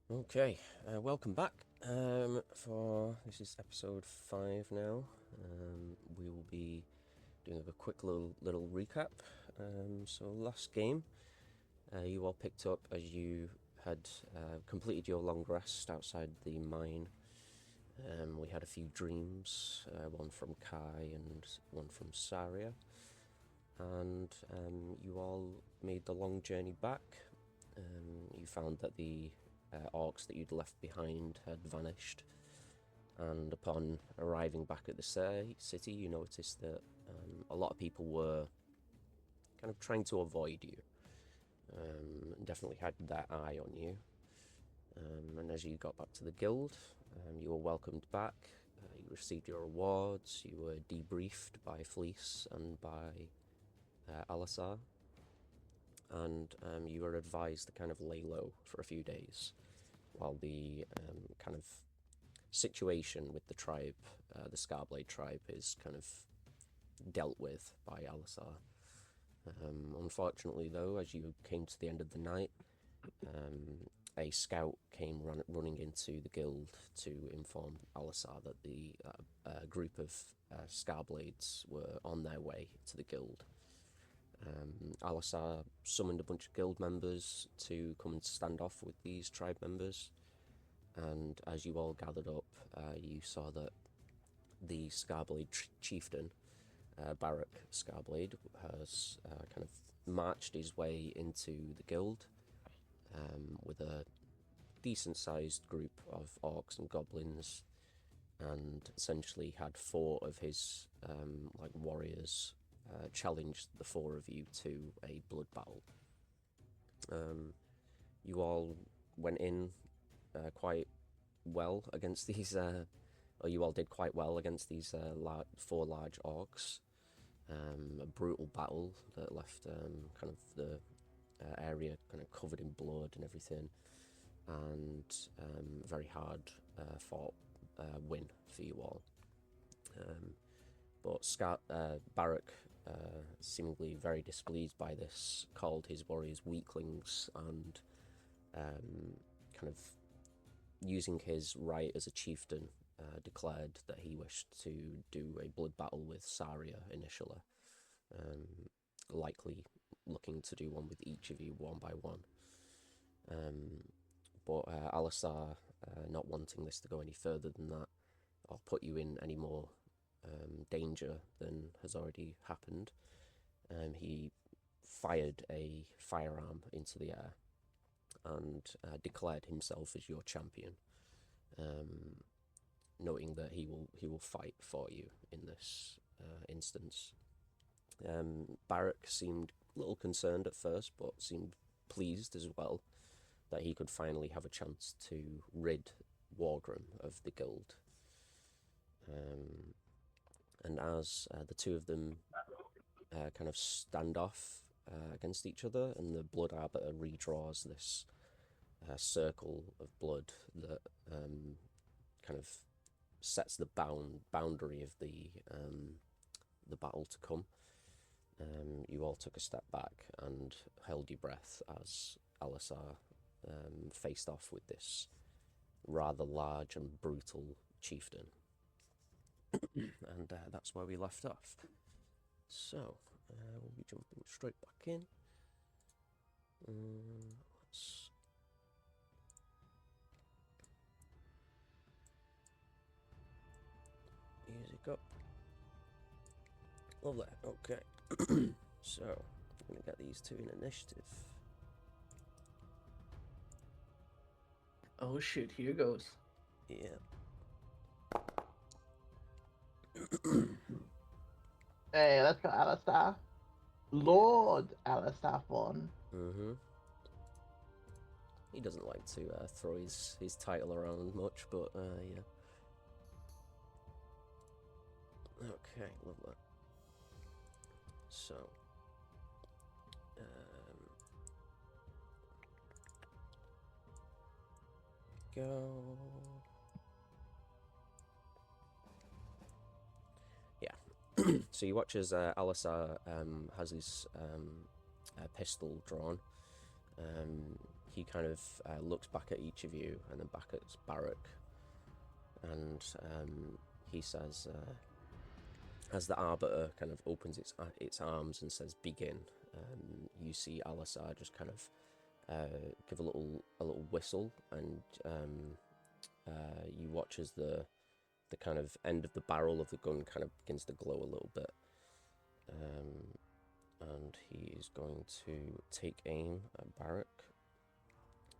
Okay, welcome back. This is episode 5 now. We will be doing a quick little recap. So last game, you all picked up as you had completed your long rest outside the mine. We had a few dreams, one from Kai and one from Saria, and you all made the long journey back. You found that the orcs that you'd left behind had vanished, and upon arriving back at the city, you noticed that a lot of people were kind of trying to avoid you, definitely had their eye on you. And as you got back to the guild, you were welcomed back, you received your rewards, you were debriefed by Fleece and by Alisar, and you were advised to kind of lay low for a few days while the kind of situation with the tribe, the Scarblade tribe, is kind of dealt with by Alisar. Unfortunately, though, as you came to the end of the night, a scout came running into the guild to inform Alisar that the group of Scarblades were on their way to the guild. Alisar summoned a bunch of guild members to come and stand off with these tribe members, and as you all gathered up, you saw that the Scarblade chieftain, Barak Scarblade, has kind of marched his way into the guild with a decent-sized group of orcs and goblins, and essentially had 4 of his warriors challenge the 4 of you to a blood battle. You all went in quite well against these, or you all did quite well against these 4 large orcs. A brutal battle that left kind of the area kind of covered in blood and everything, and very hard fought win for you all. But Barak, seemingly very displeased by this, called his warriors weaklings, and kind of using his right as a chieftain, declared that he wished to do a blood battle with Saria initially, likely looking to do one with each of you one by one. But Alisar, not wanting this to go any further than that, or put you in any more danger than has already happened, he fired a firearm into the air and declared himself as your champion, noting that he will fight for you in this instance. Barak seemed a little concerned at first, but seemed pleased as well that he could finally have a chance to rid Wargrim of the guild. And as the two of them kind of stand off against each other, and the Blood Arbiter redraws this circle of blood that kind of sets the boundary of the battle to come, you all took a step back and held your breath as Alisar faced off with this rather large and brutal chieftain. And that's where we left off. So, we'll be jumping straight back in. Let's... Music up. Lovely, okay. So, I'm going to get these 2 in initiative. Oh shit, here goes. Yeah. Hey, let's go, Alistar. Lord Alistar Fawn. He doesn't like to throw his title around much, but yeah. Okay, lovely. So, go. Yeah. So you watch as Alisar has his pistol drawn, He kind of looks back at each of you and then back at Barak, and he says, as the arbiter kind of opens its arms and says begin, you see Alisar just kind of give a little whistle, and you watch as the kind of end of the barrel of the gun kind of begins to glow a little bit, and he is going to take aim at Barak,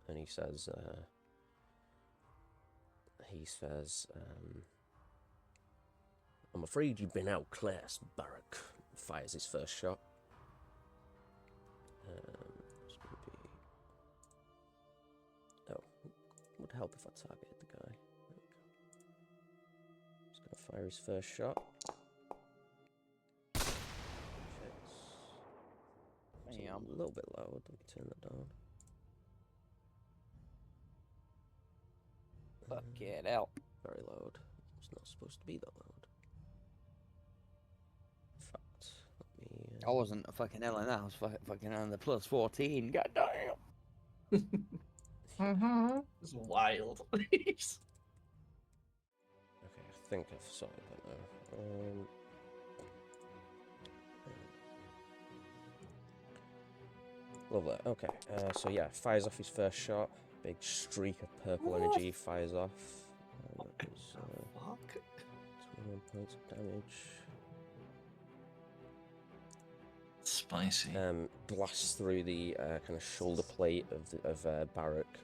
and he says, I'm afraid you've been outclassed, Barak. Fires his first shot. It's going to be... Oh, would help if I targeted the guy. There we go. He's going to fire his first shot. It's a little bit loud. Let me turn that down. Fuck it out. Very loud. It's not supposed to be that loud. In fact, let me... I wasn't a fucking hell in that. I was fucking on the plus 14. God damn. It's wild. Okay, I think I've sorted that now. Lovely. Okay, so yeah, fires off his first shot. Big streak of purple energy fires off. That is 21 points of damage. Spicy. Blasts through the kind of shoulder plate of Barak.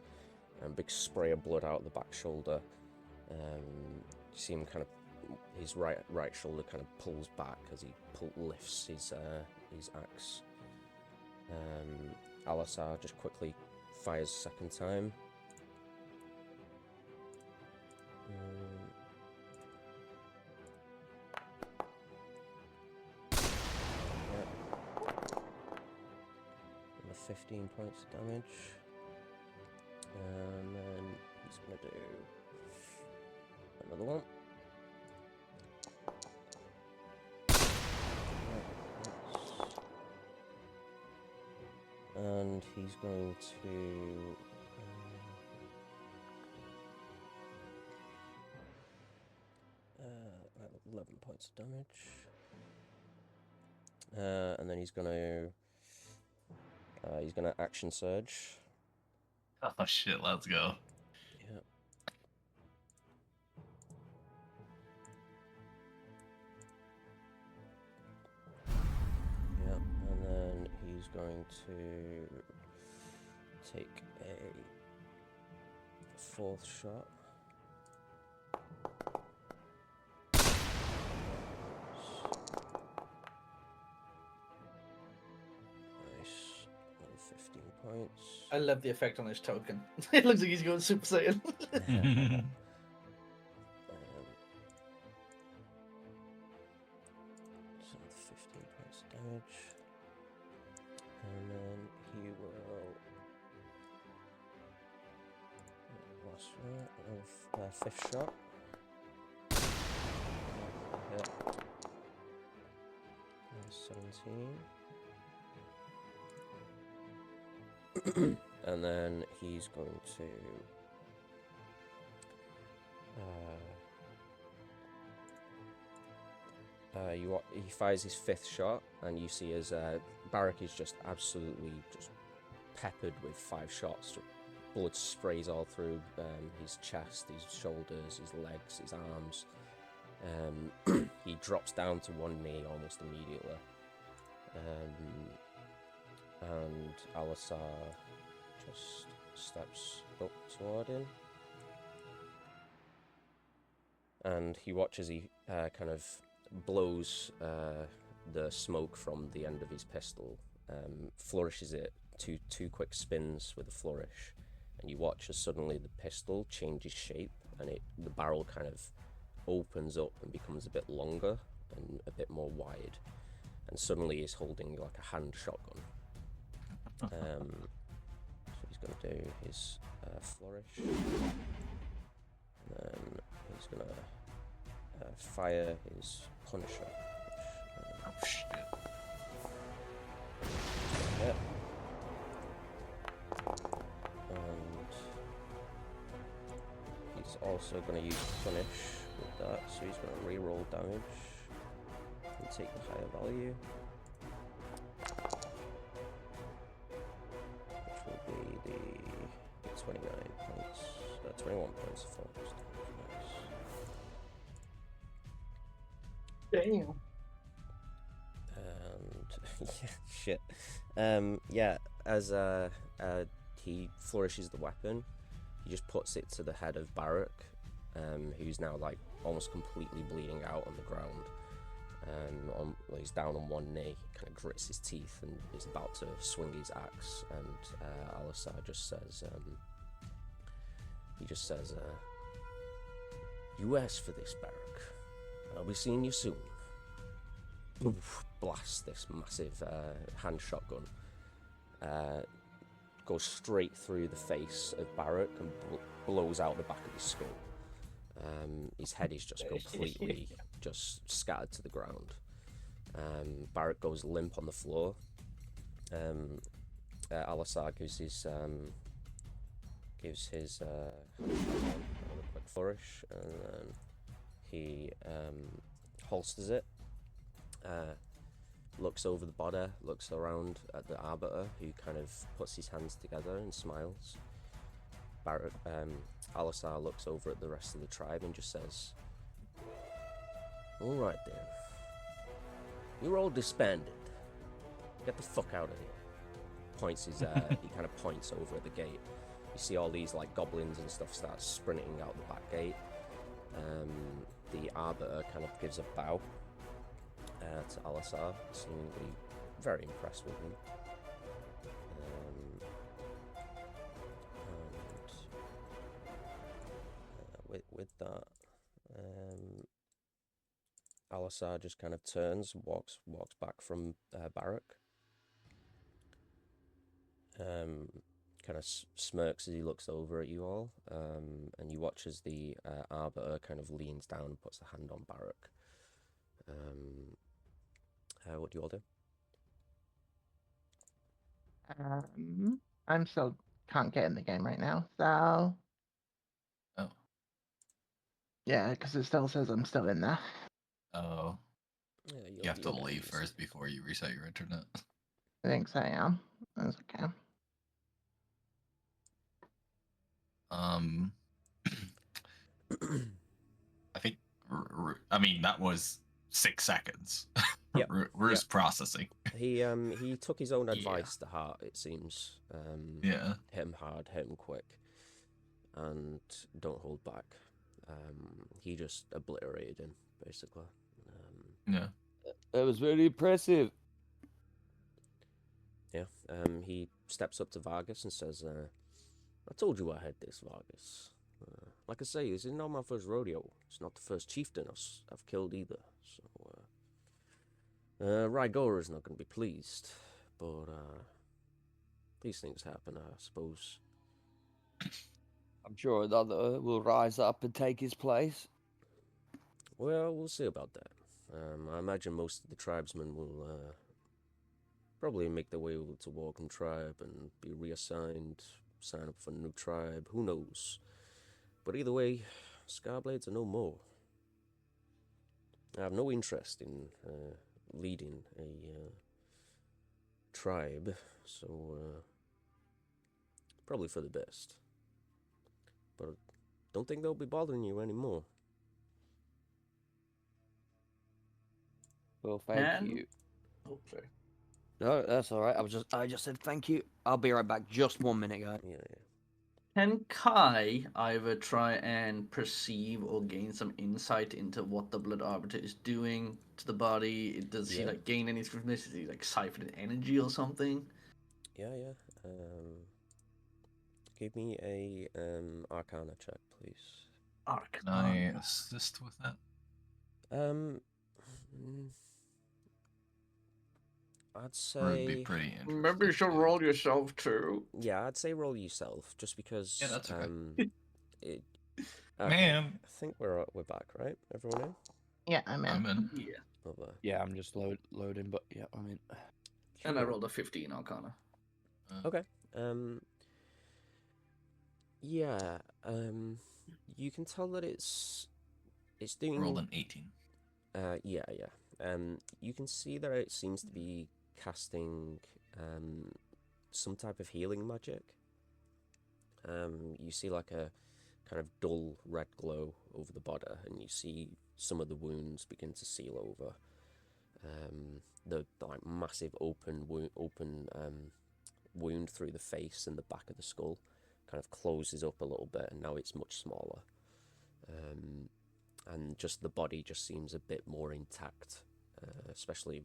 Big spray of blood out the back shoulder. You see him kind of, his right shoulder kind of pulls back as he lifts his axe. Alisar just quickly fires a second time. Another 15 points of damage. And then he's going to do another one. And he's going to 11 points of damage. And then he's going to action surge. Oh shit, let's go. Yeah. Yeah, and then he's going to take a fourth shot. Nice. Another 15 points. I love the effect on this token. It looks like he's going Super Saiyan. So 15 points of damage. And then he will... Last shot, fifth shot. Hit. 17. And then he's going to... he fires his fifth shot, and you see as Barak is just absolutely just peppered with 5 shots. Blood sprays all through his chest, his shoulders, his legs, his arms. He drops down to one knee almost immediately. And Alisar just steps up toward him. And he watches, he kind of blows the smoke from the end of his pistol, flourishes it, two quick spins with a flourish, and you watch as suddenly the pistol changes shape, and the barrel kind of opens up and becomes a bit longer and a bit more wide, and suddenly he's holding like a hand shotgun. So he's going to do his flourish, and then he's going to fire his Punisher. Oh shit. Yeah. He's also going to use punish with that, so he's going to re-roll damage and take the higher value, which will be the 29 points, 21 points of focus damage. Nice. Damn. And yeah, shit. Yeah, as he flourishes the weapon, he just puts it to the head of Barak, who's now like almost completely bleeding out on the ground. Well, he's down on one knee, kind of grits his teeth, and is about to swing his axe. And Alisar just says, "You asked for this, Barak. I'll be seeing you soon." Oof, blasts this massive hand shotgun. Goes straight through the face of Barak and blows out the back of his skull. His head is just completely just scattered to the ground. Barak goes limp on the floor. Alisar gives his another quick flourish, and then he holsters it. Looks over the body, looks around at the arbiter, who kind of puts his hands together and smiles. Alisar looks over at the rest of the tribe and just says, "All right then, you're all disbanded. Get the fuck out of here." Points his, he kind of points over at the gate. You see all these like goblins and stuff start sprinting out the back gate. The arbiter kind of gives a bow to Alisar, seemingly very impressed with him. And with that, Alisar just kind of turns and walks back from Barak. Kind of smirks as he looks over at you all, and you watch as the arbiter kind of leans down and puts a hand on Barak. What do you all do? I'm still can't get in the game right now, so Oh. yeah, because it still says I'm still in there. Oh. Yeah, You have to you'll get leave in first before you reset your internet. I think so. Yeah, that's okay. I think. I mean, that was 6 seconds. Yep. We're just processing. He took his own advice to heart, it seems. Yeah. Hit him hard, hit him quick, and don't hold back. He just obliterated him, basically. Yeah. That was very impressive. Yeah. He steps up to Vargas and says, "I told you I had this, Vargas. Like I say, this is not my first rodeo. It's not the first chieftain I've killed either. So, Rygora is not going to be pleased, but these things happen, I suppose." I'm sure another will rise up and take his place. Well, we'll see about that. I imagine most of the tribesmen will probably make their way over to Walkham tribe and be reassigned, sign up for a new tribe. Who knows? But either way, Scarblades are no more. I have no interest in leading a tribe, so probably for the best. But I don't think they'll be bothering you anymore. Well, thank you. Oh, sorry. No, that's all right. I just said thank you. I'll be right back. Just 1 minute, guys. Yeah. Can Kai either try and perceive or gain some insight into what the Blood Arbiter is doing to the body? Does he like gain any from this? Is he like siphoned energy or something? Yeah. Give me a Arcana check, please. Can I assist with that? I'd say. Or it'd be pretty interesting. Maybe you should roll yourself too. Yeah, I'd say roll yourself, just because. Yeah, that's okay. Okay. Man. I think we're back, right? Everyone in? Yeah, I'm in. I'm in. Yeah. Lovely. Yeah, I'm just loading, but yeah, I mean. And I rolled a 15 Arcana. Okay. Yeah, you can tell that it's Rolled doing. an 18. Yeah, yeah. You can see that it seems to be casting some type of healing magic. You see like a kind of dull red glow over the body, and you see some of the wounds begin to seal over. The like massive open wound through the face and the back of the skull kind of closes up a little bit, and now it's much smaller. And just the body just seems a bit more intact, especially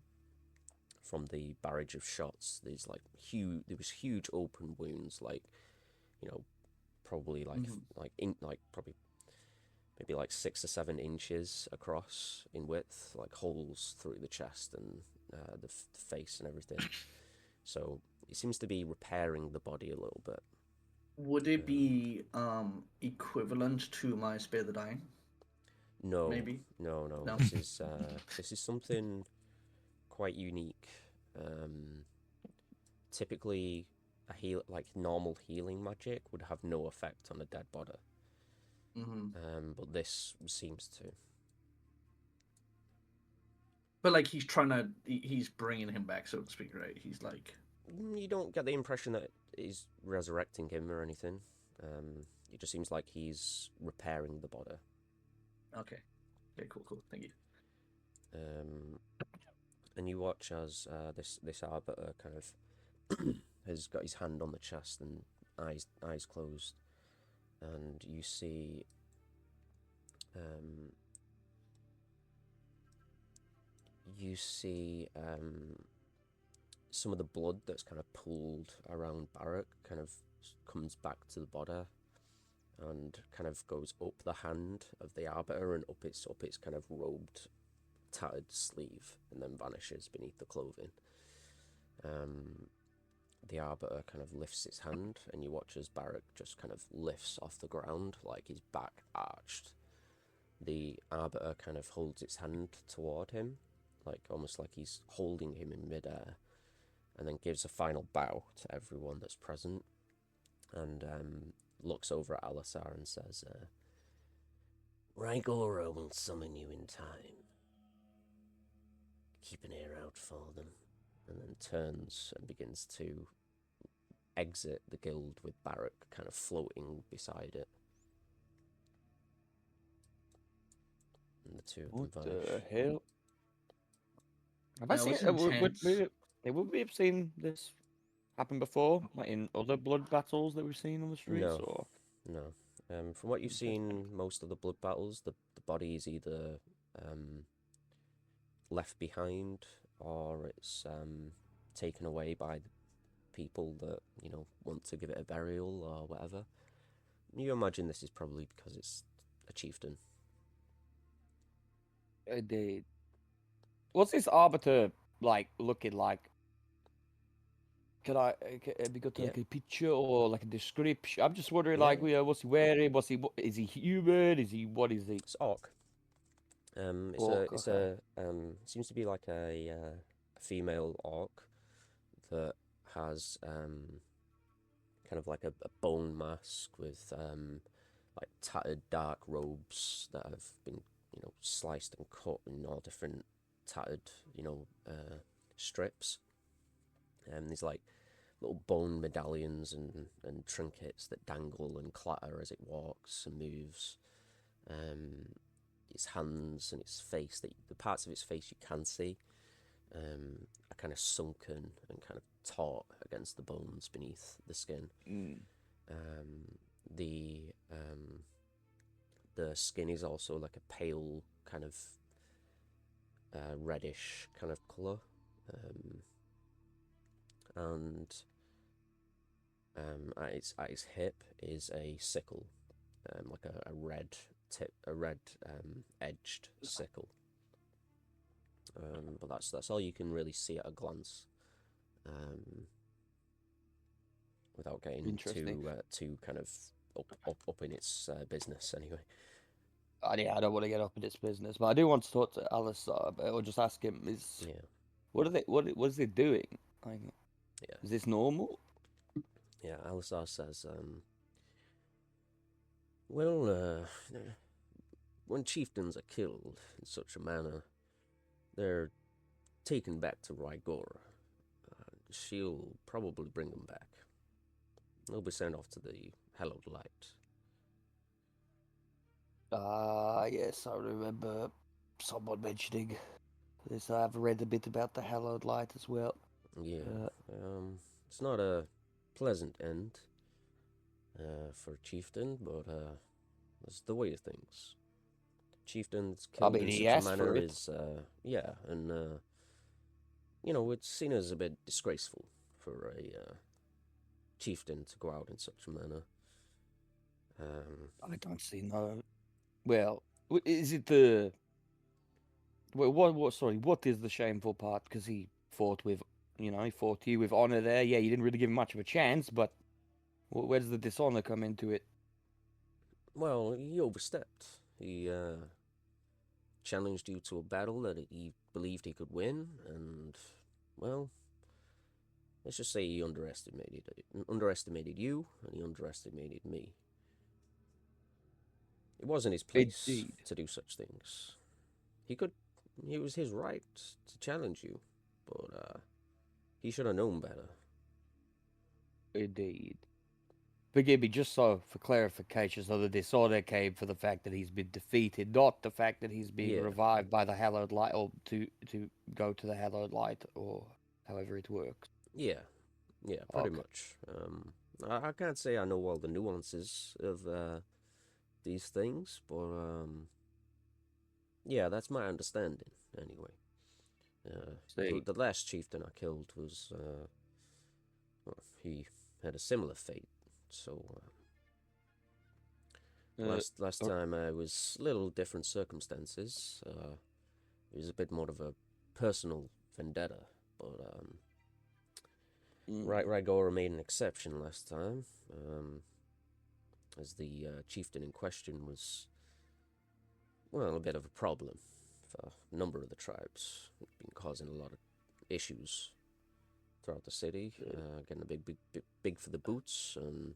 from the barrage of shots. There was huge open wounds, like, probably probably maybe like 6 or 7 inches across in width, like holes through the chest and the face and everything. So it seems to be repairing the body a little bit. Would it be equivalent to my Spare the Dying? No, Maybe. no. No. This is something quite unique. Typically, normal healing magic would have no effect on a dead body. But this seems to. But like he's bringing him back, so to speak, right? He's like. You don't get the impression that he's resurrecting him or anything. It just seems like he's repairing the body. Okay. Okay. Cool. Thank you. And you watch as this arbiter kind of has got his hand on the chest and eyes closed, and you see some of the blood that's kind of pooled around Barak kind of comes back to the body and kind of goes up the hand of the arbiter and up its kind of robed, tattered sleeve, and then vanishes beneath the clothing. The arbiter kind of lifts its hand, and you watch as Barak just kind of lifts off the ground, like his back arched. The arbiter kind of holds its hand toward him, like almost like he's holding him in midair, and then gives a final bow to everyone that's present, and looks over at Alisar and says, Rygora will summon you in time. Keep an ear out for them. And then turns and begins to exit the guild with Barak kind of floating beside it. And the two of them vanish. What the hell? Have I That seen was it? intense. Would we have seen this happen before, like in other blood battles that we've seen on the streets? No. Or? No. From what you've seen, most of the blood battles, the body is either left behind or it's taken away by the people that, want to give it a burial or whatever. You imagine this is probably because it's a chieftain. What's this arbiter looking like? Have you got like a picture or like a description? I'm just wondering, what's he wearing? Is he human? What is he? It's orc. Seems to be like a female orc that has kind of like a bone mask with like tattered dark robes that have been sliced and cut in all different tattered strips. These like little bone medallions and trinkets that dangle and clatter as it walks and moves. Its hands and its face, the parts of its face you can see, are kind of sunken and kind of taut against the bones beneath the skin. The skin is also like a pale kind of reddish kind of colour, and at its hip is a sickle, like a red edged sickle. But that's all you can really see at a glance, without getting too kind of up in its business anyway. Yeah, I don't want to get up in its business, but I do want to talk to Alisar, or just ask him: what is he doing? Is this normal? Yeah, Alisar says, Well, when chieftains are killed in such a manner, they're taken back to Rygor. She'll probably bring them back. They'll be sent off to the Hallowed Light. Yes, I remember someone mentioning this. I've read a bit about the Hallowed Light as well. Yeah, it's not a pleasant end for a chieftain, but that's the way of things. Chieftains killed in he such a asked for manner it. is, yeah, and it's seen as a bit disgraceful for a chieftain to go out in such a manner. I don't see no. Well, is it the? Well, what? Sorry, what is the shameful part? Because he fought with, he fought you with honor there. Yeah, you didn't really give him much of a chance, but where does the dishonor come into it? Well, he overstepped. He challenged you to a battle that he believed he could win, and, well, let's just say he underestimated you, and he underestimated me. It wasn't his place Indeed. to do such things. It was his right to challenge you, but he should have known better. Indeed. Forgive me, just so for clarification, so the dishonor came for the fact that he's been defeated, not the fact that he's being Yeah. revived by the Hallowed Light, or to go to the Hallowed Light, or however it works. Yeah, pretty Okay. much. I can't say I know all the nuances of these things, but yeah, that's my understanding anyway. The last chieftain I killed was well, he had a similar fate. So last time it was little different circumstances. It was a bit more of a personal vendetta, but Rygora made an exception last time, as the chieftain in question was, well, a bit of a problem for a number of the tribes. It's been causing a lot of issues throughout the city, getting a big for the boots, and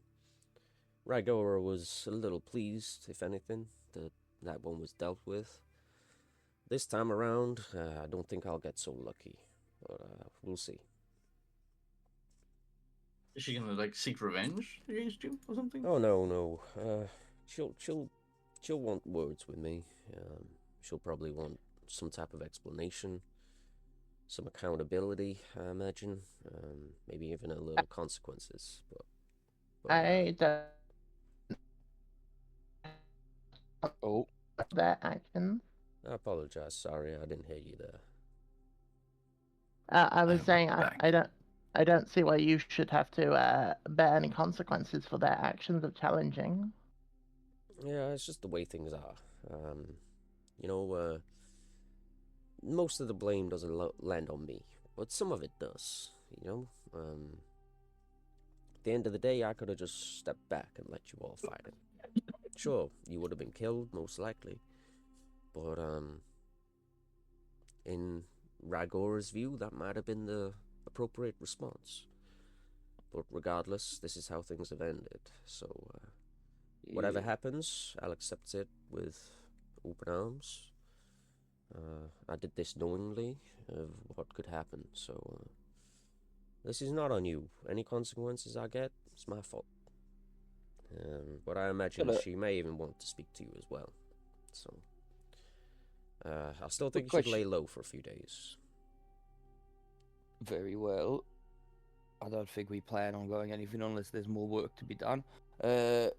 Rygora was a little pleased, if anything, that one was dealt with. This time around, I don't think I'll get so lucky, but we'll see. Is she gonna seek revenge against you or something? Oh no. She'll want words with me. She'll probably want some type of explanation, some accountability, I imagine. Maybe even a little consequences. But I don't Oh, their actions. I apologize. Sorry, I didn't hear you there. I was saying back. I don't see why you should have to bear any consequences for their actions of challenging. Yeah, it's just the way things are. Most of the blame doesn't land on me, but some of it does. At the end of the day, I could have just stepped back and let you all fight it. Sure, you would have been killed, most likely, but in Ragora's view, that might have been the appropriate response. But regardless, this is how things have ended. So, whatever happens, I'll accept it with open arms. I did this knowingly of what could happen, so this is not on you. Any consequences I get, it's my fault. But I imagine she may even want to speak to you as well. So, I still think you should lay low for a few days. Very well. I don't think we plan on going anything unless there's more work to be done. The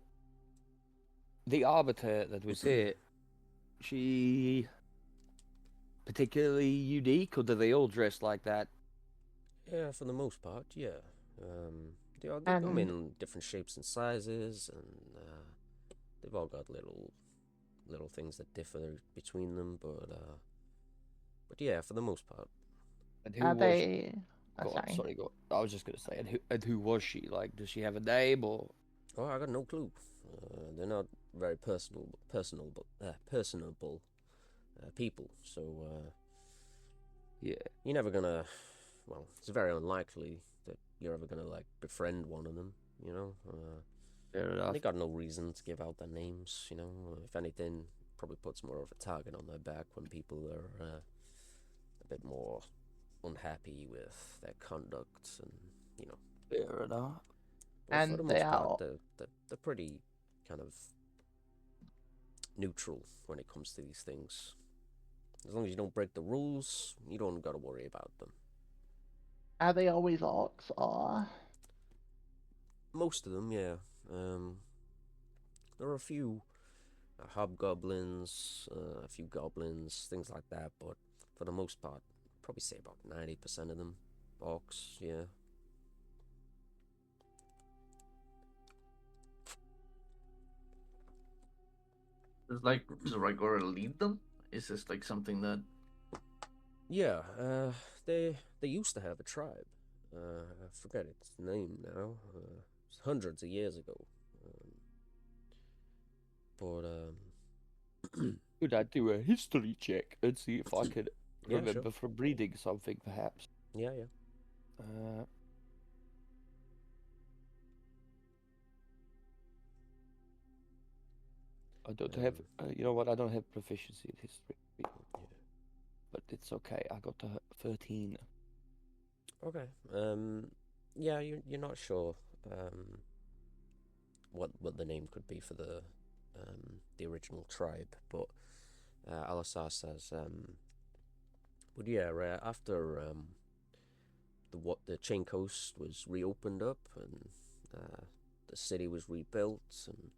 Arbiter that was here, she particularly unique, or do they all dress like that? Yeah, for the most part, yeah. They come in different shapes and sizes, and they've all got little things that differ between them, but yeah, for the most part. And who Are was they? Go on, Sorry. sorry, go on. I was just gonna say, and who was she? Like, does she have a name or? Oh, I got no clue. They're not very personable people. So Yeah, you're never gonna. Well, it's very unlikely that you're ever gonna befriend one of them. Fair enough. They got no reason to give out their names, you know. If anything, probably puts more of a target on their back when people are a bit more unhappy with their conduct, and you know. Fair enough. But for And the they most part, are- they're pretty kind of neutral when it comes to these things. As long as you don't break the rules, you don't got to worry about them. Are they always orcs, or? Most of them, yeah. There are a few hobgoblins, a few goblins, things like that, but for the most part, probably say about 90% of them orcs, yeah. Does Rygora lead them? Is this like something that? Yeah, they used to have a tribe. I forget its name now. It's hundreds of years ago. Could I do a history check and see if I could Yeah, remember sure. from reading something, perhaps? Yeah. I don't have. You know what? I don't have proficiency in history, Yeah. but it's okay. I got to 13. Okay. Yeah, you're not sure what the name could be for the original tribe, but Alisar says but yeah, after the Chain Coast was reopened up and the city was rebuilt and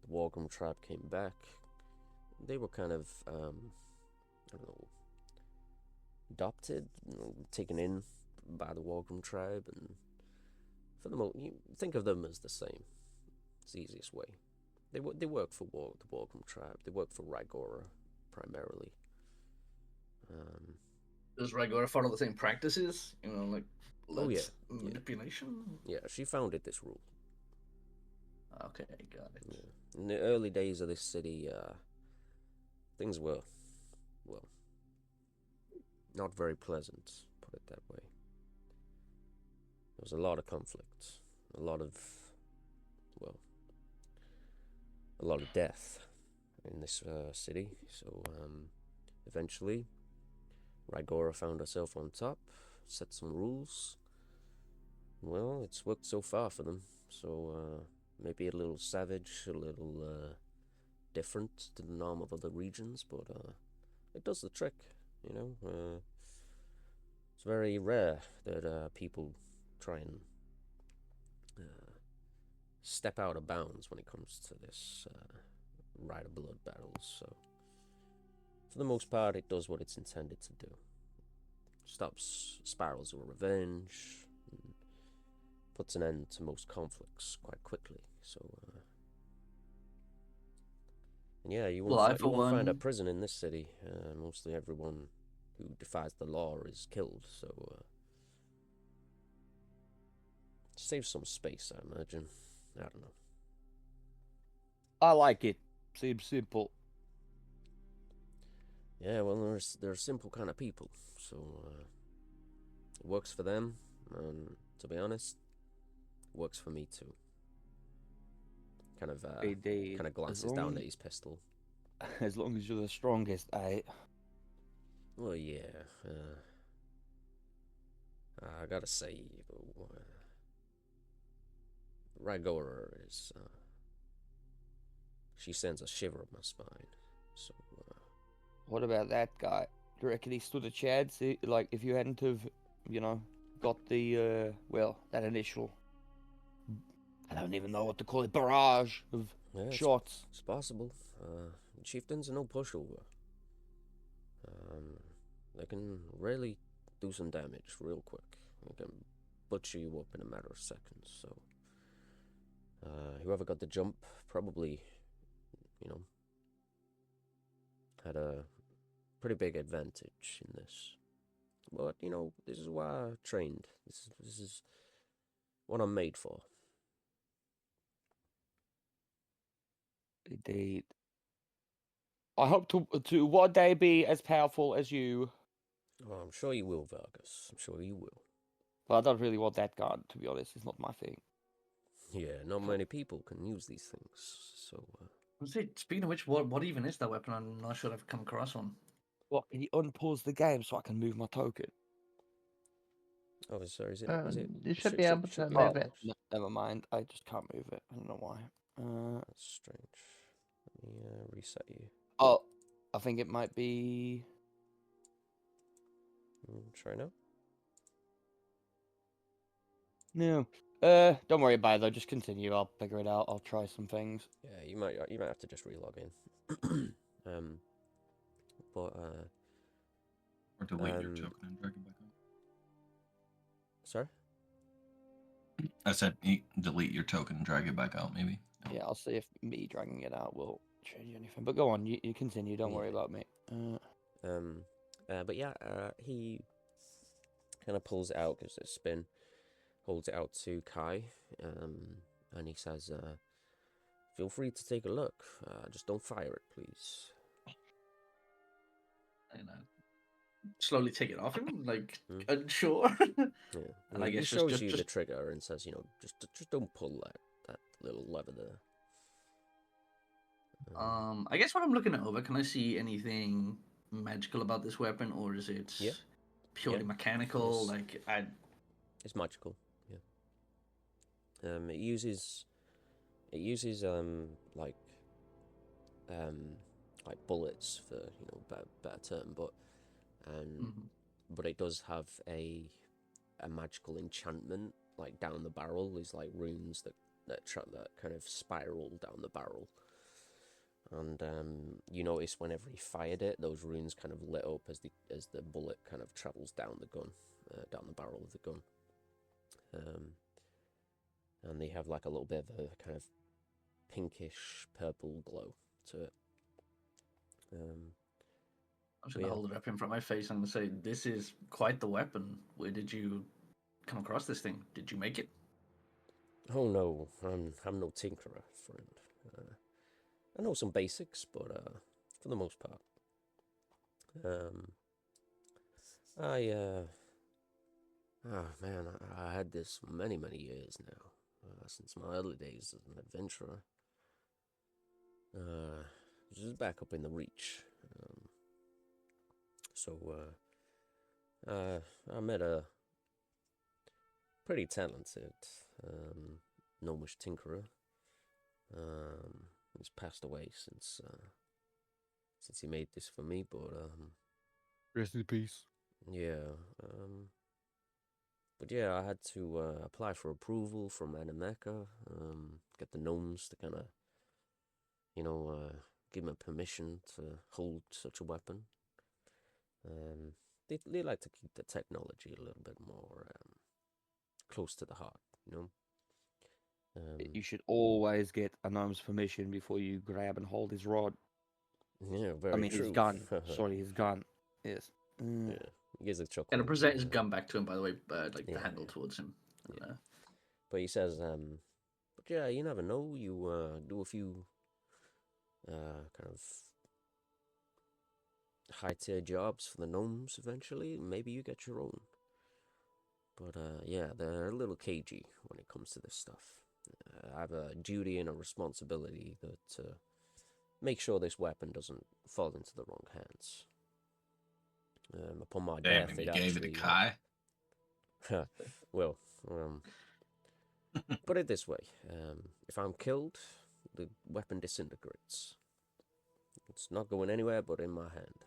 the Wargrim tribe came back, they were kind of I don't know, adopted, you know, taken in by the Wargrim tribe, and for the most, you think of them as the same. It's the easiest way. They work for the Wargrim tribe. They work for Rygora primarily. Does Rygora follow the same practices? You know, like Oh, yeah. manipulation. Yeah, she founded this rule. Okay, got it. Yeah. In the early days of this city, things were, well, not very pleasant, put it that way. There was a lot of conflict, a lot of death in this city. So eventually, Rygora found herself on top, set some rules. Well, it's worked so far for them. So maybe a little savage, a little different to the norm of other regions, but it does the trick, you know. It's very rare that people try and step out of bounds when it comes to this Rite of Blood battles. So, for the most part, it does what it's intended to do. Stops spirals of revenge, and puts an end to most conflicts quite quickly. So, and yeah, you won't find a prison in this city. Mostly everyone who defies the law is killed. So, saves some space, I imagine. I don't know. I like it. Seems simple. Yeah, well, they're simple kind of people, so it works for them, and to be honest, it works for me too. Kind of glances down at his pistol. As long as you're the strongest, Well, yeah. I gotta say, Rygora is. She sends a shiver up my spine. So. What about that guy? Do you reckon he stood a chance? Like, if you hadn't have, you know, got the, that initial, I don't even know what to call it, barrage of shots. It's possible. Chieftains are no pushover. They can really do some damage real quick. They can butcher you up in a matter of seconds. So, whoever got the jump probably, you know, had a pretty big advantage in this. But, you know, this is why I trained. This is what I'm made for. Indeed. I hope to one day be as powerful as you. Oh, I'm sure you will, Vargas. I'm sure you will. But I don't really want that gun, to be honest. It's not my thing. Yeah, not many people can use these things. So, Speaking of which, what even is that weapon? I'm not sure I've come across one. What, can you unpause the game so I can move my token? oh, sorry, is it? You should be able to be move able it. to. Never mind. I just can't move it. I don't know why. That's strange. Let me reset you. Oh, I think it might be. Try now. No. Don't worry about it though. Just continue. I'll figure it out. I'll try some things. Yeah, you might have to just relog in. But Or delete your token and drag it back out. sorry. I said delete your token and drag it back out, maybe. Yeah, I'll see if me dragging it out will change anything. But go on. You continue. Don't worry Yeah. about me. But yeah, he kind of pulls it out, gives it a spin, holds it out to Kai, and he says, "Feel free to take a look. Just don't fire it, please." And slowly take it off him, like Hmm. unsure. Yeah, And I he guess shows you the just trigger and says, just don't pull that little lever there. I guess when I'm looking it over, can I see anything magical about this weapon, or is it Yeah. purely Yeah. mechanical? Yes. Like It's magical. Yeah. It uses like bullets for better term, but it does have a magical enchantment like down the barrel. These like runes that kind of spiral down the barrel. And you notice whenever he fired it, those runes kind of lit up as the bullet kind of travels down the gun, down the barrel of the gun. And they have like a little bit of a kind of pinkish purple glow to it. I'm just gonna yeah. hold it up in front of my face. I'm gonna say, "This is quite the weapon. Where did you come across this thing? Did you make it?" Oh no, I'm no tinkerer, friend. I know some basics, but for the most part, I had this for many years now, since my early days as an adventurer. Just back up in the Reach. I met a pretty talented gnomish tinkerer. He's passed away since he made this for me, but Rest in peace. yeah. But yeah, I had to apply for approval from Animeca, get the gnomes to kind of, give me permission to hold such a weapon. They like to keep the technology a little bit more close to the heart, You should always get a gnome's permission before you grab and hold his rod. Yeah, very I mean, true. his gun. Sorry, his gun. Yes. Yeah, he gives a chuckle. And I present his gun back to him, by the way, like the Yeah, handle yeah. towards him. Yeah. But he says, but yeah, you never know. You do a few kind of high tier jobs for the gnomes eventually. Maybe you get your own. But yeah, they're a little cagey when it comes to this stuff. I have a duty and a responsibility to make sure this weapon doesn't fall into the wrong hands. Upon my Damn, death, and you it gave it actually. to Kai? Well, put it this way: if I'm killed, the weapon disintegrates. It's not going anywhere but in my hand.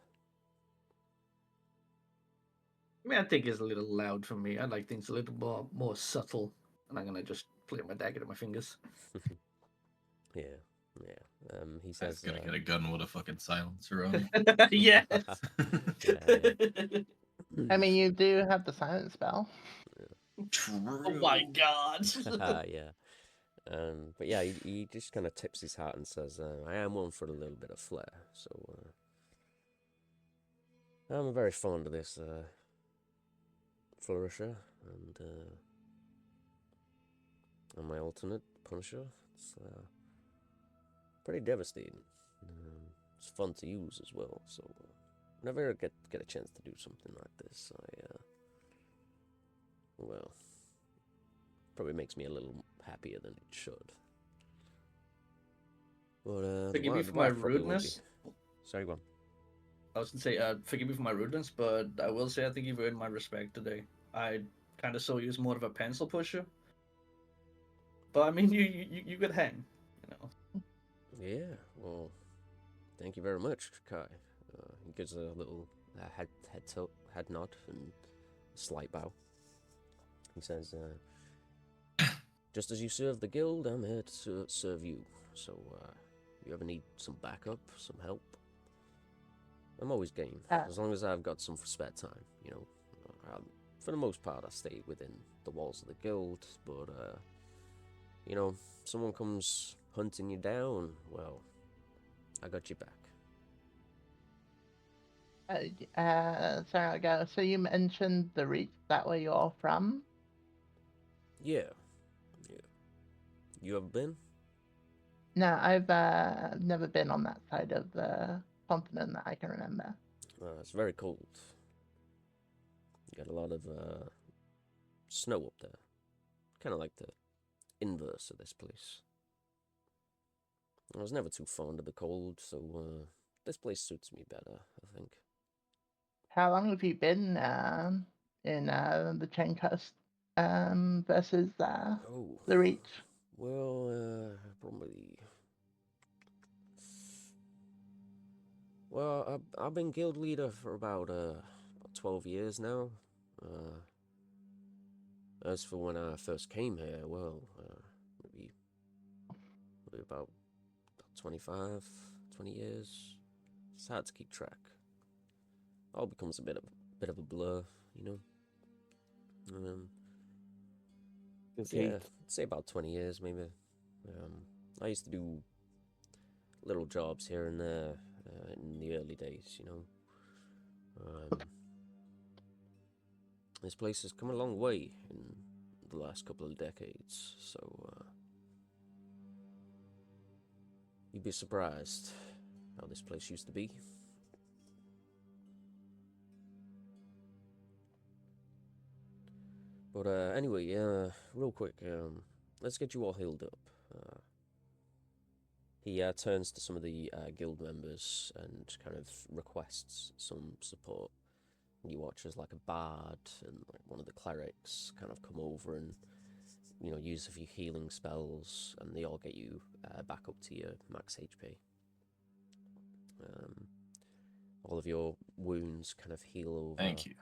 I mean, I think it's a little loud for me. I like things a little more subtle, and I'm gonna just play my dagger to my fingers. Yeah. He That's says, gonna get a gun with a fucking silencer on it. Yes. I mean, you do have the silent spell. True. Oh my god. yeah. But yeah, he just kind of tips his hat and says, I am one for a little bit of flair, so I'm very fond of this flourisher and my alternate punisher. It's pretty devastating. It's fun to use as well, so whenever I get a chance to do something like this, well, probably makes me a little happier than it should. But Forgive me the for my wife probably won't rudeness. be. Sorry, go on. I was gonna say, forgive me for my rudeness, but I will say I think you've earned my respect today. I kind of saw you as more of a pencil pusher, but I mean, you could hang, you know. Yeah, well, thank you very much, Kai. He gives a little head nod and a slight bow. He says, just as you serve the guild, I'm here to serve you. So, you ever need some backup, some help? I'm always game, as long as I've got some spare time, you know. For the most part, I stay within the walls of the guild, but, you know, if someone comes hunting you down, well, I got your back. Sorry, I'll go. So you mentioned the Reach, that where you're from? Yeah. You ever been? No, I've never been on that side of the continent that I can remember. It's very cold. You got a lot of snow up there. Kind of like the inverse of this place. I was never too fond of the cold, so this place suits me better, I think. How long have you been in the Chain Coast versus the Reach? Well, probably. Well, I've been guild leader for about 12 years now. As for when I first came here, well, maybe about 25, 20 years. It's hard to keep track. All becomes a bit of a blur, you know. Yeah, I'd say about 20 years, maybe. I used to do little jobs here and there in the early days, you know. This place has come a long way in the last couple of decades, so you'd be surprised how this place used to be. But anyway, real quick, let's get you all healed up. He turns to some of the guild members and kind of requests some support. You watch as like a bard and like one of the clerics kind of come over and, you know, use a few healing spells, and they all get you back up to your max HP. All of your wounds kind of heal over. Thank you.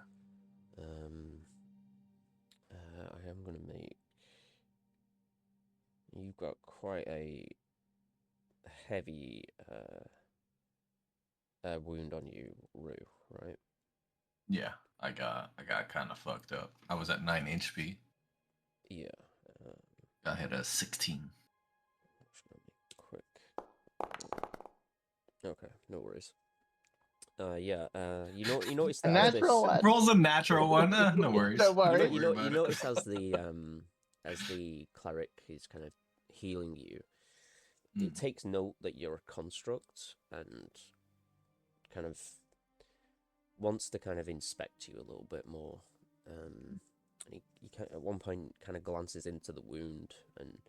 I am going to make... You've got quite a heavy wound on you, Rue, right? Yeah, I got kind of fucked up. I was at 9 HP. Yeah. I had a 16. I'm just going to make quick. Okay, no worries. Yeah, you notice that A natural one. Rolls a natural one. No worries. Don't worry. You notice as the cleric is kind of healing you, it takes note that you're a construct and kind of wants to kind of inspect you a little bit more. And he at one point kind of glances into the wound and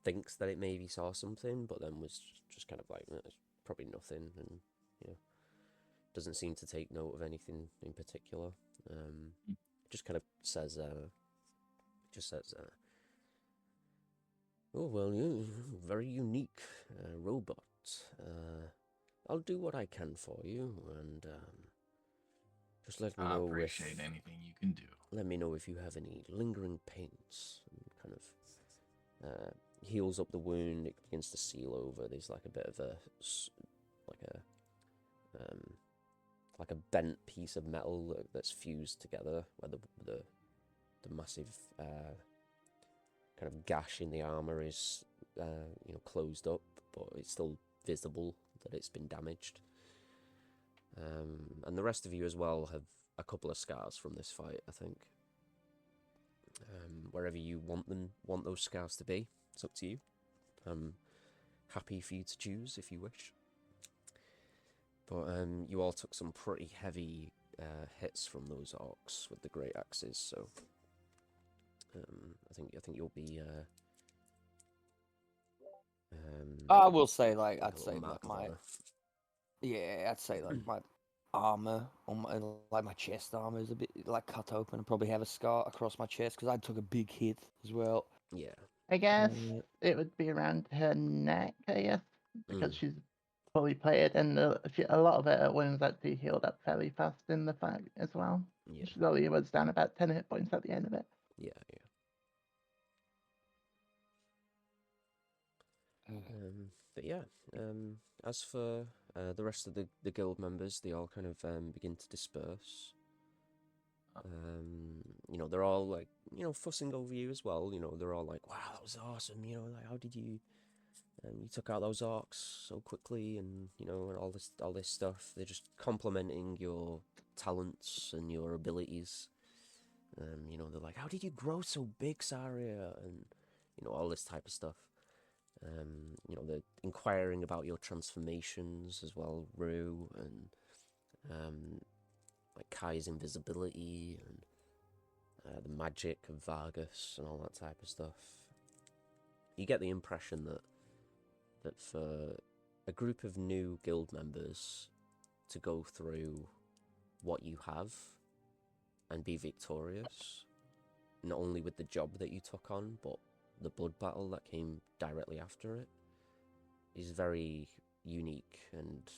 thinks that it maybe saw something, but then was just kind of like, it's probably nothing, and you know, doesn't seem to take note of anything in particular. Just kind of says, oh, well, you're a very unique robot. I'll do what I can for you, and just let me know. I appreciate anything you can do. Let me know if you have any lingering pains. And kind of heals up the wound. It begins to seal over. There's like a bit of like a bent piece of metal that's fused together, where the massive kind of gash in the armor is closed up, but it's still visible that it's been damaged. And the rest of you as well have a couple of scars from this fight, I think. Wherever you want those scars to be, it's up to you. I'm happy for you to choose if you wish. But you all took some pretty heavy hits from those orcs with the great axes, so I think you'll be I will say, like, like I'd a say, little like, mark of my, honor. yeah, I'd say, like, my armor on my, like, my chest armor is a bit, like, cut open. I probably have a scar across my chest because I took a big hit as well. Yeah. I guess Uh, it would be around her neck, I guess, because Mm. she's fully played, and a lot of her wounds actually healed up fairly fast in the fight as well. Yeah. She only was down about 10 hit points at the end of it. Yeah. But yeah, as for the rest of the guild members, they all kind of begin to disperse. You know, they're all like, you know, fussing over you as well. You know, they're all like, "Wow, that was awesome." You know, like, how did you? You took out those orcs so quickly, and you know, and all this stuff. They're just complimenting your talents and your abilities. You know, they're like, "How did you grow so big, Saria?" And you know, all this type of stuff. You know, they're inquiring about your transformations as well, Rue, and like Kai's invisibility and the magic of Vargas and all that type of stuff. You get the impression that for a group of new guild members to go through what you have and be victorious, not only with the job that you took on, but the blood battle that came directly after it, is very unique and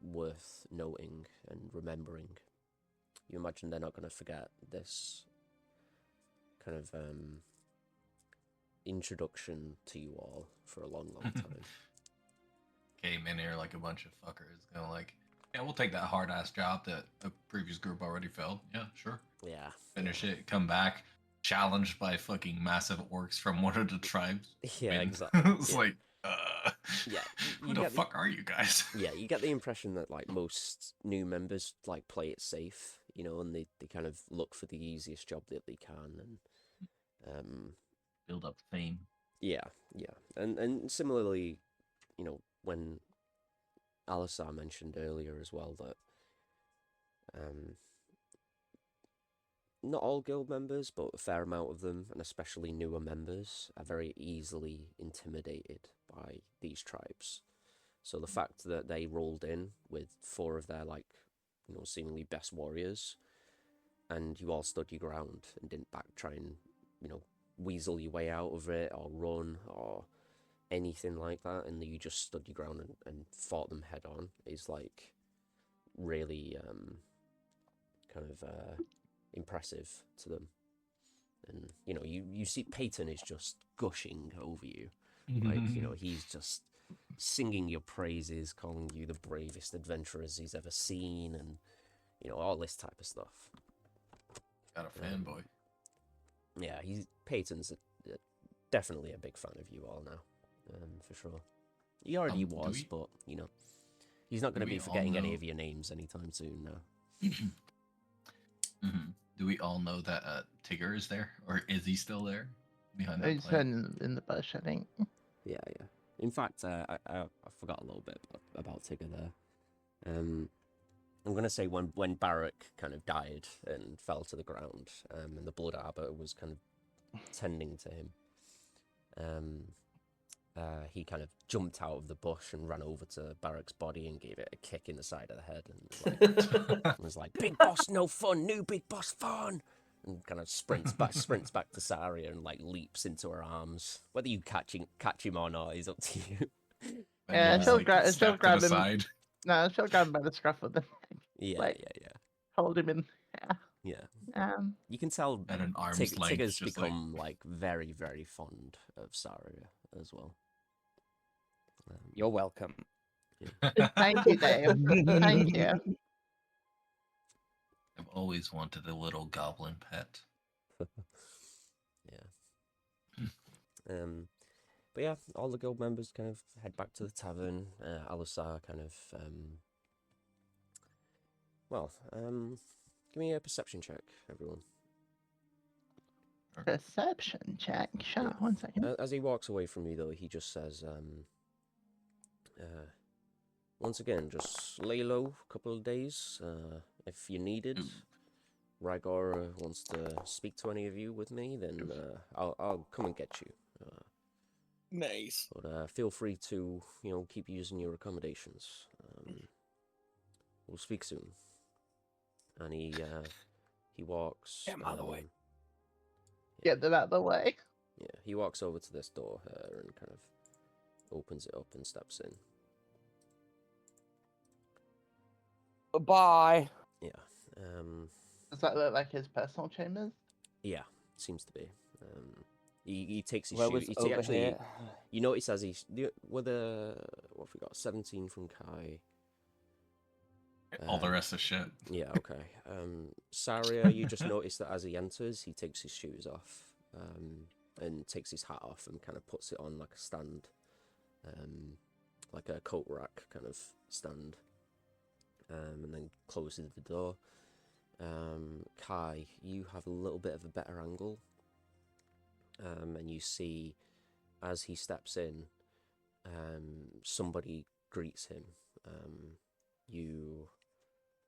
worth noting and remembering. You imagine they're not going to forget this kind of introduction to you all for a long, long time. Came in here like a bunch of fuckers, kind of like, yeah, we'll take that hard ass job that a previous group already filled. Yeah, sure. Yeah. Finish it, come back, challenged by fucking massive orcs from one of the tribes. Yeah, win. exactly. It's Yeah. like, Yeah, who the fuck are you guys? Yeah, you get the impression that like most new members like play it safe, you know, and they kind of look for the easiest job that they can, and Build up fame. yeah, and similarly, you know, when Alisar mentioned earlier as well that not all guild members, but a fair amount of them, and especially newer members, are very easily intimidated by these tribes. So the fact that they rolled in with 4 of their, like, you know, seemingly best warriors, and you all stood your ground and didn't try and, you know, weasel your way out of it or run or anything like that, and you just stood your ground and fought them head on, is like really kind of impressive to them. And you know, you see Peyton is just gushing over you, like, you know, he's just singing your praises, calling you the bravest adventurers he's ever seen, and you know, all this type of stuff. Got a fanboy. Yeah, Peyton's definitely a big fan of you all now, for sure. He already was, but you know, he's not going to be forgetting any of your names anytime soon now. Do we all know that Tigger is there, or is he still there behind that He's plant? in the bush, I think. Yeah. In fact, I forgot a little bit about Tigger there. I'm going to say when Barak kind of died and fell to the ground, and the Blood Arbiter was kind of tending to him, he kind of jumped out of the bush and ran over to Barak's body and gave it a kick in the side of the head, and was like, "Big boss, no fun. New big boss fun." And kind of sprints back to Saria and like leaps into her arms. Whether you catch him or not is up to you. Yeah, she'll grab him. Side. No, she'll grab him by the scruff of the neck. Yeah, like, yeah. Hold him in. Yeah. You can tell at an arm's length, Tigger's just become like very, very fond of Saria as well. You're welcome. Thank you, Dave. Thank you. I've always wanted a little goblin pet. Yeah. But yeah, all the guild members kind of head back to the tavern. Alisar kind of give me a perception check, everyone. Perception check. Sure, Yeah. 1 second. As he walks away from you, though, he just says, once again, just lay low a couple of days. If you needed, Rygor wants to speak to any of you with me, then I'll come and get you. Nice. But feel free to, keep using your accommodations. We'll speak soon. And he walks. Get him out of the way. Get them out of the way. Yeah, he walks over to this door here and kind of opens it up and steps in. Bye. Yeah. Does that look like his personal chambers? Yeah, seems to be. He takes his Well, shoes. it's over Actually, here. you notice as he's what have we got? 17 from Kai. All the rest of shit. Yeah, okay. Saria, you just notice that as he enters, he takes his shoes off, and takes his hat off and kind of puts it on like a stand, like a coat rack kind of stand, and then closes the door. Kai, you have a little bit of a better angle, and you see as he steps in, somebody greets him.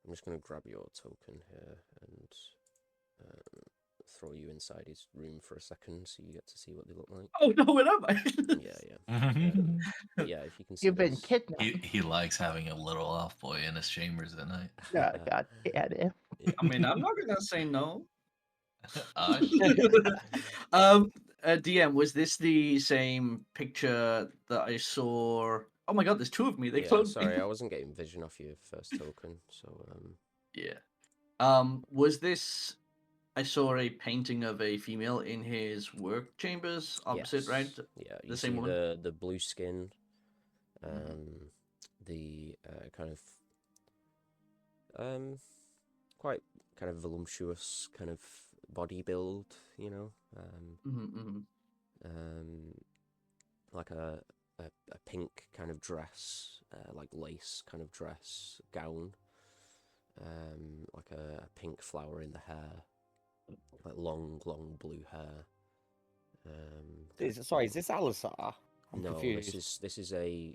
I'm just going to grab your token here and throw you inside his room for a second so you get to see what they look like. Oh no, where am I? Yeah. If you can see You've been this. kidnapped. He likes having a little off boy in his chambers at night. Oh, God damn it. I mean, I'm not gonna say no. Shit. DM, was this the same picture that I saw? Oh my god, there's two of me. They Yeah, cloned sorry, me. I wasn't getting vision off your first token, so Yeah. Was this? I saw a painting of a female in his work chambers opposite, yes. right? Yeah, you The see same one? the blue skin, the kind of quite kind of voluptuous kind of body build, like a pink kind of dress, like lace kind of dress gown, like a pink flower in the hair, like long blue hair. Sorry, is this Alisar? I'm No, confused. this is a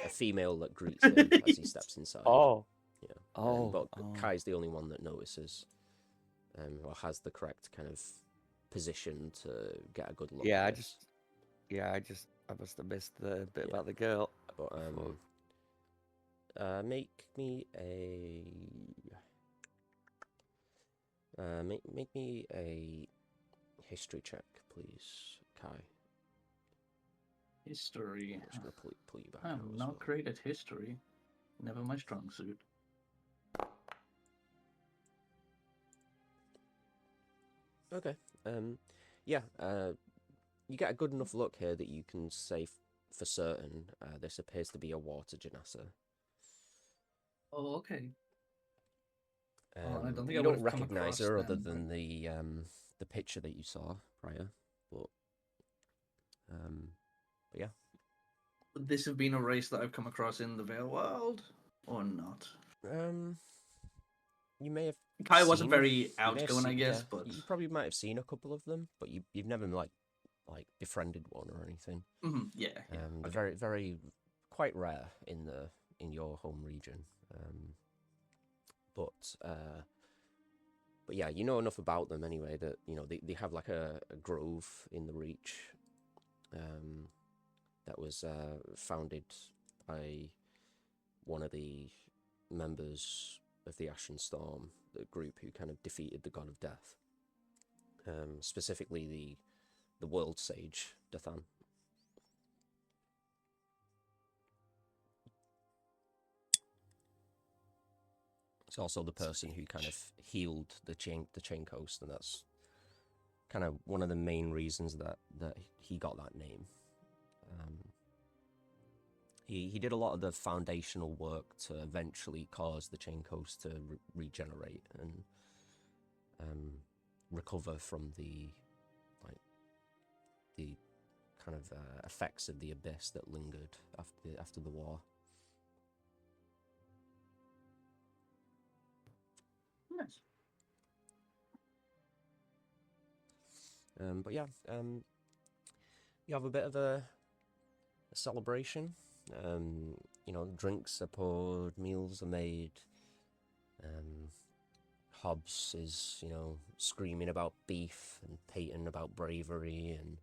female that greets him as he steps inside. Oh. Yeah. Oh. But Kai's the only one that notices, or has the correct kind of position to get a good look. Yeah, at this. I must have missed the bit about the girl. But make me a make me a history check, please, Kai. History. I'm just gonna pull you back. I'm out as not well. great at history. Never my strong suit. Okay. Yeah. You get a good enough look here that you can say for certain this appears to be a water genassa. Oh, okay. I don't think you I don't would've come recognize across her other them, than the picture that you saw prior, but yeah. Would this have been a race that I've come across in the Veil world, or not? You may have. Kai wasn't seen- very you may have outgoing, I seen- guess, yeah, but you probably might have seen a couple of them, but you've never like befriended one or anything. yeah. They're very very quite rare in your home region. But yeah, you know enough about them anyway that they have like a grove in the Reach that was founded by one of the members of the Ashen Storm, the group who kind of defeated the God of Death, specifically the World Sage Dathan. It's also the person who kind of healed the chain coast, and that's kind of one of the main reasons that he got that name. He did a lot of the foundational work to eventually cause the chain coast to regenerate and recover from the kind of effects of the abyss that lingered after the war. Nice. But yeah, you have a bit of a celebration. Drinks are poured, meals are made. Hobbs is, screaming about beef, and Peyton about bravery, and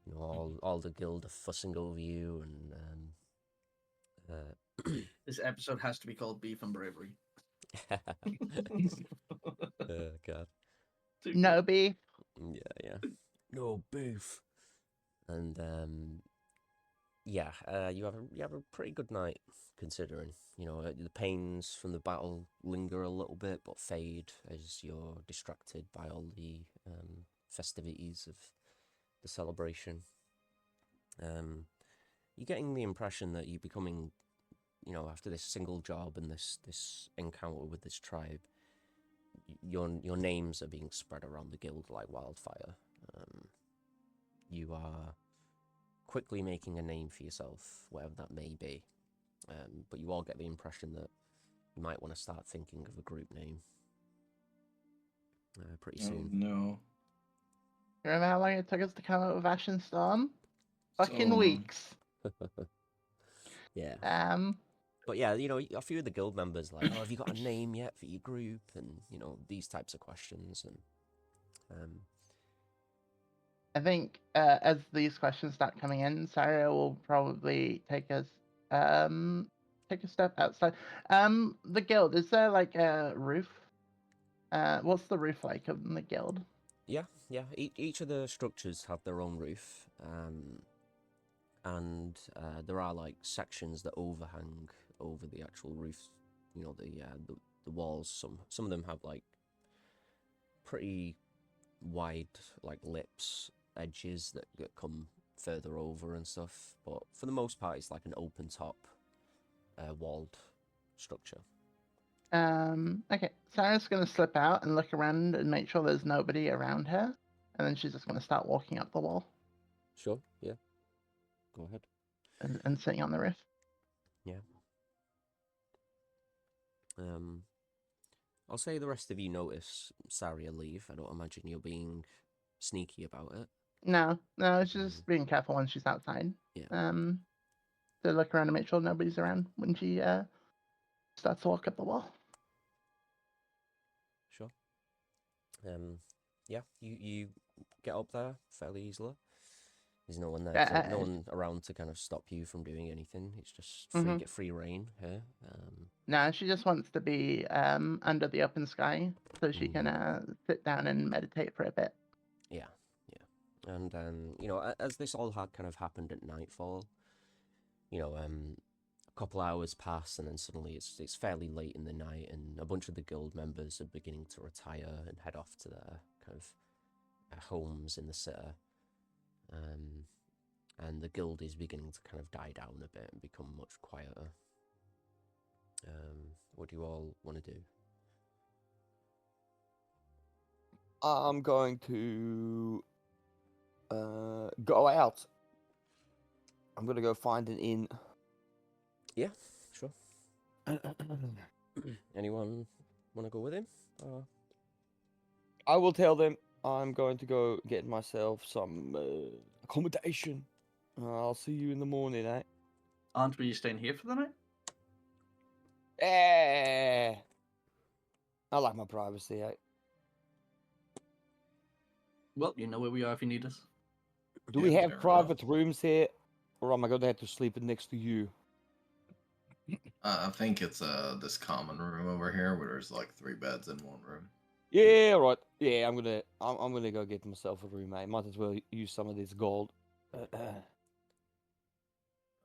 You know, all the guild are fussing over you, and This episode has to be called Beef and Bravery. oh god, No beef. yeah, no beef, and yeah, you have a pretty good night considering. You know, the pains from the battle linger a little bit, but fade as you're distracted by all the festivities of the celebration. You're getting the impression that you're becoming, you know, after this single job and this encounter with this tribe, your names are being spread around the guild like wildfire. You are quickly making a name for yourself, whatever that may be. But you all get the impression that you might want to start thinking of a group name pretty soon. Oh, no. Remember how long it took us to come up with Ash and Storm? Fucking long. weeks. Yeah. Um, But yeah, you know, a few of the guild members like, oh, have you got a name yet for your group? And, you know, these types of questions. And I think as these questions start coming in, Sarah will probably take a step outside. The guild, is there like a roof? What's the roof like of the guild? yeah. Each of the structures have their own roof. And there are like sections that overhang over the actual roof. You know, the walls. Some of them have like pretty wide like lips, edges that come further over and stuff. But for the most part, it's like an open top, walled structure. Okay, Sarah's gonna slip out and look around and make sure there's nobody around her, and then she's just gonna start walking up the wall Sure. Yeah. Go ahead. and sitting on the roof. Yeah. I'll say the rest of you notice Saria leave. I don't imagine you're being sneaky about it. No, she's just being careful when she's outside. Yeah. To look around and make sure nobody's around when she starts to walk up the wall. Sure. Yeah, you get up there fairly easily. There's no one there, no one around to kind of stop you from doing anything. It's just free reign here. No, she just wants to be under the open sky so she can sit down and meditate for a bit. Yeah. And then, you know, as this all had kind of happened at nightfall, you know, a couple hours pass and then suddenly it's fairly late in the night and a bunch of the guild members are beginning to retire and head off to their kind of homes in the city. And the guild is beginning to kind of die down a bit and become much quieter. What do you all want to do? I'm going to go out. I'm going to go find an inn. Yeah, sure. Anyone want to go with him? I will tell them I'm going to go get myself some accommodation. I'll see you in the morning, eh? Aren't we staying here for the night? I like my privacy, eh? Well, you know where we are if you need us. Do we have private rooms here? Or am I going to have to sleep next to you? I think it's this common room over here where there's like 3 beds in one room. Yeah, right. Yeah, I'm gonna go get myself a room, mate. Might as well use some of this gold.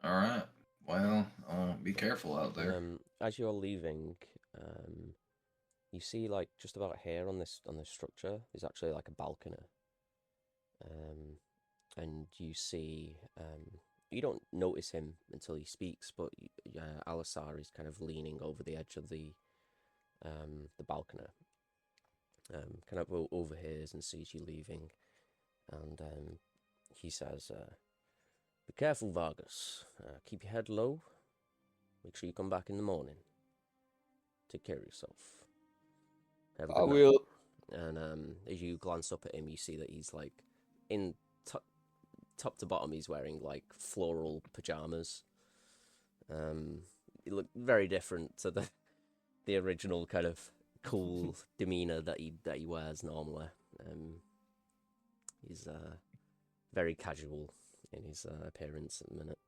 All right. Well, be careful out there. As you're leaving, you see like just about here on this structure is actually like a balcony. And you see, you don't notice him until he speaks, but Alisar is kind of leaning over the edge of the balcony. Kind of overhears and sees you leaving, and he says, "Be careful, Vargas. Keep your head low. Make sure you come back in the morning. Take care of yourself." Have a good I night." will. And as you glance up at him, you see that he's like in top to bottom. He's wearing like floral pajamas. He look very different to the original kind of cool demeanor that he wears normally. He's very casual in his appearance at the minute.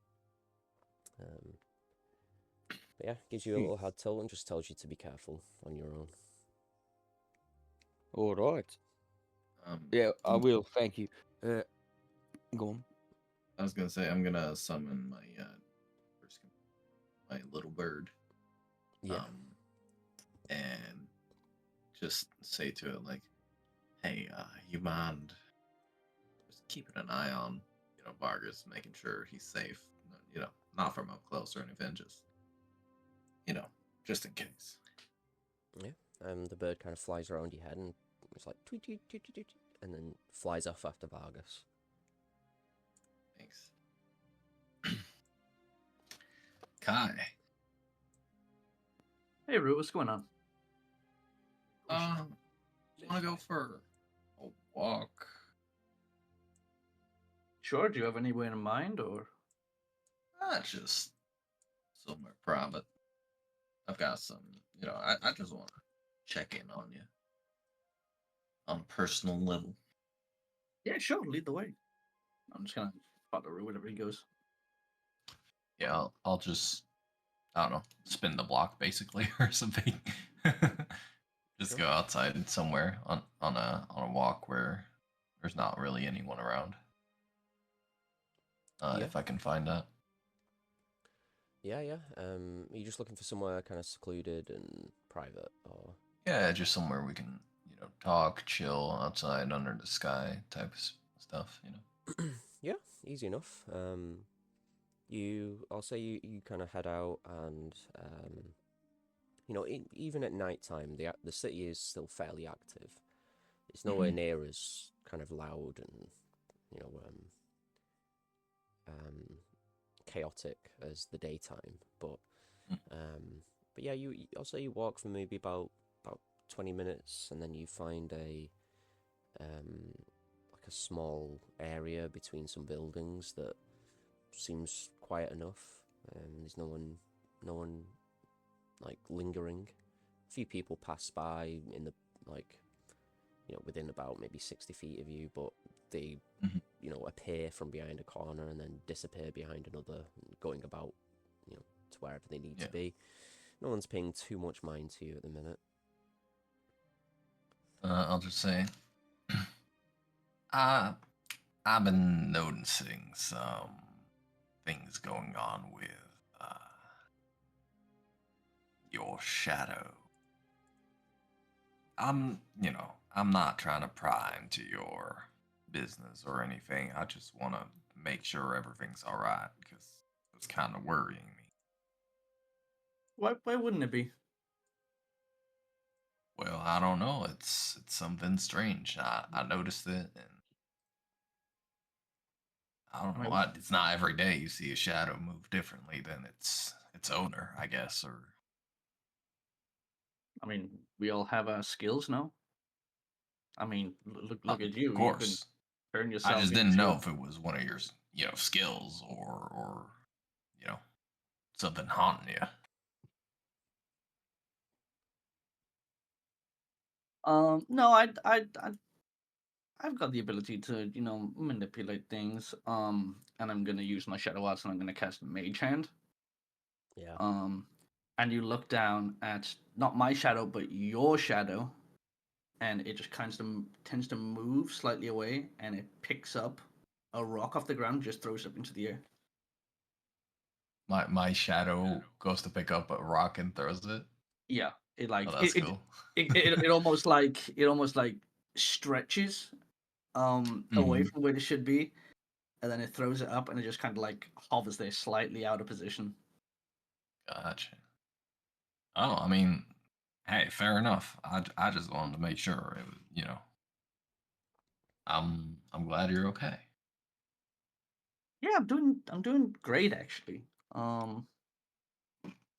But yeah, gives you a little head tilt and just tells you to be careful on your own. All right. Yeah, I will. Thank you. Go on. I was gonna say I'm gonna summon my little bird. Yeah. And just say to it like, "Hey, you mind just keeping an eye on, Vargas, making sure he's safe. Not from up close or anything, just, just in case." Yeah. The bird kind of flies around your head and it's like tweet, tweet, tweet, tweet, tweet, and then flies off after Vargas. Thanks. Kai. Hey, Rue, what's going on? You want to go for a walk? Sure. Do you have anywhere in mind, or? Just somewhere private. I've got some, I just want to check in on you on a personal level. Yeah, sure. Lead the way. I'm just gonna follow Rue wherever he goes. Yeah, I'll just, I don't know, spin the block basically or something. Just go outside somewhere on a walk where there's not really anyone around. If I can find that. Yeah. Are you just looking for somewhere kind of secluded and private, or? Yeah, just somewhere we can, talk, chill outside under the sky type of stuff, Yeah, easy enough. I'll say you kind of head out, and even at night time, the city is still fairly active. It's nowhere near as kind of loud and chaotic as the daytime, but yeah, I'll say you walk for maybe about 20 minutes, and then you find a like a small area between some buildings that seems quiet enough. There's no one like lingering. A few people pass by in the within about maybe 60 feet of you, but they appear from behind a corner and then disappear behind another, going about to wherever they need to be. No one's paying too much mind to you at the minute. I'll just say, I've been noticing some things going on with your shadow. I'm not trying to pry into your business or anything. I just want to make sure everything's all right, because it's kind of worrying me. Why wouldn't it be? Well, I don't know. It's something strange. I noticed it, and I don't know. It's not every day you see a shadow move differently than its owner, I guess. Or I mean, we all have our skills now. I mean, look at you. Of You've been course. turning yourself. I just didn't know if it was one of your skills or something haunting you. No, I've got the ability to, manipulate things. And I'm gonna use my shadow arts, and I'm gonna cast Mage Hand. Yeah. And you look down at not my shadow, but your shadow, and it just tends to move slightly away, and it picks up a rock off the ground, just throws it up into the air. My shadow goes to pick up a rock and throws it. Yeah, That's cool. It almost like stretches away from where it should be, and then it throws it up, and it just kind of like hovers there slightly out of position. Gotcha. Oh, I mean, hey, fair enough. I just wanted to make sure it was, I'm glad you're okay. Yeah, I'm doing great actually.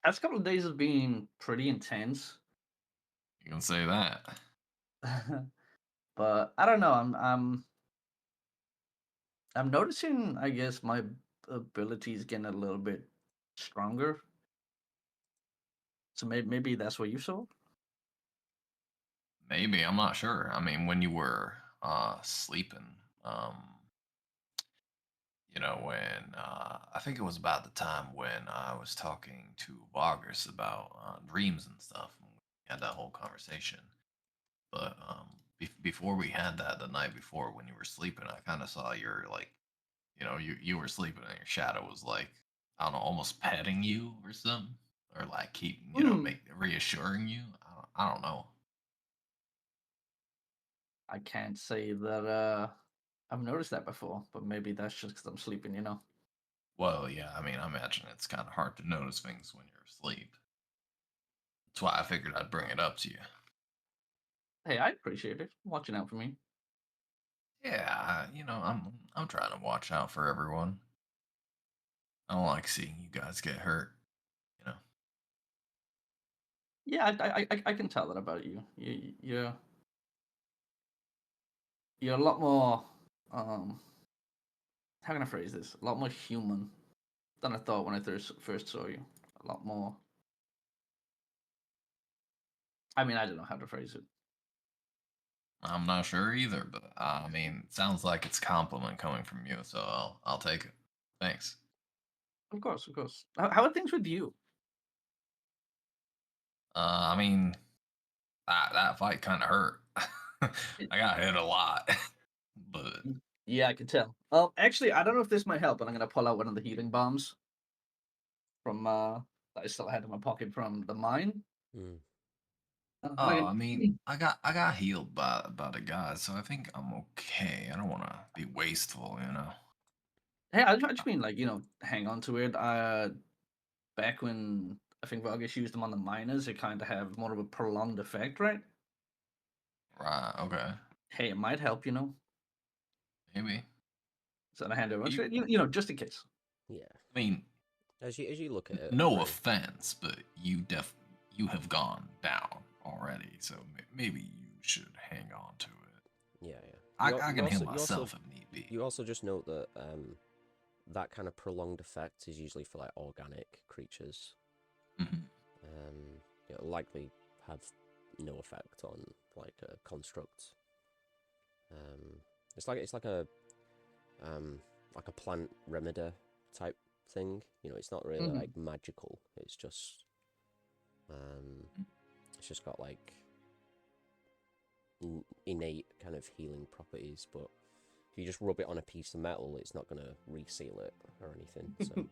Last couple of days have been pretty intense. You can say that. But I don't know. I'm noticing. I guess my abilities getting a little bit stronger. So maybe that's what you saw. Maybe, I'm not sure. I mean, when you were sleeping, when I think it was about the time when I was talking to Vargas about dreams and stuff. And we had that whole conversation. But before we had that, the night before when you were sleeping, I kind of saw your like, you were sleeping and your shadow was like, I don't know, almost petting you or something, or like keep, Hmm. make reassuring you. I don't know. I can't say that I've noticed that before, but maybe that's just because I'm sleeping, you know. Well, yeah, I mean, I imagine it's kind of hard to notice things when you're asleep. That's why I figured I'd bring it up to you. Hey, I appreciate it. Watching out for me. Yeah, I'm trying to watch out for everyone. I don't like seeing you guys get hurt. You know. Yeah, I can tell that about you. You're a lot more how can I phrase this? A lot more human than I thought when I first saw you. A lot more. I mean, I don't know how to phrase it. I'm not sure either, but I mean, it sounds like it's a compliment coming from you, so I'll take it. Thanks. Of course, of course. How are things with you? I mean, that fight kind of hurt. It- I got hit a lot, but yeah, I can tell. Actually, I don't know if this might help, but I'm gonna pull out one of the healing bombs from that I still had in my pocket from the mine. Hmm. oh, I mean, I got healed by the guy, so I think I'm okay. I don't want to be wasteful, you know. Hey, I just mean like hang on to it. Back when I think Vargas used them on the miners, it kind of have more of a prolonged effect, right? Right? Okay. Hey, it might help, you know. Maybe. So I hand over, You. just in case. Yeah. I mean, As you look at it, no right? offense, but you have gone down already, so maybe you should hang on to it. Yeah, yeah. I can heal myself if need be. You also just note that that kind of prolonged effect is usually for like organic creatures. Mhm. It'll likely have no effect on like a construct. It's like a plant remedy type thing. It's not really like magical. It's just got like innate kind of healing properties, but if you just rub it on a piece of metal, it's not going to reseal it or anything. So,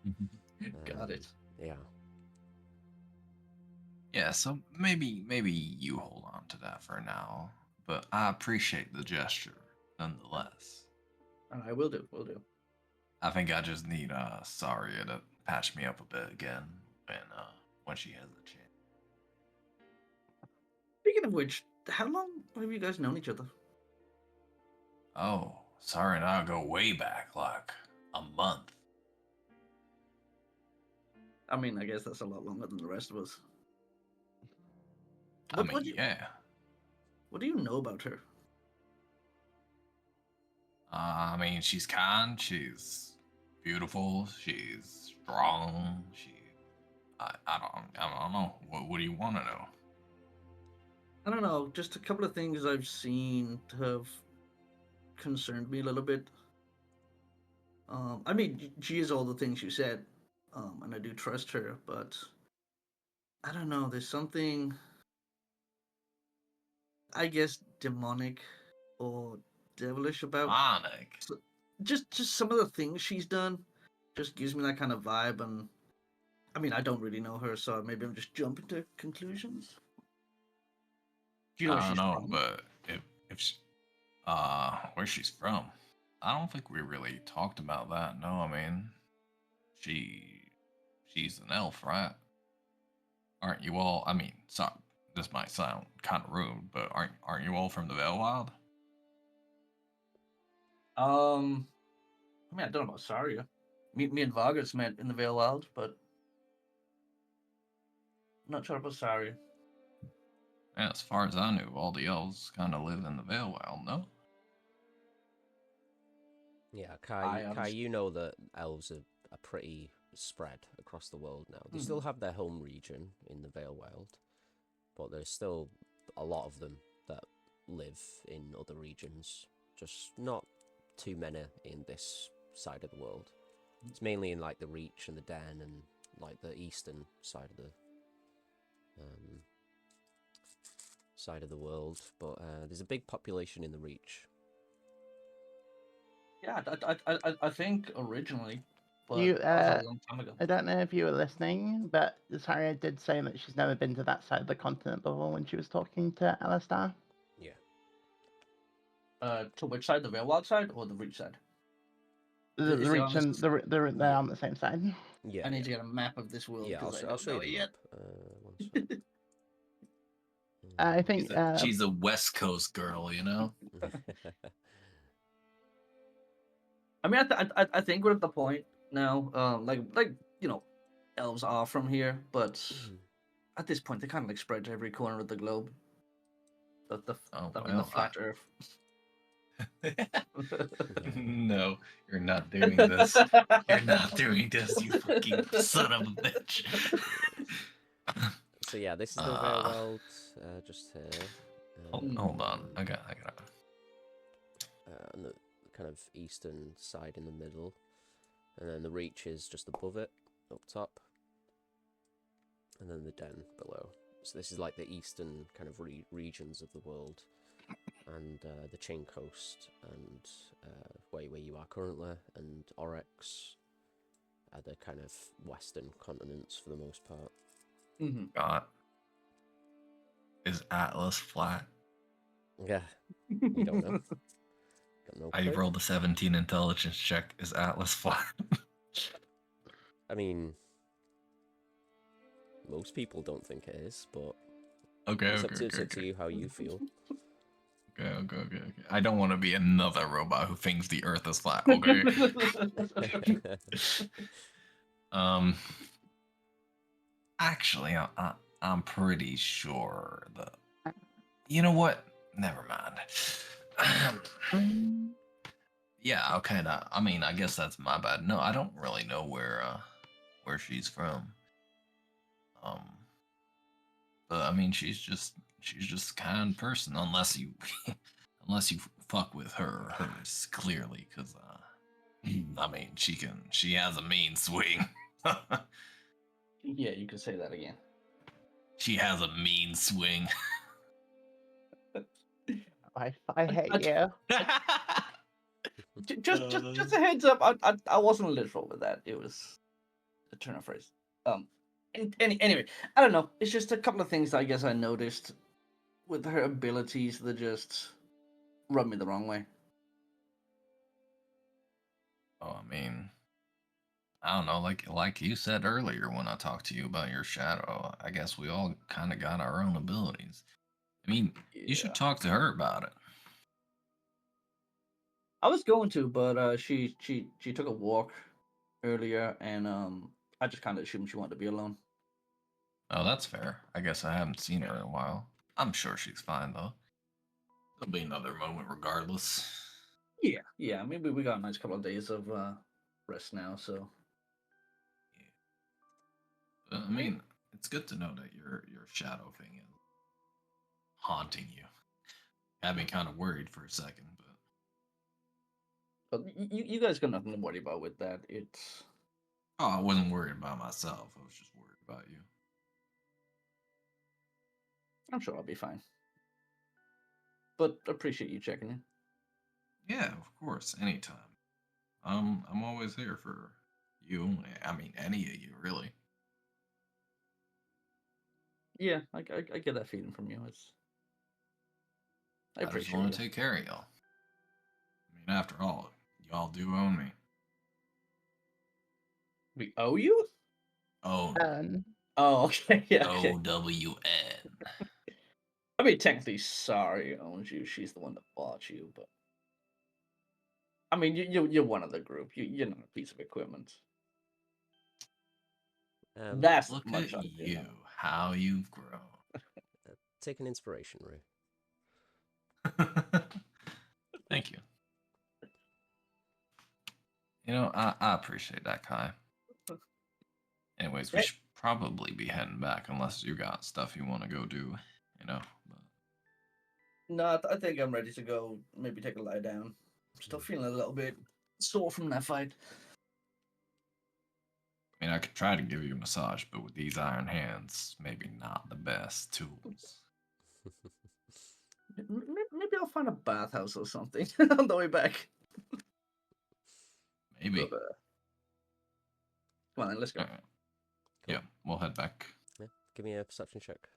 Got it. yeah. Yeah, so maybe you hold on to that for now, but I appreciate the gesture nonetheless. I will do. Will do. I think I just need Saria to patch me up a bit again when she has a chance. Speaking of which, how long have you guys known each other? Oh, Saria and I go way back, like a month. I mean, I guess that's a lot longer than the rest of us. I mean, yeah. What do you know about her? I mean, she's kind, she's beautiful, she's strong. I don't know. What do you want to know? I don't know. Just a couple of things I've seen have concerned me a little bit. I mean, she is all the things you said, and I do trust her, but I don't know. There's something, I guess, demonic or devilish about Demonic. just some of the things she's done. Just gives me that kind of vibe, and I mean, I don't really know her, so maybe I'm just jumping to conclusions. Do you know where I don't she's know, from? but if she, where she's from, I don't think we really talked about that. No, I mean, she's an elf, right? Aren't you all? I mean, sorry, this might sound kind of rude, but aren't you all from the Valewild? I mean, I don't know about Saria. Me and Vargas met in the Vale Wild, but I'm not sure about Saria. Yeah, as far as I knew, all the elves kind of live in the Valewild, no? Yeah, I Kai, honestly, you know that elves are pretty spread across the world now. They still have their home region in the Vale Wild, but there's still a lot of them that live in other regions. Just not too many in this side of the world. It's mainly in like the Reach and the Den and like the eastern side of the world. But there's a big population in the Reach. Yeah, I think originally, but You, that was a long time ago. I don't know if you were listening, but Saria did say that she's never been to that side of the continent before when she was talking to Alistar. Yeah. To which side? The Railwild side or the Reach side? The Is it Reach on and this- they're on the same side. Yeah. I need to get a map of this world Yeah, because I'll show you it the yet. map. One sec. I think She's a West Coast girl, you know. I mean, I think we're at the point now, like elves are from here, but at this point they kind of like spread to every corner of the globe. The flat Earth. No, you're not doing this. You're not doing this, you fucking son of a bitch. So yeah, this is the Railworld, just here. Hold on, I got. On the kind of eastern side in the middle, and then the Reach is just above it, up top, and then the Den below. So this is like the eastern kind of regions of the world, and the Chain Coast, and where you are currently, and Oryx are the kind of western continents for the most part. God, is Atlas flat? Yeah, you don't know. Got no I clue. rolled a 17 intelligence check. Is Atlas flat? I mean, most people don't think it is, but Okay, it's okay, up to you how you feel. Okay. I don't want to be another robot who thinks the Earth is flat. Okay. Actually, I'm pretty sure that. You know what? Never mind. Yeah, I'll kinda. I mean, I guess that's my bad. No, I don't really know where she's from. But I mean, she's just a kind person, unless you unless you fuck with hers clearly, because I mean, she has a mean swing. Yeah, you could say that again. She has a mean swing. I hate you. Just a heads up. I wasn't literal with that. It was a turn of phrase. Anyway, I don't know. It's just a couple of things I guess I noticed with her abilities that just rub me the wrong way. Oh, I mean, I don't know. Like you said earlier when I talked to you about your shadow, I guess we all kind of got our own abilities. I mean, you should talk to her about it. I was going to, but she took a walk earlier, and I just kind of assumed she wanted to be alone. Oh, that's fair. I guess I haven't seen her in a while. I'm sure she's fine though. There'll be another moment regardless. Yeah. Maybe we got a nice couple of days of rest now, so. Yeah. I mean, it's good to know that your shadow thing is haunting you. Had me kind of worried for a second, But you guys got nothing to worry about with that. It's. oh, I wasn't worried about myself. I was just worried about you. I'm sure I'll be fine. But appreciate you checking in. Yeah, of course, anytime. I'm always here for you. I mean, any of you, really. Yeah, I get that feeling from you. I I just appreciate want it. to take care of y'all. I mean, after all, y'all do own me. We owe you? Oh, Oh, okay, yeah. Okay. OWN. I mean, technically, Sari owns you. She's the one that bought you, but I mean, you're one of the group. You're not a piece of equipment. That's Look much at I do you, know. how you've grown. Take an inspiration, Rue. Thank you. You know, I appreciate that, Kai. Anyways, we should probably be heading back unless you got stuff you want to go do, you know. But... No, I think I'm ready to go. Maybe take a lie down. I'm still feeling a little bit sore from that fight. I mean, I could try to give you a massage, but with these iron hands, maybe not the best tools. Maybe I'll find a bathhouse or something on the way back. Maybe. But, come on, then, let's go. Alright. Yeah, we'll head back. Yeah. Give me a perception check.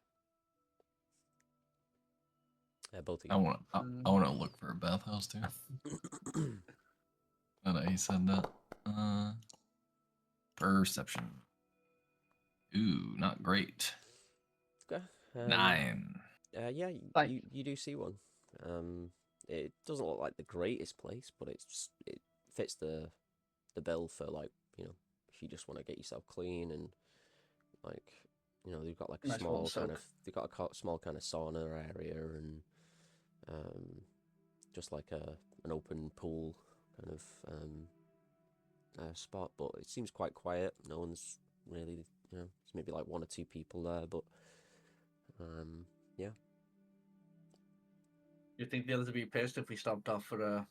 Both of I you. want to look for a bathhouse too. He said that. Perception. Ooh, not great. Okay. 9. Yeah, Like- you do see one. It doesn't look like the greatest place, but it fits the bill for, like, you know, if you just want to get yourself clean and, like, you know, they've got like a Nice small warm kind of soak. they've got a small kind of sauna area and just like an open pool kind of spot, but it seems quite quiet. No one's really, you know, there's maybe like 1 or 2 people there, but yeah. You think the others would be pissed if we stopped off for a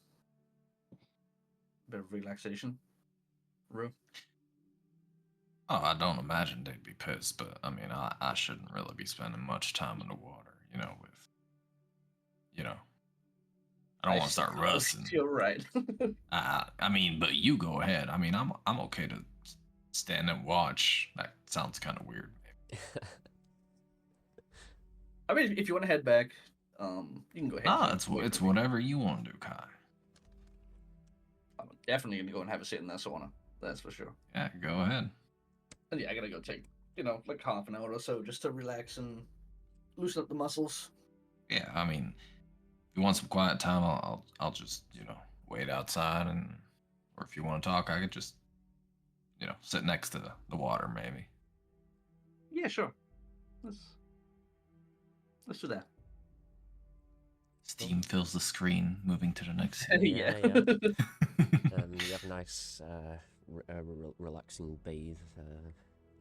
bit of relaxation? Rue? Oh, I don't imagine they'd be pissed, but I mean, I shouldn't really be spending much time in the water, you know, I don't want to start rusting. You're right. I mean, but you go ahead. I mean, I'm okay to stand and watch. That sounds kind of weird. I mean, if you want to head back, you can go ahead. Nah, it's whatever you want to do, Kai. I'm definitely gonna go and have a sit in that sauna. That's for sure. Yeah, go ahead. And yeah, I gotta go take, you know, like half an hour or so just to relax and loosen up the muscles. Yeah, I mean, if you want some quiet time, I'll just, you know, wait outside, and or if you want to talk, I could just, you know, sit next to the water maybe. Yeah, sure. Let's do that. Steam fills the screen, moving to the next scene. Yeah. You have a nice relaxing bathe,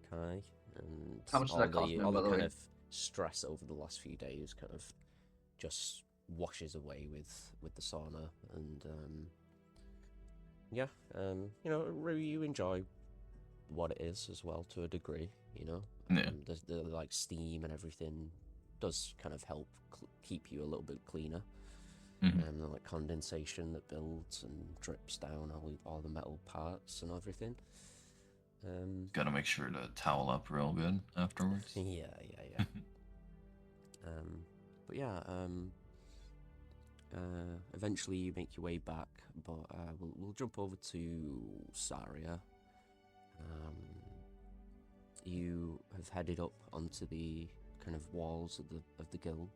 Kai, and How much does that cost me, all by the the kind way? of stress over the last few days kind of just washes away with the sauna, and you know, really you enjoy what it is as well to a degree, you know. Yeah. The like steam and everything does kind of help keep you a little bit cleaner. Mhm. And like condensation that builds and drips down all the metal parts and everything. Gotta make sure to towel up real good afterwards. Yeah. But yeah, eventually you make your way back, but we'll jump over to Saria. You have headed up onto the kind of walls of the guild.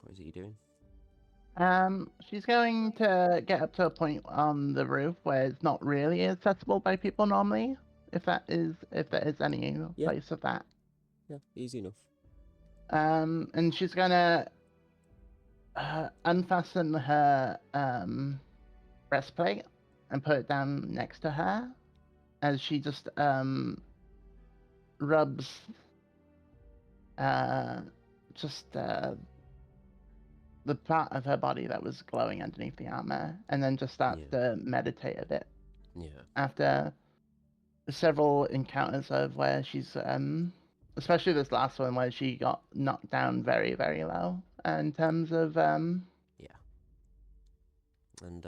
What is it you're doing? She's going to get up to a point on the roof where it's not really accessible by people normally, if there is any place of that. Yeah, easy enough. And she's gonna unfasten her breastplate and put it down next to her, as she just rubs the part of her body that was glowing underneath the armor, and then just starts to meditate a bit. Yeah. After several encounters of where she's, especially this last one where she got knocked down very, very low in terms of Yeah. And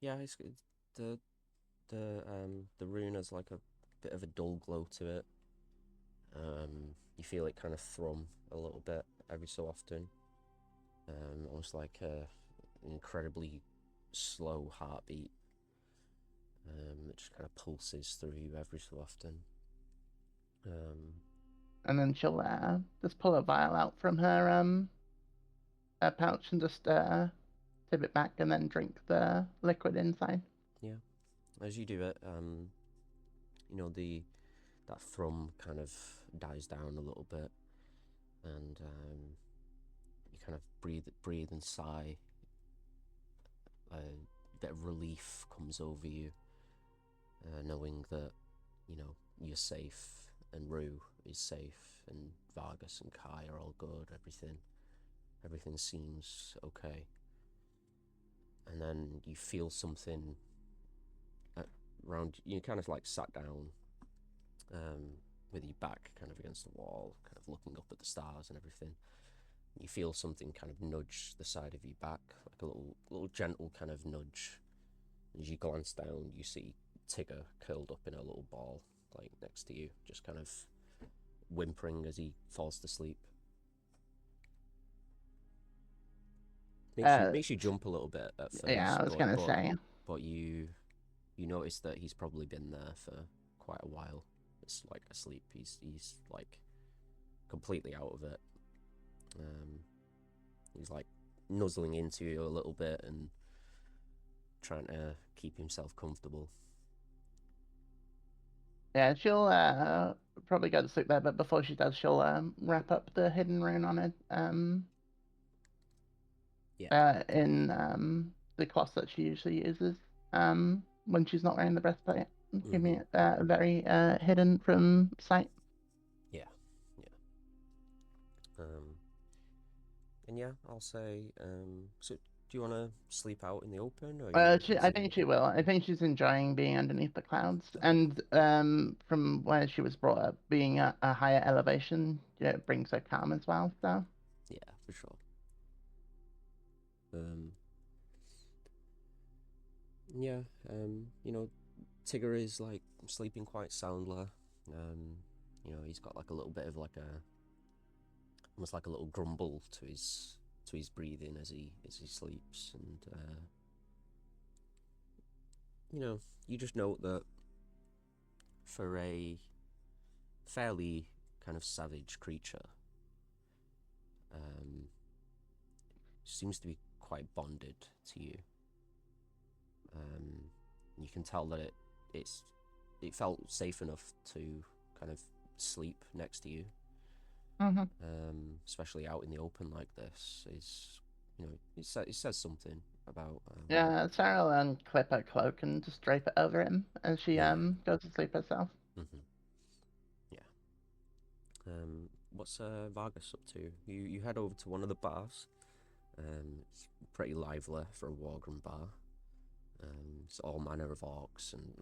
it's the rune has like a bit of a dull glow to it. You feel it kind of thrum a little bit every so often. Almost like an incredibly slow heartbeat. It just kind of pulses through you every so often. And then she'll just pull a vial out from her pouch and just tip it back and then drink the liquid inside. Yeah. As you do it, you know, that thrum kind of dies down a little bit, and you kind of breathe and sigh. A bit of relief comes over you, knowing that, you know, you're safe, and Rue is safe, and Vargas and Kai are all good. Everything seems okay. and then you feel something around you, kind of like sat down with your back kind of against the wall, kind of looking up at the stars and everything. You feel something kind of nudge the side of your back, like a little gentle kind of nudge. As you glance down, you see Tigger curled up in a little ball, like next to you, just kind of whimpering as he falls to sleep. Makes you jump a little bit at first. Yeah, I was gonna say. But you notice that he's probably been there for quite a while. It's like asleep. He's like completely out of it. He's like nuzzling into you a little bit and trying to keep himself comfortable. Yeah, she'll probably go to sleep there, but before she does, she'll wrap up the hidden rune on it. In the cloth that she usually uses when she's not wearing the breastplate, keeping it very hidden from sight. Yeah. And yeah, I'll say. So, do you want to sleep out in the open? Or I think she will. I think she's enjoying being underneath the clouds, and from where she was brought up, being at a higher elevation, it brings her calm as well. So. Yeah, for sure. Yeah. Tigger is like sleeping quite soundly. He's got like a little bit of like almost like a little grumble to his breathing as he sleeps, and you just note that for a fairly kind of savage creature, seems to be quite bonded to you. You can tell that it felt safe enough to kind of sleep next to you. Especially out in the open like this, it says something about. Yeah, Sarah will unclip her cloak and just drape it over him as she goes to sleep herself. Yeah. What's Vargas up to? You head over to one of the bars. It's pretty lively for a Wargrim bar. It's all manner of orcs and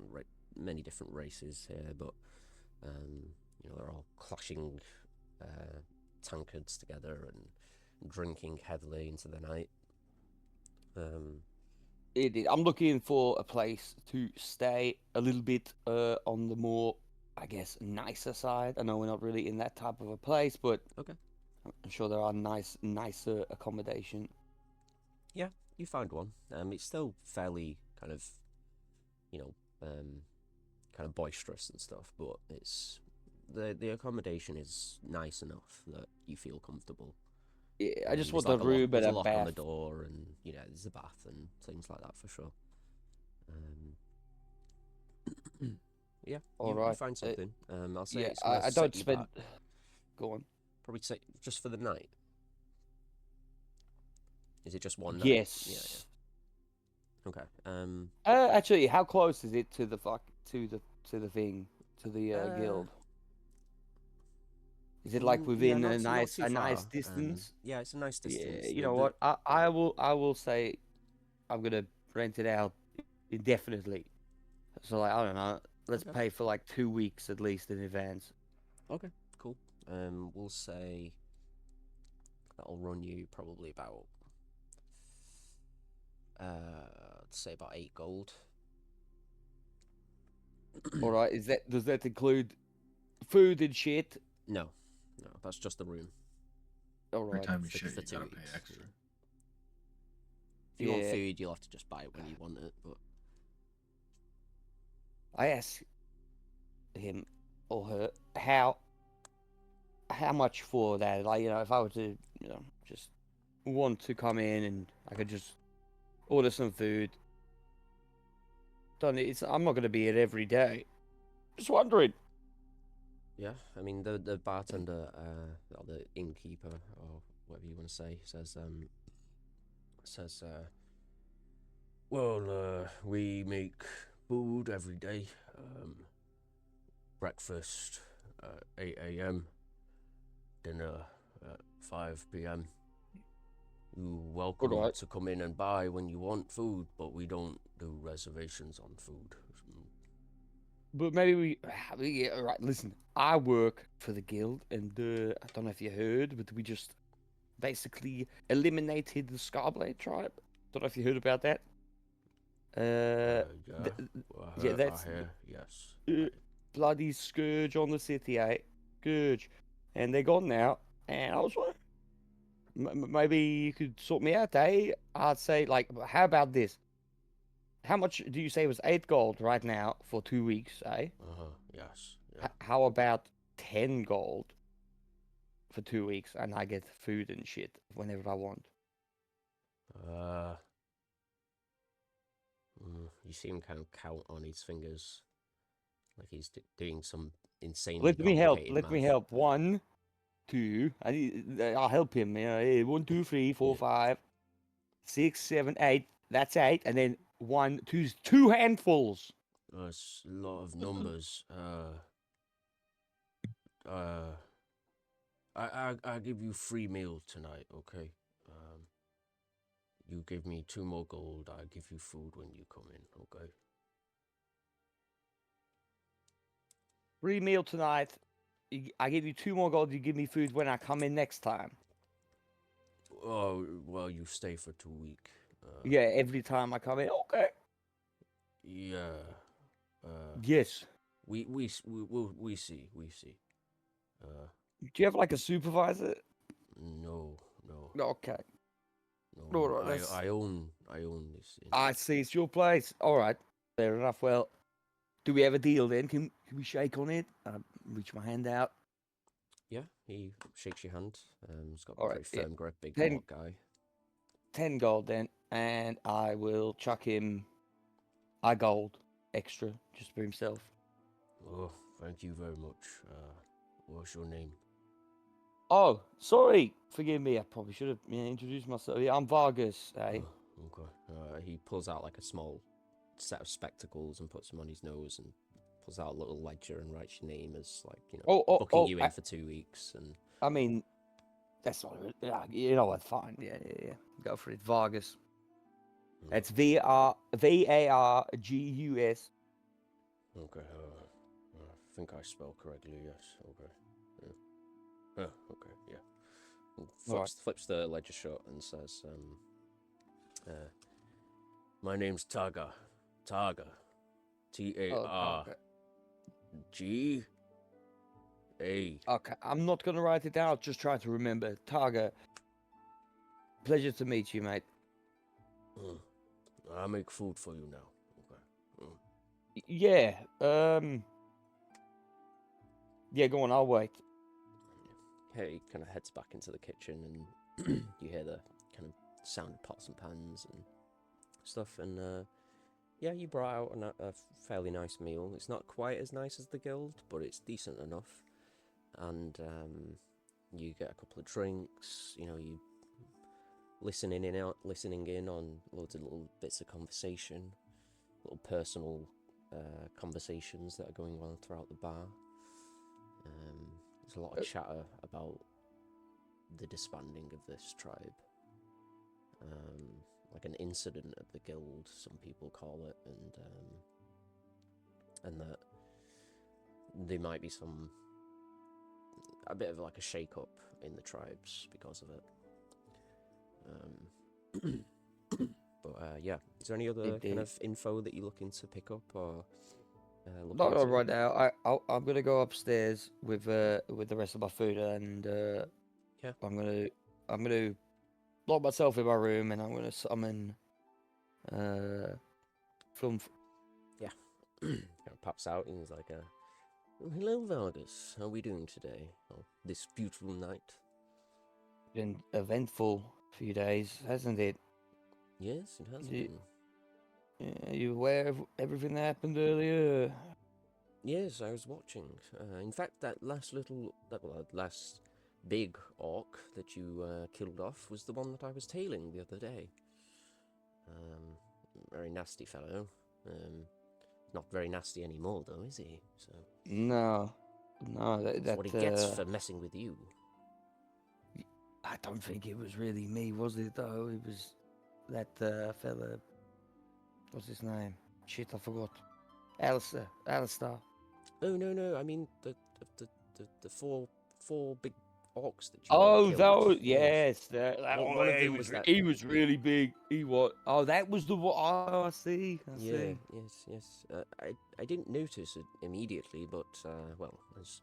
many different races here, but they're all clashing tankards together and drinking heavily into the night. I'm looking for a place to stay a little bit on the more, I guess, nicer side. I know we're not really in that type of a place, but okay. I'm sure there are nicer accommodation. Yeah, you found one. It's still fairly kind of, kind of boisterous and stuff, but it's the accommodation is nice enough that you feel comfortable. Yeah, I just want like a room there's and a a lock bath on the door, and there's a bath and things like that for sure. Yeah, you find something. I'll say yeah, it's gonna I set don't you spend. back. Go on. Probably say just for the night. Is it just one night? Yes. Yeah. Okay. Actually, how close is it to the thing, to the guild? Is it like within not a nice far. distance? Yeah, it's a nice distance. Yeah, you know what? I will say I'm gonna rent it out indefinitely. So like I don't know. Let's pay for like 2 weeks at least in advance. Okay, cool. We'll say that'll run you probably about let's say about 8 gold. All right. Does that include food and shit? No, that's just the room. All Every right. time you for shit, you 2 gotta weeks. pay extra. If you want food, you'll have to just buy it when you want it. But I ask him or her how much for that. Like if I were to just want to come in and I could just order some food. I'm not gonna be here every day. Just wondering. yeah, I mean the bartender or the innkeeper or whatever you want to say says well, we make food every day. Breakfast at 8 a.m. Dinner at 5 p.m. You're welcome Alright. to come in and buy when you want food, but we don't do reservations on food. But maybe yeah, right. Listen, I work for the guild, and I don't know if you heard, but we just basically eliminated the Scarblade tribe. Don't know if you heard about that. Yeah, Yeah, I that's hear, yes. bloody scourge on the city, eh? Scourge, and they're gone now. And I was wondering, maybe you could sort me out, eh? I'd say, like, how about this? How much do you say was 8 gold right now for 2 weeks, eh? Yes. Yeah. How about 10 gold for 2 weeks, and I get food and shit whenever I want? You see him kind of count on his fingers, like he's doing some insanely Let me help. complicated Let me math. help. 1, 2. I'll help him. Hey, 1, 2, 3, 4, Yeah. 5, 6, 7, 8. That's 8, and then 1, 2, 2 handfuls. That's a lot of numbers. I give you free meal tonight, okay? You give me 2 more gold. I give you food when you come in, okay? Free meal tonight. I give you 2 more gold. You give me food when I come in next time. Oh, well, you stay for 2 weeks. Yeah, every time I come in. Okay. Yeah. Yes. We see. Do you have like a supervisor? No. Okay. No. Alright, I own this. I see. It's your place. All right. Fair enough. Well, do we have a deal then? Can we shake on it? I reach my hand out. Yeah, he shakes your hand. He's got a All right, pretty yeah. firm grip, big 10 orc guy. 10 gold then, and I will chuck him a gold extra just for himself. Oh, thank you very much. What's your name? Oh, sorry. Forgive me. I probably should have introduced myself. Yeah, I'm Vargas. Eh? Oh, okay. He pulls out like a small set of spectacles and puts them on his nose and pulls out a little ledger and writes your name as, like, you know, booking you in for 2 weeks. And I mean, that's not. You know what? Fine. Yeah. Go for it. Vargas. That's Vargus. Okay. I think I spell correctly. Yes. Okay. Yeah. Okay. Yeah. Flips the ledger shut and says, "My name's Targa. Targa. Targa. Okay, I'm not gonna write it down. I'll just try to remember. Targa. Pleasure to meet you, mate. I make food for you now. Okay. Yeah. Yeah, go on. I'll wait. He kind of heads back into the kitchen, and you hear the kind of sound of pots and pans and stuff. And yeah, you brought out a fairly nice meal. It's not quite as nice as the guild, but it's decent enough. And you get a couple of drinks. You know, you listening in on loads of little bits of conversation, little personal conversations that are going on throughout the bar. There's a lot of chatter about the disbanding of this tribe, like an incident of the guild, some people call it, and that there might be a bit of like a shake-up in the tribes because of it. But yeah, is there any other kind of info that you're looking to pick up or? Not right now. I'm gonna go upstairs with the rest of my food, and yeah, I'm gonna lock myself in my room, and I'm gonna summon from. Yeah, kind of pops out and he's like, "Hello, Vargas. How are we doing today? Oh, this beautiful night." Been eventful few days, hasn't it? Yes, it has been. Are you aware of everything that happened earlier? Yes, I was watching. In fact, that last big orc that you killed off was the one that I was tailing the other day. Very nasty fellow. Not very nasty anymore, though, is he? So. No. That's what he gets for messing with you. I don't think it was really me, was it, though? It was that fella. What's his name? Shit, I forgot. Alistair. Oh no! I mean the four big orcs that you Oh, killed. those, Yes. yes. That One of them was that. He was really big. He was. Oh, that was the one. Oh, I see. I Yeah. see. Yes. I didn't notice it immediately, but well, as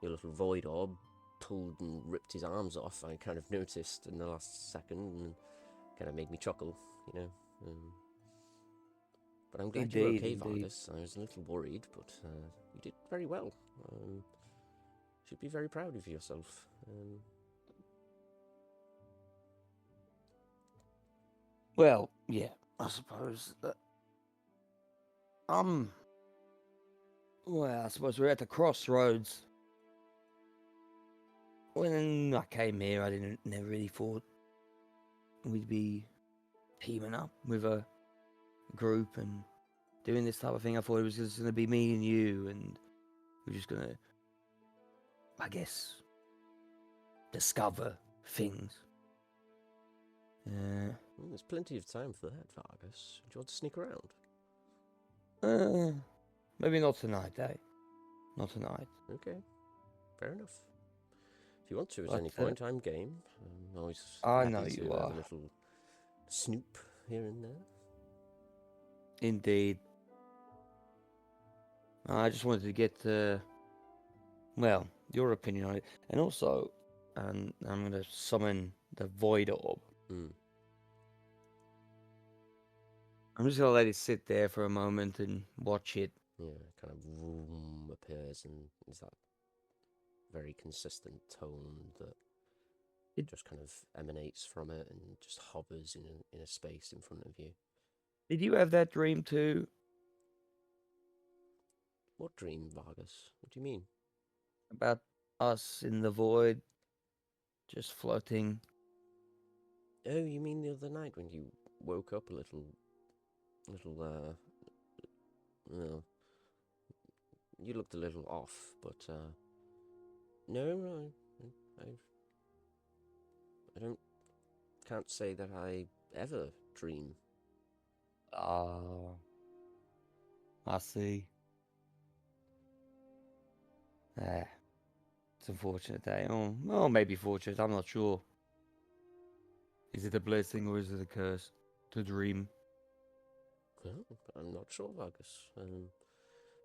your little void orb pulled and ripped his arms off, I kind of noticed in the last second, and kind of made me chuckle, you know. But I'm glad you were okay, Indeed. Vargas. I was a little worried, but you did very well. Should be very proud of yourself. Well, yeah, I suppose that. Well, I suppose we're at the crossroads. When I came here, I never really thought we'd be teaming up with a group and doing this type of thing. I thought it was just going to be me and you, and we're just going to, I guess, discover things. Well, there's plenty of time for that, Vargas. Do you want to sneak around? Maybe not tonight, eh? Not tonight. Okay, fair enough. If you want to, at But, any point, I'm game. I'm always I happy know to you have are. a little snoop here and there. Indeed. I just wanted to get, well, your opinion on it. And also, I'm going to summon the Void Orb. I'm just going to let it sit there for a moment and watch it. Yeah, kind of vroom appears, and is that very consistent tone that it just kind of emanates from it and just hovers in a space in front of you. Did you have that dream too? What dream, Vargas? What do you mean? About us in the void, just floating. Oh, you mean the other night when you woke up a little, well, you looked a little off, but, no, can't say that I ever dream. Ah, I see. It's unfortunate, eh? Oh, well, maybe fortunate, I'm not sure. Is it a blessing or is it a curse to dream? Well, I'm not sure, Vargas.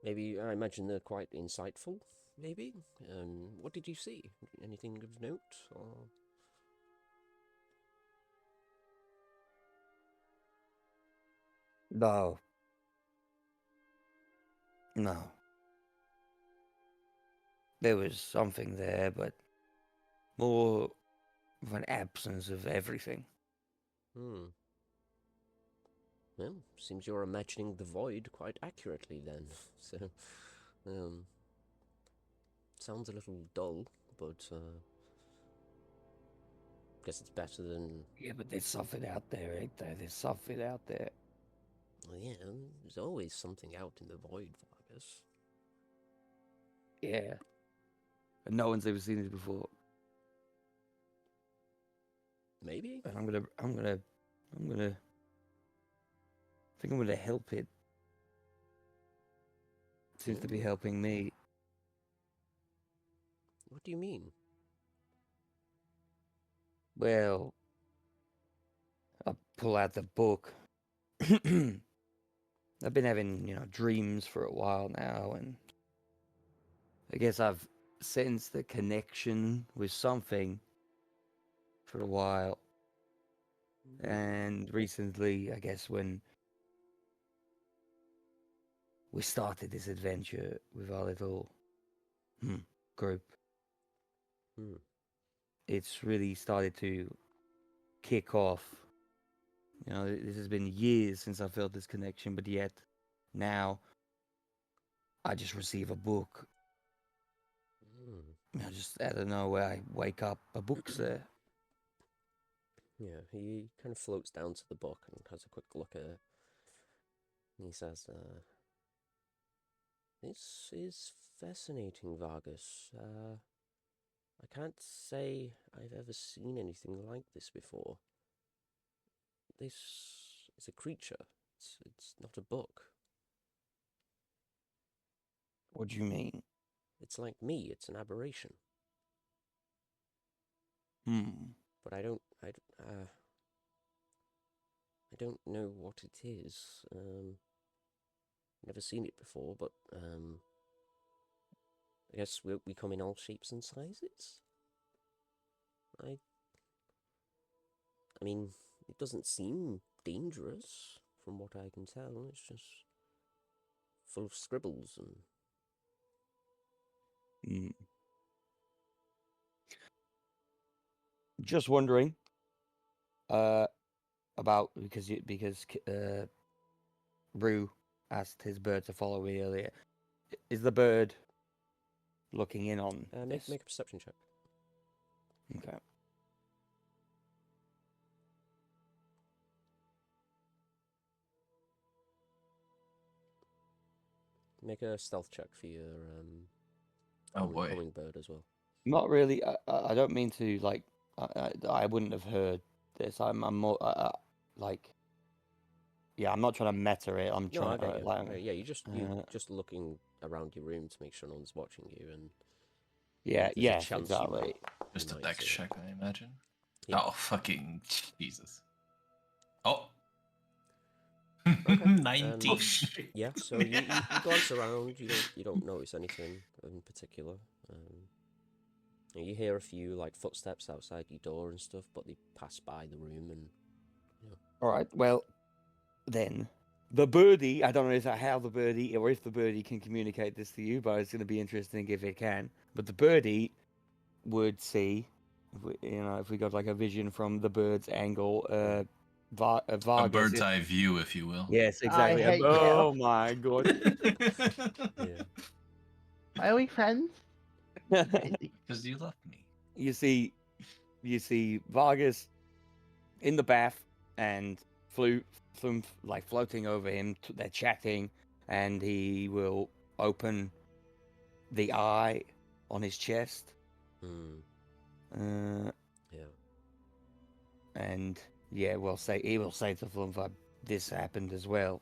Maybe, I imagine they're quite insightful, maybe? What did you see? Anything of note, or...? No. There was something there, but more of an absence of everything. Well, seems you're imagining the void quite accurately then. So, sounds a little dull, but guess it's better than... Yeah, but there's something out there, ain't there? There's something out there. Well, yeah, there's always something out in the void, Vargas. Yeah. And no one's ever seen it before. Maybe? And I think I'm gonna help it. It seems to be helping me. What do you mean? Well, I pull out the book. I've been having, dreams for a while now, and I guess I've sensed the connection with something for a while. And recently, I guess when we started this adventure with our little group, it's really started to kick off. This has been years since I felt this connection, but yet now I just receive a book. Just out of nowhere, I wake up, a book's there. Yeah, he kind of floats down to the book and has a quick look at it. And he says, this is fascinating, Vargas. I can't say I've ever seen anything like this before. This is a creature. It's not a book. What do you mean? It's like me. It's an aberration. Hmm. But I don't know what it is. Never seen it before, but I guess we come in all shapes and sizes. I mean, it doesn't seem dangerous from what I can tell. It's just full of scribbles and... Hmm. Just wondering. About because Rue asked his bird to follow me earlier. Is the bird looking in on this? Make a perception check. Okay. Make a stealth check for your Oh boy. hummingbird as well. Not really. I don't mean to like. I wouldn't have heard this. I'm more like. Yeah, I'm not trying to meta it. I'm No, trying I get to you. like. Yeah, you just looking around your room to make sure no one's watching you, and Yeah. if there's a Yes. chance Exactly. Just a might dex see it. check, I imagine. Yeah. Oh, fucking Jesus. Oh. Okay. 19. Yeah, so you glance around. You don't notice anything in particular. You hear a few like footsteps outside your door and stuff, but they pass by the room and. All right. Well, then the birdie. I don't know how the birdie or if the birdie can communicate this to you, but it's going to be interesting if it can. But the birdie would see, if we got like a vision from the bird's angle, A Vargas. bird's eye view, if you will. Yes, exactly. hate you. Oh my god. Yeah. Why are we friends? Crazy. Because you love me. you see Vargas in the bath and Flume like floating over him. They're chatting, and he will open the eye on his chest. Hmm. Yeah. Yeah. And yeah, he will say to Flume, this happened as well.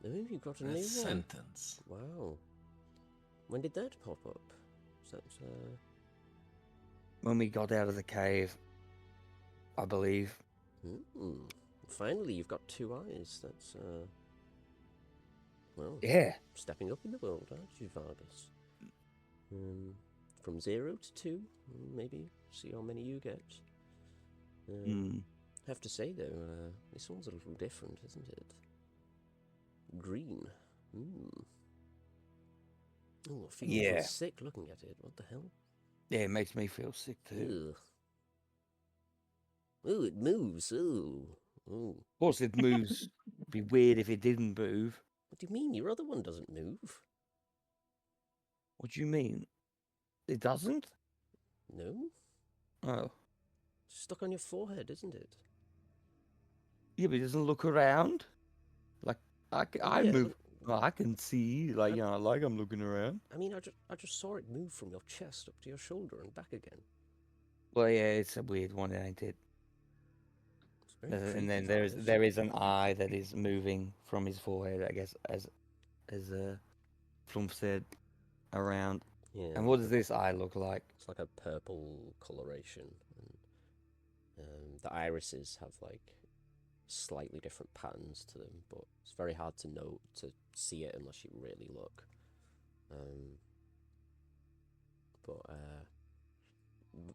Oh, you got a A new one. sentence. Wow. When did that pop up? Is that, When we got out of the cave, I believe. Finally, you've got two eyes. That's, well, Yeah. stepping up in the world, aren't you, Vargas? From 0 to 2, maybe. See how many you get. Have to say, though, this one's a little different, isn't it? Green. Oh, I feel a little sick looking at it. What the hell? Yeah, it makes me feel sick too. Oh, it moves. Oh. Of course, it moves. It'd be weird if it didn't move. What do you mean? Your other one doesn't move. What do you mean? It doesn't? No? Oh. It's stuck on your forehead, isn't it? Yeah, but it doesn't look around. Like, I move. Well, I can see, like, like I'm looking around. I mean, I just saw it move from your chest up to your shoulder and back again. Well, yeah, it's a weird one, ain't it? And then there is an eye that is moving from his forehead, I guess, as Flump said, around. Yeah. And what does this eye look like? It's like a purple coloration. And, the irises have like slightly different patterns to them, but it's very hard to see it unless you really look. I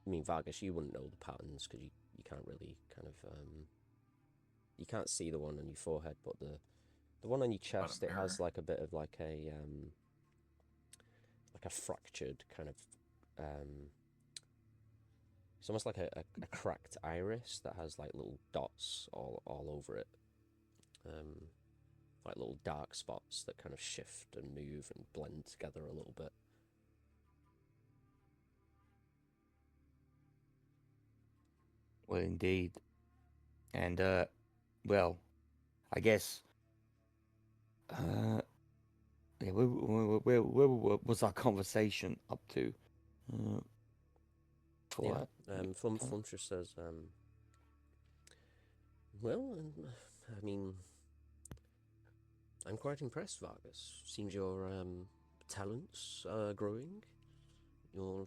mean, Vargas, you wouldn't know the patterns because you can't really kind of you can't see the one on your forehead, but the one on your chest, it has like a bit of like a fractured kind of it's almost like a cracked iris that has like little dots all over it, like little dark spots that kind of shift and move and blend together a little bit. Well, indeed. And, well, I guess, yeah, where was our conversation up to? Quite. Funcher says, well, I mean, I'm quite impressed, Vargas. Seems your talents are growing. Your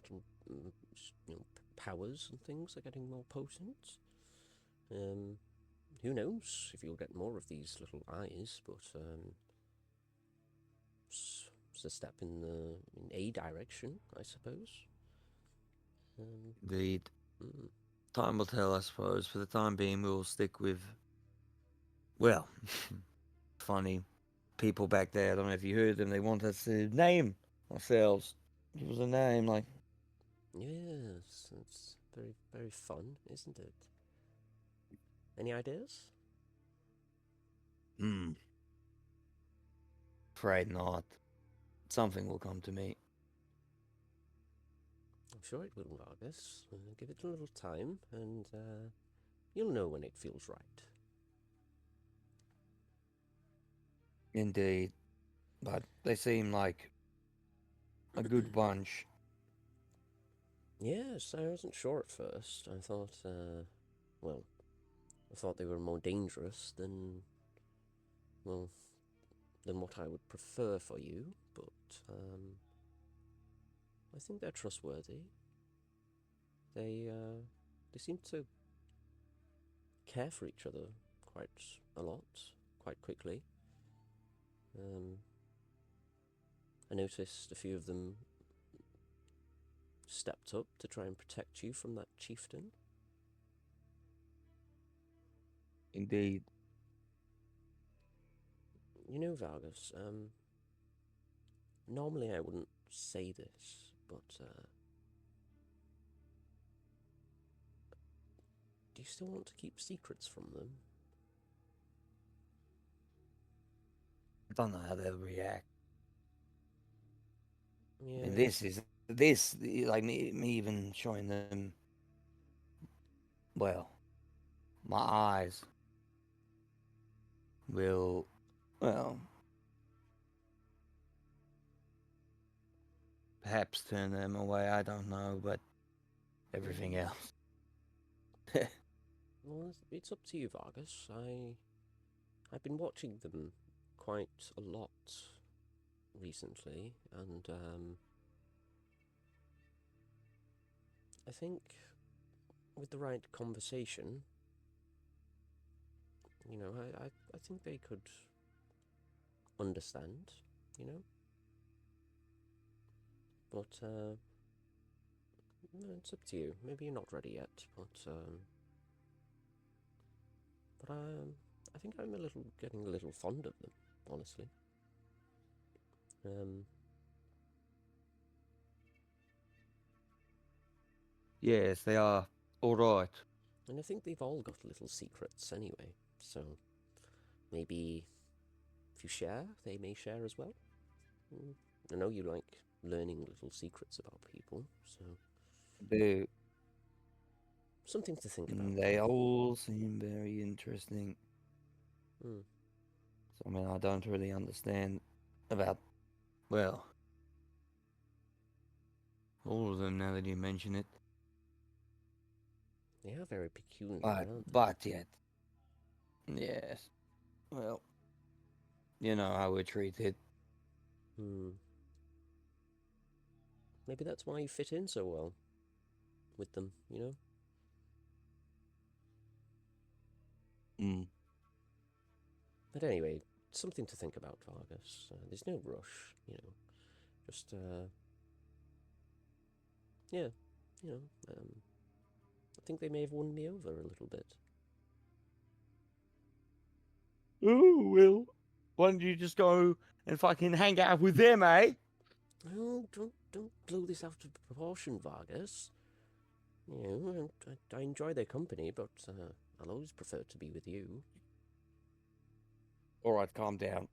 powers and things are getting more potent. Who knows if you'll get more of these little eyes, but it's a step in a direction, I suppose. Indeed. Time will tell, I suppose. For the time being, we'll stick with, well, funny people back there. I don't know if you heard them. They want us to name ourselves. Give us a name, like. Yes, it's very, very fun, isn't it? Any ideas? Afraid not. Something will come to me. I'm sure it will, Vargas. Give it a little time, and you'll know when it feels right. Indeed. But they seem like a good bunch. Yes, I wasn't sure at first. I thought, I thought they were more dangerous than what I would prefer for you, but I think they're trustworthy. They seem to care for each other quite a lot, quite quickly. I noticed a few of them stepped up to try and protect you from that chieftain. Indeed. You know, Vargas, normally I wouldn't say this, but do you still want to keep secrets from them? I don't know how they'll react. Yeah. And like me even showing them, well, my eyes will, well, perhaps turn them away. I don't know, but everything else. Well, it's up to you, Vargas. I've been watching them quite a lot recently, and I think with the right conversation, you know, I think they could understand, you know. But no, it's up to you. Maybe you're not ready yet, but I think I'm getting a little fond of them, honestly. Yes, they are all right. And I think they've all got little secrets anyway, so maybe if you share, they may share as well. I know you like learning little secrets about people, so They something to think about. they all seem very interesting. So, I mean, I don't really understand about, well, all of them now that you mention it. They are very peculiar, aren't they? But yet, yes. Well, you know how we're treated. Maybe that's why you fit in so well with them, you know? But anyway, something to think about, Vargas. There's no rush, you know. Just, yeah, you know, I think they may have won me over a little bit. Oh, well, why don't you just go and fucking hang out with them, eh? Oh, don't blow this out of proportion, Vargas. You know, I enjoy their company, but I'll always prefer to be with you. All right, calm down.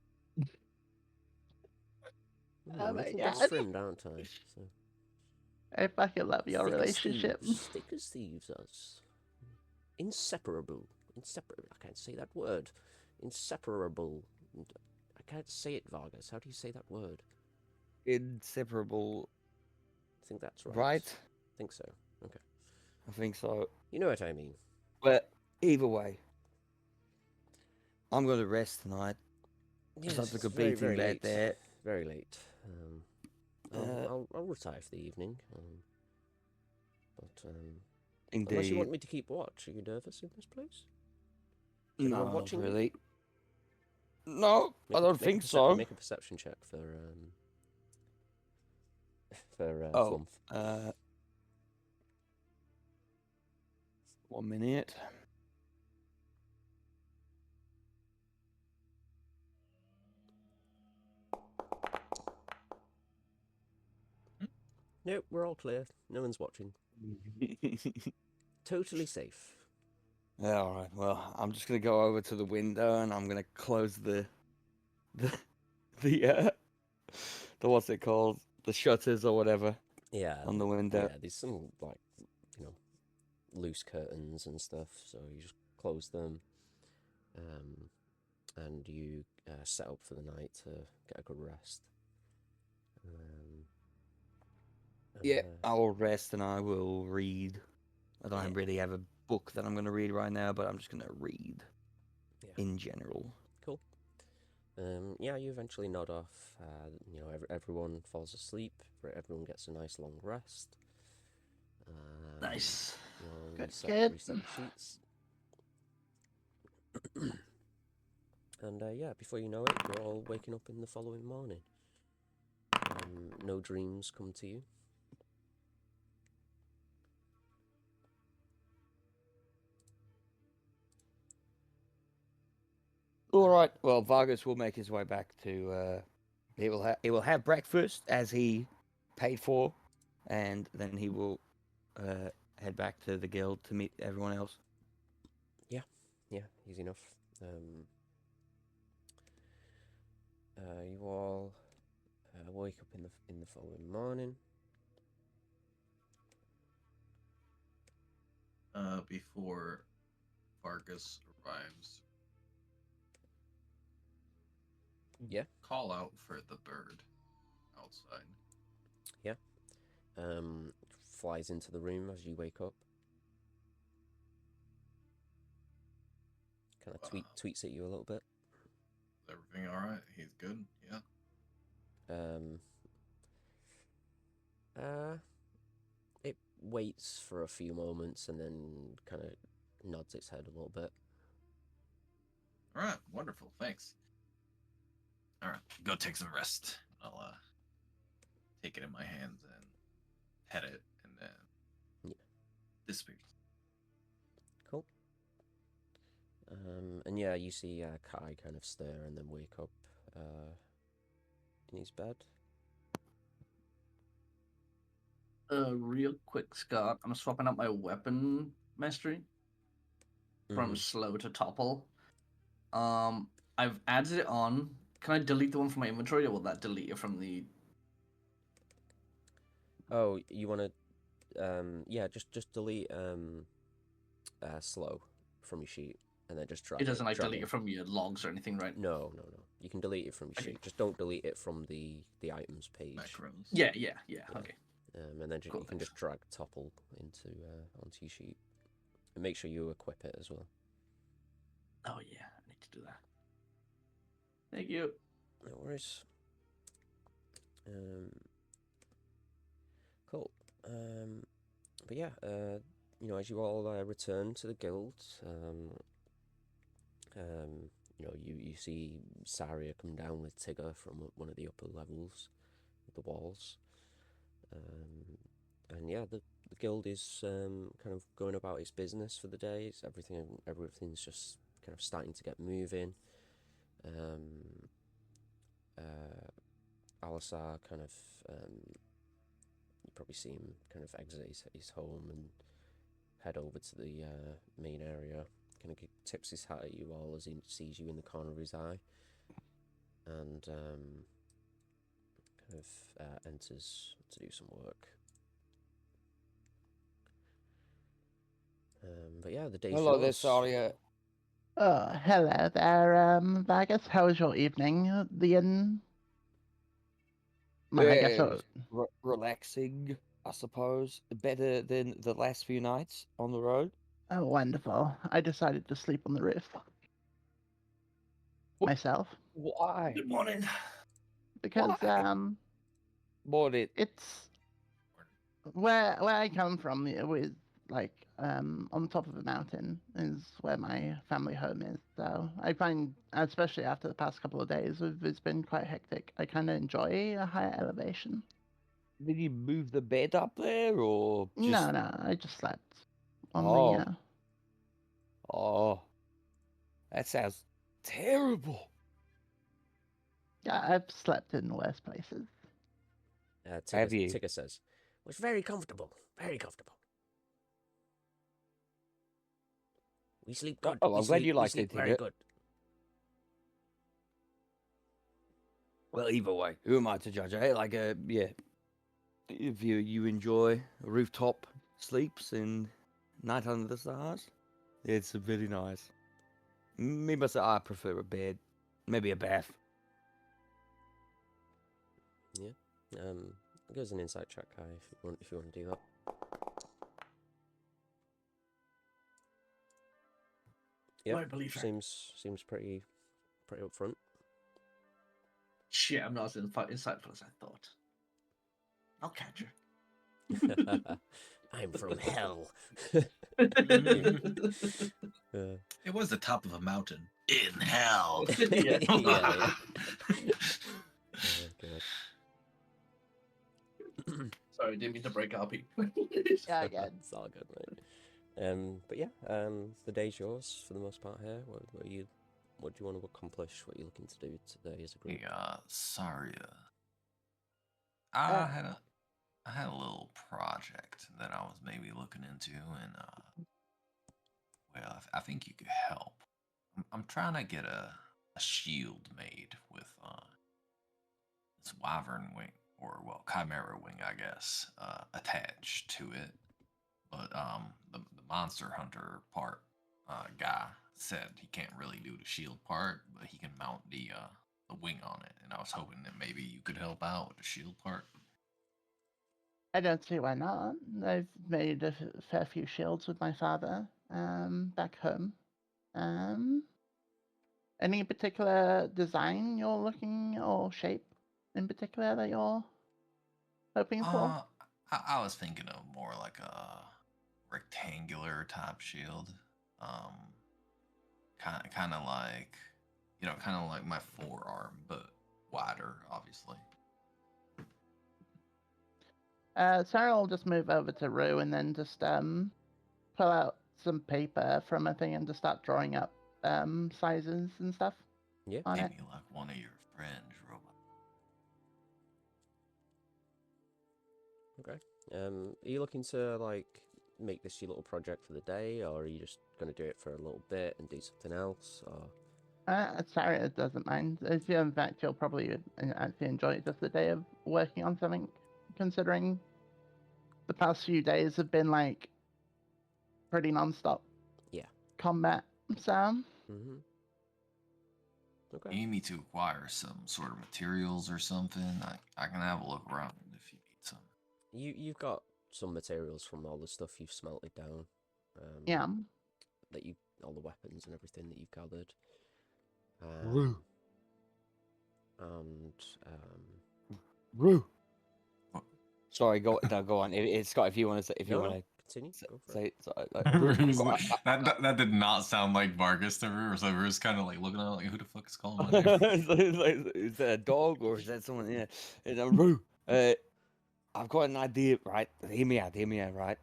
Oh I'm a my little God. best friend, aren't I? So. I fucking love your relationship. Thick as thieves, us. Inseparable. I can't say that word. Inseparable. I can't say it, Vargas. How do you say that word? Inseparable. I think that's right. Right? I think so. Okay. I think so. You know what I mean. But either way, I'm going to rest tonight. Yes, I took it's a very, beating very back late. there. Very late. I'll retire for the evening. Unless you want Indeed. me to keep watch, are you nervous in this place? Is anyone No, watching you? really. No, I don't think so. Make a perception check for Oh, Flump. 1 minute. Nope, we're all clear. No one's watching. Totally safe. Yeah, all right. Well, I'm just gonna go over to the window and I'm gonna close the the what's it called? The shutters or whatever Yeah. on the window. Yeah, there's some loose curtains and stuff, so you just close them, and you set up for the night to get a good rest. Yeah, I will rest and I will read. I don't really have a book that I'm going to read right now, but I'm just going to read in general. Cool. Yeah, you eventually nod off. Everyone falls asleep. Everyone gets a nice long rest. Nice. Reset your sheets. And before you know it, you're all waking up in the following morning. No dreams come to you. All right. Well, Vargas will make his way back to. He will have breakfast as he paid for, and then he will head back to the guild to meet everyone else. Yeah, easy enough. You all wake up in the following morning. Before Vargas arrives. Yeah. Call out for the bird outside. Yeah. Flies into the room as you wake up. Kind of tweets at you a little bit. Is everything all right? He's good. Yeah. It waits for a few moments and then kind of nods its head a little bit. All right. Wonderful. Thanks. All right. Go take some rest. I'll take it in my hands and pet it and then disappears. Cool. And yeah, you see Kai kind of stir and then wake up in his bed. Real quick, Scott. I'm swapping out my weapon mastery from slow to topple. I've added it on. Can I delete the one from my inventory, or will that delete it from the? Oh, you want to? Just delete slow from your sheet, and then just drag It doesn't delete it it from your logs or anything, right? No. You can delete it from your sheet. Just don't delete it from the items page. Macros. Yeah. Okay. And then you can just drag topple onto your sheet, and make sure you equip it as well. Oh yeah, I need to do that. Thank you. No worries. Cool. But yeah, as you all return to the guild, you see Saria come down with Tigger from one of the upper levels of the walls. And yeah, the guild is kind of going about its business for the day. Everything's just kind of starting to get moving. Alisar kind of, you probably see him kind of exit his home and head over to the main area. Kind of tips his hat at you all as he sees you in the corner of his eye, and kind of enters to do some work. But yeah, the day's yours. Hello there, Saria. Oh, hello there, Vargas. How was your evening? I guess Relaxing. I suppose. Better than the last few nights on the road. Oh, wonderful. I decided to sleep on the roof. What? Myself. Why? Good morning. Because Why? Bought it. it's where I come from with like on top of a mountain is where my family home is. So I find, especially after the past couple of days, it's been quite hectic. I kind of enjoy a higher elevation. Did you move the bed up there, or just? No, I just slept on Oh. the. Oh, that sounds terrible. Yeah, I've slept in worse places. Have you? Tigger says, "It was very comfortable. Very comfortable. We sleep good. Oh, we I'm glad you we liked sleep it, very Tigger. good." Well, either way, who am I to judge? Hey, like, yeah, if you enjoy rooftop sleeps and night under the stars, it's very nice. Me myself, I prefer a bed, maybe a bath. Yeah. Give us an insight check, Kai, if you want to do that. Yeah. I believe her. Seems pretty upfront. Shit, I'm not as insightful as I thought. I'll catch her. I'm from hell. It was the top of a mountain in hell. Yeah. Yeah. Oh, God. Sorry, didn't mean to break our people. Yeah, again. It's all good, mate. But yeah, the day's yours for the most part here. What do you want to accomplish? What are you looking to do today as a group? Hey, sorry. I had a little project that I was maybe looking into, and well, I think you could help. I'm trying to get a shield made with this wyvern wing, or well, chimera wing, I guess, attached to it. But the monster hunter part guy said he can't really do the shield part, but he can mount the wing on it. And I was hoping that maybe you could help out with the shield part. I don't see why not. I've made a fair few shields with my father back home. Any particular design you're looking, or shape in particular that you're hoping for? I was thinking of more like a rectangular type shield. Kind of like, kind of like my forearm, but wider, obviously. Sarah will just move over to Rue and then just pull out some paper from a thing and just start drawing up sizes and stuff. Yeah. On it. Maybe like one of your friends, robot. Okay. Are you looking to like make this your little project for the day, or are you just going to do it for a little bit and do something else? Or Sarah doesn't mind. In fact, she'll probably actually enjoy just a day of working on something, considering the past few days have been like pretty non-stop. Yeah. Combat. So. Mm-hmm. Okay. You need me to acquire some sort of materials or something? I can have a look around if you need some. You've got some materials from all the stuff you've smelted down. Yeah. All the weapons and everything that you've gathered. Rue. And Rue. Sorry, go on. Scott, if you want to, continue. Go for say, that did not sound like Vargas to Rue. So Rue's kind of like looking at it like, who the fuck is calling my name? is that a dog or is that someone? Yeah, Rue. I've got an idea, right? Hear me out, right?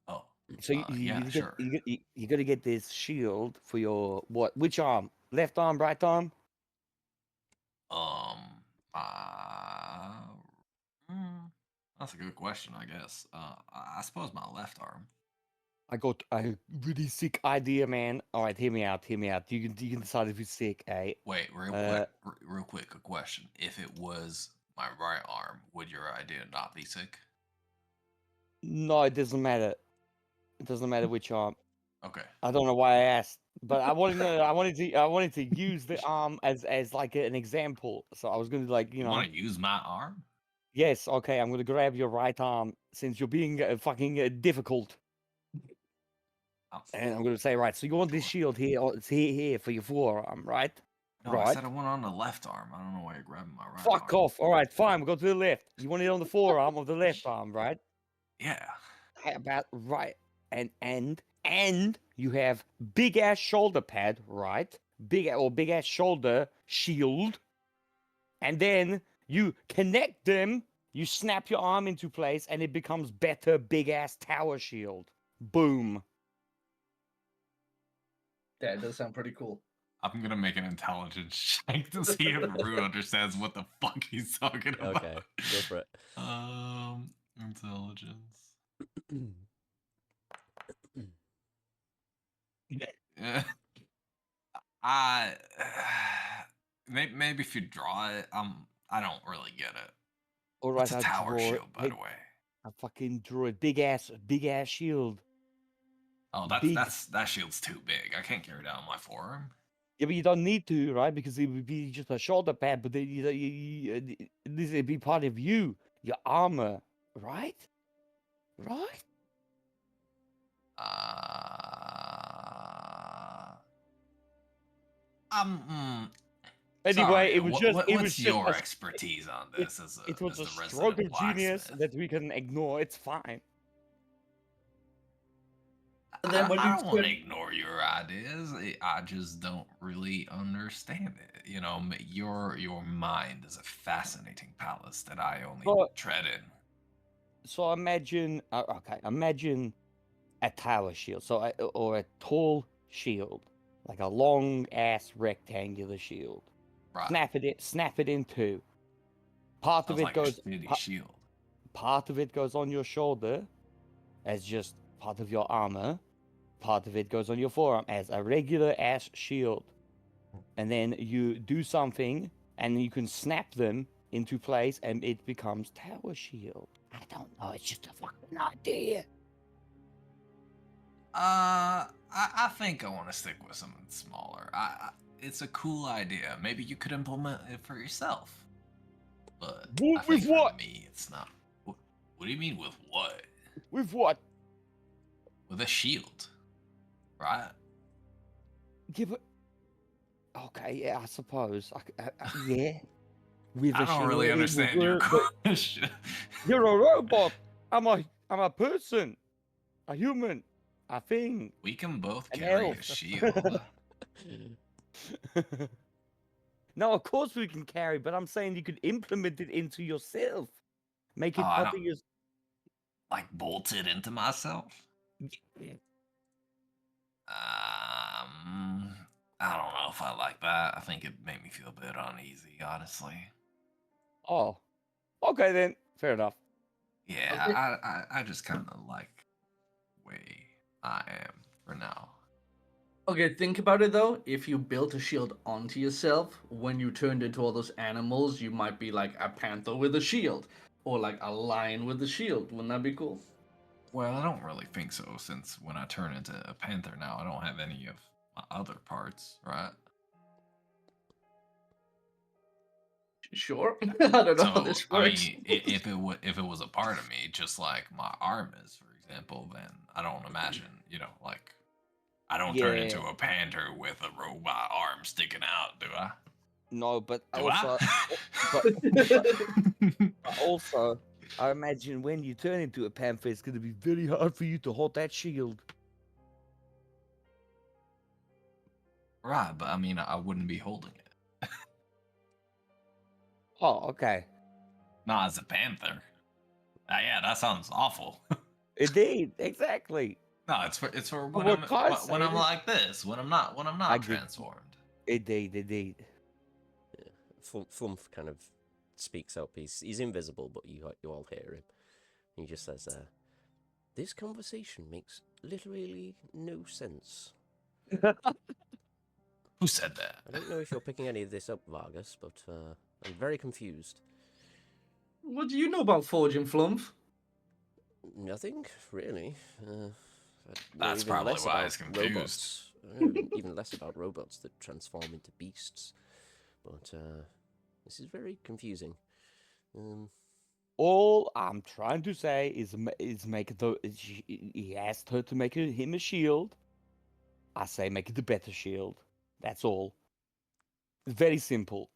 Oh, So sure. You got to get this shield for your what? Which arm? Left arm, right arm? That's a good question, I guess. I suppose my left arm. I got a really sick idea, man. All right, hear me out. You can decide if it's sick, eh? Wait, real quick, a question. If it was my right arm, would your idea not be sick? No, it doesn't matter. It doesn't matter which arm. Okay. I don't know why I asked, but I wanted to use the arm as like an example. So I was gonna You want to use my arm? Yes, okay, I'm gonna grab your right arm since you're being fucking difficult. Oh, And I'm gonna say, right, so you want this sure. shield here, it's here for your forearm, right? No, I Right. said I want on the left arm. I don't know why you're grabbing my right Fuck arm. off. All right, fine, we'll go to the left. You want it on the forearm of the left arm, right? Yeah. How about right? And you have big ass shoulder pad, right? Big ass shoulder shield. And then you connect them, you snap your arm into place, and it becomes better big ass tower shield. Boom. That does sound pretty cool. I'm gonna make an intelligence check to see if Rue understands what the fuck he's talking about. Okay, go for it. Intelligence. Yeah. Maybe if you draw it, I don't really get it. All right, What's a I'll tower draw it. shield, by the way? I fucking drew a big ass shield. Oh, Big. that shield's too big. I can't carry it out on my forearm. Yeah, but you don't need to, right? Because it would be just a shoulder pad, but then this would be part of you, your armor, right? Right? Anyway, Sorry, it was just it was what's just your a, expertise on it, this as it was the a resident stroke of genius blacksmith? that we can ignore. It's fine. And then when I you don't want to ignore your ideas. I just don't really understand it. You know, your mind is a fascinating palace that I only But- tread in. So imagine, okay, imagine a tower shield, or a tall shield, like a long ass rectangular shield. Right. Snap it in two. Part of Sounds it like goes. a shitty shield. Part of it goes on your shoulder, as just part of your armor. Part of it goes on your forearm as a regular ass shield. And then you do something, and you can snap them into place, and it becomes tower shield. I don't know. It's just a fucking idea. I think I want to stick with something smaller. It's a cool idea. Maybe you could implement it for yourself. But I think With what? for me, it's not. What do you mean with what? With what? With a shield, right? Give it. Okay, yeah, I suppose. Yeah. With I a don't shield, really it would understand your work, but question. you're a robot. I'm a person, a human, a thing. We can both An carry a elf. shield. No, of course we can carry, but I'm saying you could implement it into yourself. Make it Oh, I part of don't- your. Like bolted into myself. Yeah. I don't know if I like that. I think it made me feel a bit uneasy, honestly. Oh, okay then. Fair enough. Yeah, Okay. I just kind of like the way I am for now. Okay, think about it though. If you built a shield onto yourself, when you turned into all those animals, you might be like a panther with a shield, or like a lion with a shield. Wouldn't that be cool? Well, I don't really think so, since when I turn into a panther now, I don't have any of my other parts, right? Sure. I don't know So how this I works. mean, if it was a part of me, just like my arm is, for example, then I don't imagine, like I don't turn into Yeah. a panther with a robot arm sticking out, do I? No, but Do also, I? but also, I imagine when you turn into a panther, it's going to be very hard for you to hold that shield. Right, but I mean, I wouldn't be holding it. Oh, okay. Not as a panther. Yeah, that sounds awful. Indeed, exactly. No, it's for But when what Kai's when I'm saying is- like this, when I'm not I get- transformed. Indeed. Flumph kind of speaks up. He's invisible, but you all hear him. He just says, "This conversation makes literally no sense. Who said that? I don't know if you're picking any of this up, Vargas, but I'm very confused. What do you know about forging, Flumph? Nothing really. I know That's even probably less why about he's confused. robots. I know even less about robots that transform into beasts. But this is very confusing. All I'm trying to say is make the. He asked her to make him a shield. I say make it a better shield. That's all. It's very simple.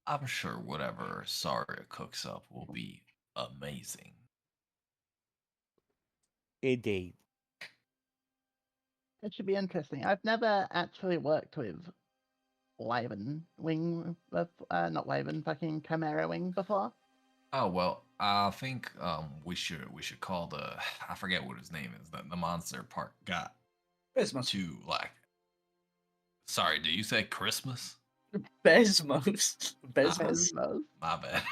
I'm sure whatever Saria cooks up will be amazing. Indeed. It should be interesting. I've never actually worked with Wyvern Wing, not Wyvern, fucking Chimera Wing before. Oh well, I think we should call the I forget what his name is, the monster part got Besmos. to like. Sorry, did you say Christmas? Besmos. Besmos. My bad.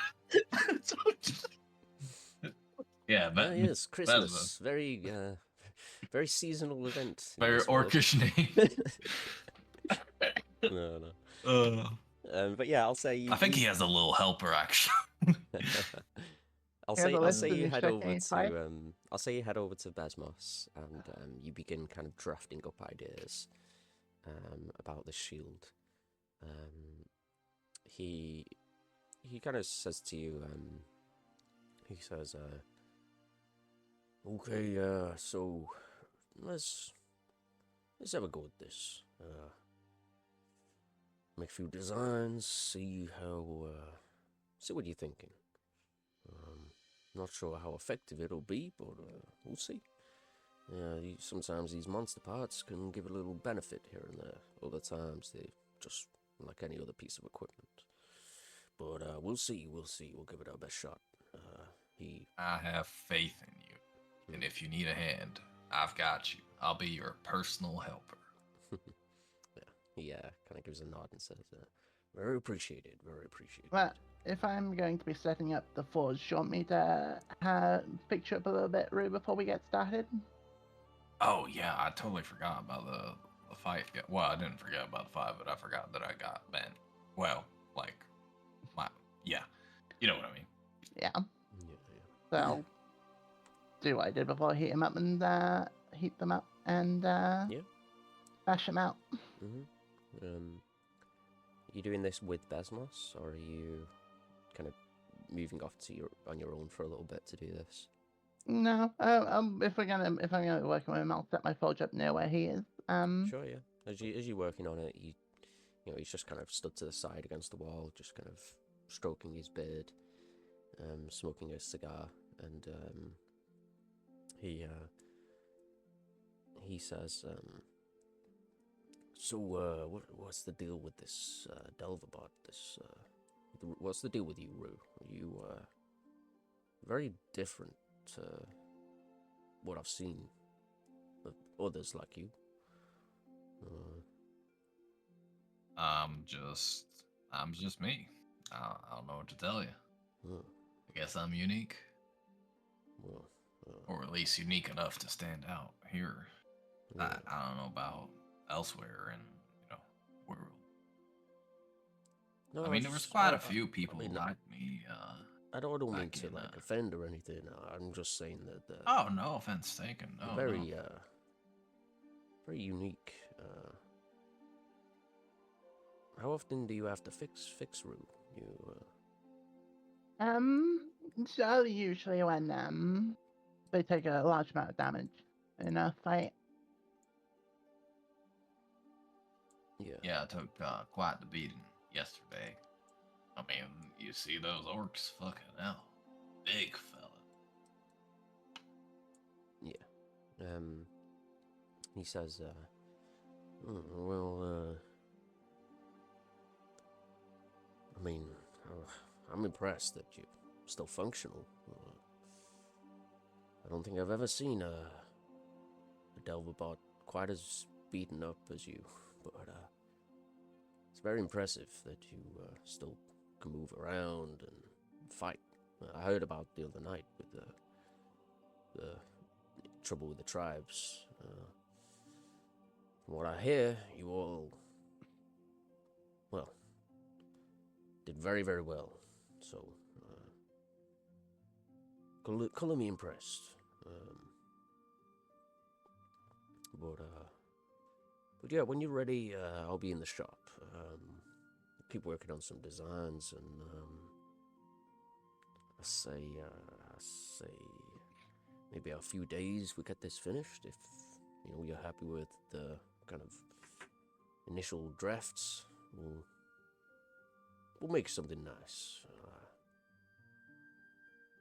Yeah, but Yes, Christmas. Very, very seasonal event. in very this world. orcish name. No. But yeah, I'll say. I think he has a little helper actually. I'll He has say. a I'll list say of you his head over checking five. to. I'll say you head over to Besmos, and you begin kind of drafting up ideas about the shield. He kind of says to you. He says, "Okay, so let's have a go at this. Make a few designs, see what you're thinking. Not sure how effective it'll be, but we'll see. Sometimes these monster parts can give a little benefit here and there. Other times they just like any other piece of equipment. But we'll see. We'll give it our best shot." I have faith in you, and if you need a hand, I've got you. I'll be your personal helper. He kind of gives a nod and says, "Very appreciated, very appreciated." Well, if I'm going to be setting up the forge, do you want me to picture up a little bit, Rue, before we get started? Oh yeah, I totally forgot about the fight. Yeah, well, I didn't forget about the fight, but I forgot that I got bent. Well, like yeah, you know what I mean. Yeah. Yeah. So I'll do what I did before, heat them up and bash them out. You doing this with Besmos, or are you kind of moving off on your own for a little bit to do this? No, if I'm gonna be working with him, I'll set my forge up near where he is. Sure, yeah. As you're working on it, he's just kind of stood to the side against the wall, just kind of stroking his beard, smoking a cigar, and he says, "So, what's the deal with this Delverbot? What's the deal with you, Rue? You very different to what I've seen of others like you." I'm just me. I don't know what to tell you. I guess I'm unique, or at least unique enough to stand out here. I don't know about elsewhere in world. No, I mean, there was quite a few people like me. I don't mean back to in, like offend or anything. I'm just saying that. Oh, no offense taken. No, very no. very unique. How often do you have to fix Rue? So usually when they take a large amount of damage in a fight. Yeah, I took quite the beating yesterday. I mean, you see those orcs? Fucking hell. Big fella. Yeah. He says, well, I mean, I'm impressed that you're still functional. I don't think I've ever seen a Delverbot quite as beaten up as you, but it's very impressive that you still can move around and fight. I heard about the other night with the trouble with the tribes. From what I hear, you all, well, did very, very well. So, color me impressed. But yeah, when you're ready, I'll be in the shop. Keep working on some designs, and I say, maybe a few days we get this finished. If you're happy with the kind of initial drafts, we'll make something nice.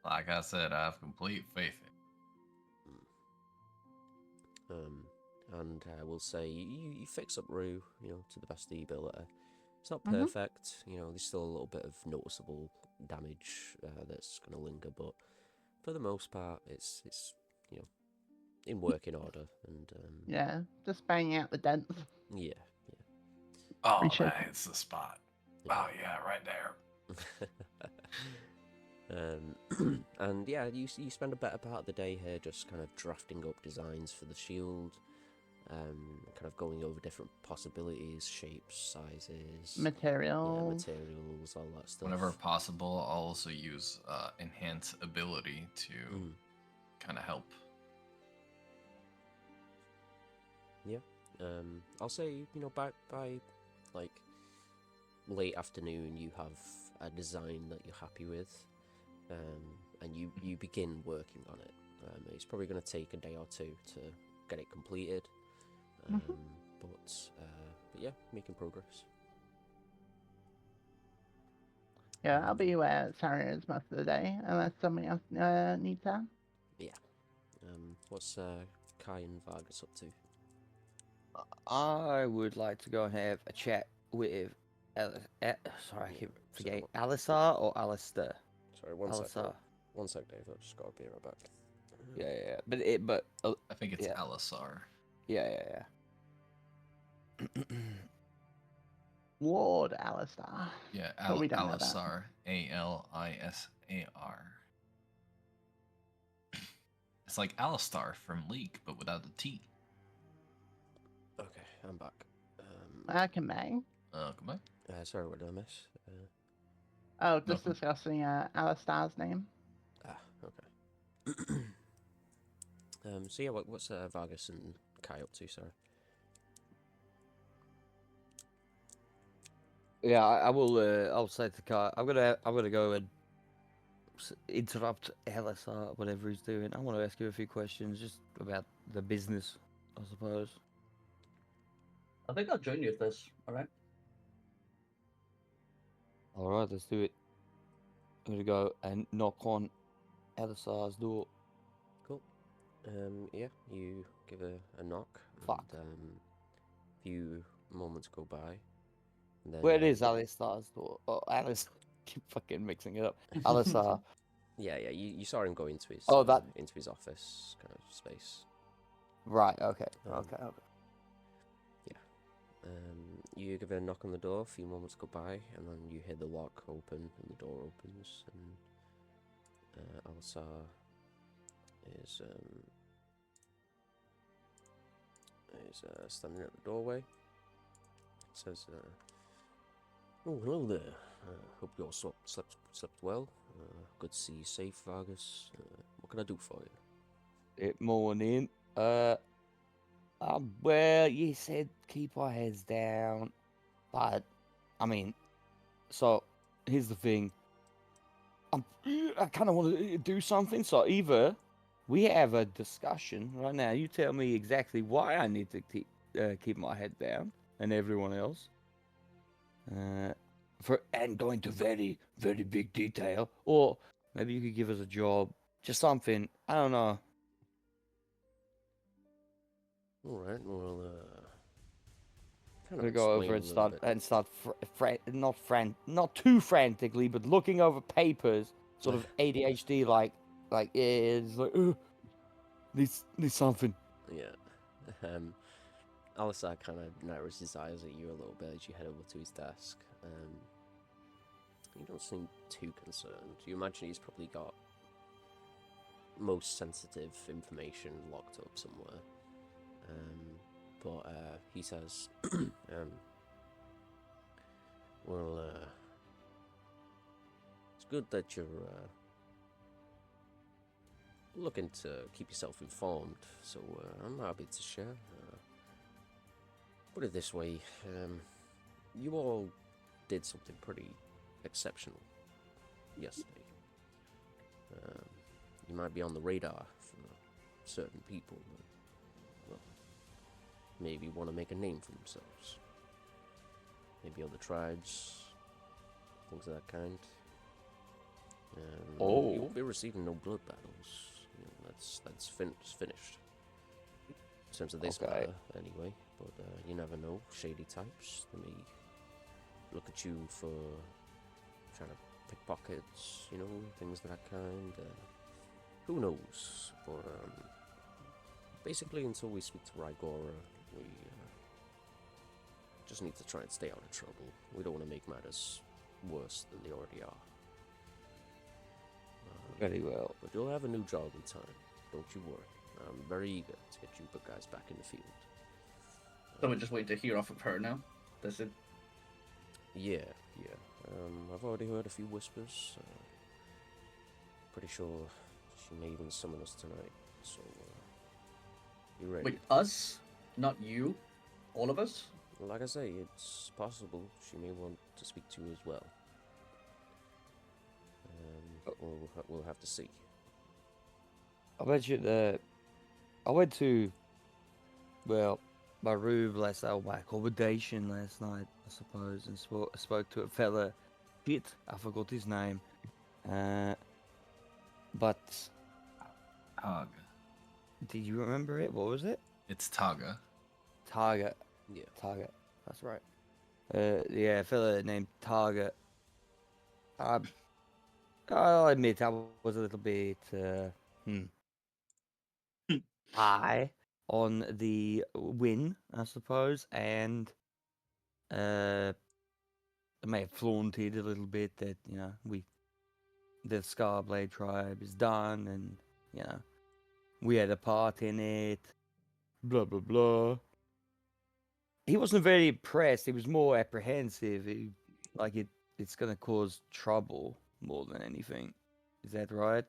Like I said, I have complete faith in. And we'll say you fix up Rue, to the best of your ability. It's not Mhm. perfect, there's still a little bit of noticeable damage that's going to linger, but for the most part, it's in working order, and Yeah, just banging out the dents. yeah. Oh, Appreciate that hits the spot. Yeah. Oh yeah, right there. And yeah, you spend a better part of the day here just kind of drafting up designs for the shield, kind of going over different possibilities, shapes, sizes, materials. materials, all that stuff. Whenever possible, I'll also use enhance ability to kind of help. Yeah. I'll say, by like late afternoon, you have a design that you're happy with, and you begin working on it. It's probably going to take a day or two to get it completed, but yeah, making progress. Yeah, I'll be where Sarah is most of the day, unless somebody else needs her. Yeah. What's Kai and Vargas up to? I would like to go and have a chat with. Sorry, I keep forgetting. Alisar or Alistair? Sorry, one sec. Alisar. One sec, Dave. I've just got to be right back. Yeah. But I think it's yeah. Alisar. Yeah. Ward Alistar. Yeah, But we don't know that. Alisar. Alisar. It's like Alistar from League, but without the T. Okay, I'm back. I can bang. Come on. Sorry, what did I miss? Oh, just Nothing. discussing Alistar's name. Okay. So yeah, what's Vargas and Kai up to? Sorry. Yeah, I will. I'll say to Kai, I'm gonna go and interrupt Alisar, whatever he's doing. I want to ask you a few questions just about the business, I suppose. I think I'll join you if this. All right. All right, let's do it. I'm gonna go and knock on Alisar's door. Cool. Yeah, you give a knock. Fuck. And, a few moments go by. And then, Where is Alisar's door? Oh, Alice. Keep fucking mixing it up. Alisar. Yeah, you saw him go into his into his office kind of space. Right. Okay. Um, Okay. You give a knock on the door. A few moments go by, and then you hear the lock open, and the door opens, and Alisar is standing at the doorway. Says, "Oh, hello there. Hope you all slept well. Good to see you safe, Vargas. What can I do for you?" Good morning. Well, you said keep our heads down, but I mean, so here's the thing. I kind of want to do something. So either we have a discussion right now. You tell me exactly why I need to keep my head down, and everyone else. And go into very, very big detail, or maybe you could give us a job, just something. I don't know. All right. Well, I'm gonna go over and start not too frantically, but looking over papers, sort of ADHD, like it's like needs something. Yeah. Alisar kind of narrows his eyes at you a little bit as you head over to his desk. You don't seem too concerned. You imagine he's probably got most sensitive information locked up somewhere. But he says, well, it's good that you're looking to keep yourself informed, so I'm happy to share. Put it this way, you all did something pretty exceptional yesterday. You might be on the radar for certain people that, well, maybe want to make a name for themselves. Maybe other tribes, things of that kind. You won't be receiving no blood battles. You know, that's finished. In terms of this matter, anyway. But you never know. Shady types, they may look at you for trying to pickpockets, you know, things of that kind. Who knows? But basically, until we speak to Rygora, we just need to try and stay out of trouble. We don't want to make matters worse than they already are. Very well. But you'll have a new job in time. Don't you worry. I'm very eager to get you guys back in the field. So we just wait to hear off of her now. That's it. Yeah. I've already heard a few whispers. Pretty sure she may even summon us tonight. So, you ready? Wait, us? Not you? All of us? Like I say, it's possible she may want to speak to you as well. We'll have to see. I bet you I went to, well, my room last night, my accommodation last night, I suppose, and spoke to a fella. Shit, I forgot his name. But Taga. did you remember it? What was it? It's Taga. Target. Yeah. Target. That's right. Yeah, a fella named Target. I'll admit I was a little bit high on the win, I suppose, and I may have flaunted a little bit that, you know, the Scarblade tribe is done, and, you know, we had a part in it, blah blah blah. He wasn't very impressed. He was more apprehensive. It's gonna cause trouble more than anything. Is that right?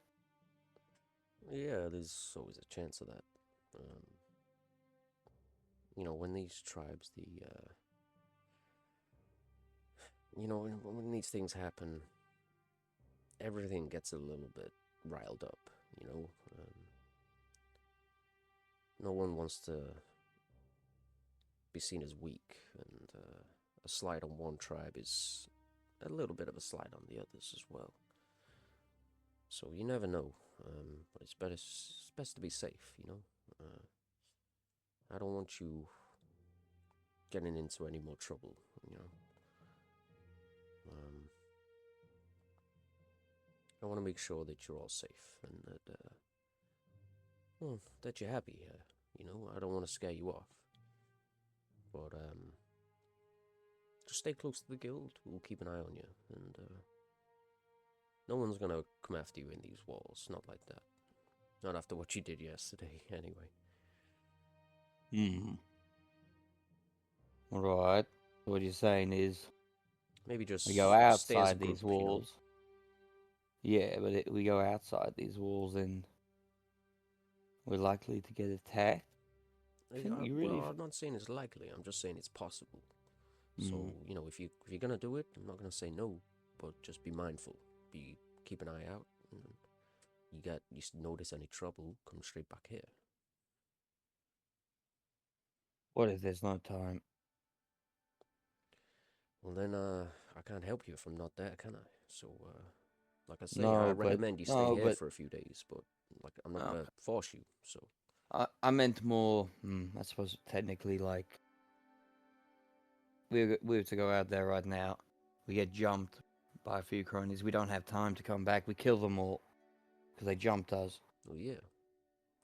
Yeah, there's always a chance of that. You know, when these tribes, you know, when these things happen, everything gets a little bit riled up, you know? No one wants to be seen as weak, and a slight on one tribe is a little bit of a slight on the others as well. So you never know, but it's best to be safe, you know? I don't want you getting into any more trouble, you know? I want to make sure that you're all safe, and that, well, that you're happy here, you know? I don't want to scare you off. But, just stay close to the guild. We'll keep an eye on you, and, no one's gonna come after you in these walls, not like that. Not after what you did yesterday, anyway. Right. What you're saying is Maybe just we go stay as a outside group, these walls. Yeah, but we go outside these walls and we're likely to get attacked. Well, I'm not saying it's likely. I'm just saying it's possible. So, you know, if you're gonna do it, I'm not gonna say no, but just be mindful. Keep an eye out. And you notice any trouble, come straight back here. What if there's no time? Well, then, I can't help you if I'm not there, can I? So, like I say, No, I but- recommend you stay no, here but- for a few days, but, like, I'm not gonna force you, so. I meant more, I suppose technically, like, we were to go out there right now. We get jumped by a few cronies. We don't have time to come back. We kill them all because they jumped us. Well, yeah,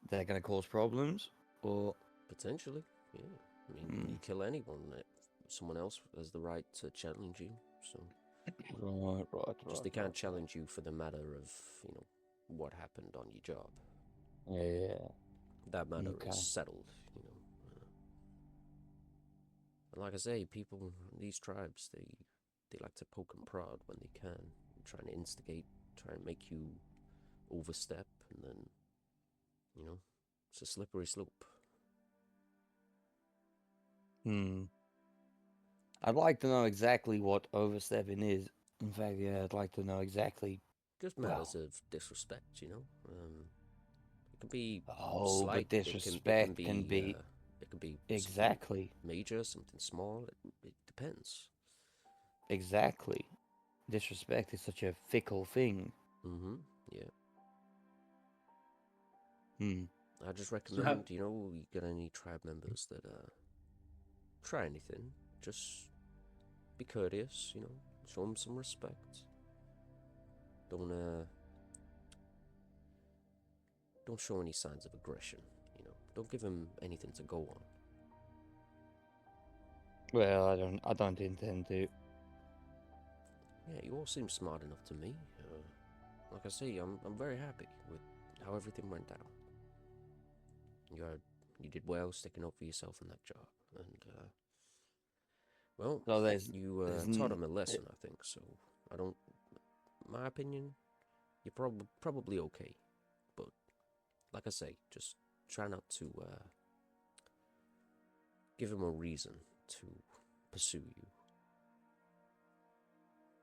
They're going to cause problems? Or, potentially, yeah. I mean, you kill anyone, someone else has the right to challenge you, so. right. Just they can't challenge you for the matter of, you know, what happened on your job. Yeah. That matter Okay. is settled, you know. And like I say, people, these tribes, they like to poke and prod when they can, trying to instigate, try and make you overstep, and then, you know, it's a slippery slope. I'd like to know exactly what overstepping is. In fact, yeah, I'd like to know exactly just matters of disrespect, you know. It can be Oh, slight. but disrespect can be it can be exactly, major, something small. It depends. exactly. Disrespect is such a fickle thing. Yeah. Hmm. I just So how, recommend, you know, you get any tribe members that try anything, just be courteous, you know, show them some respect. Don't don't show any signs of aggression, you know. Don't give them anything to go on. Well, I don't intend to. Yeah, you all seem smart enough to me. Like I say, I'm very happy with how everything went down. You did well sticking up for yourself in that job, and well, So you there's taught him a lesson, I think. So I don't, my opinion, you're probably okay, but like I say, just try not to give him a reason to pursue you.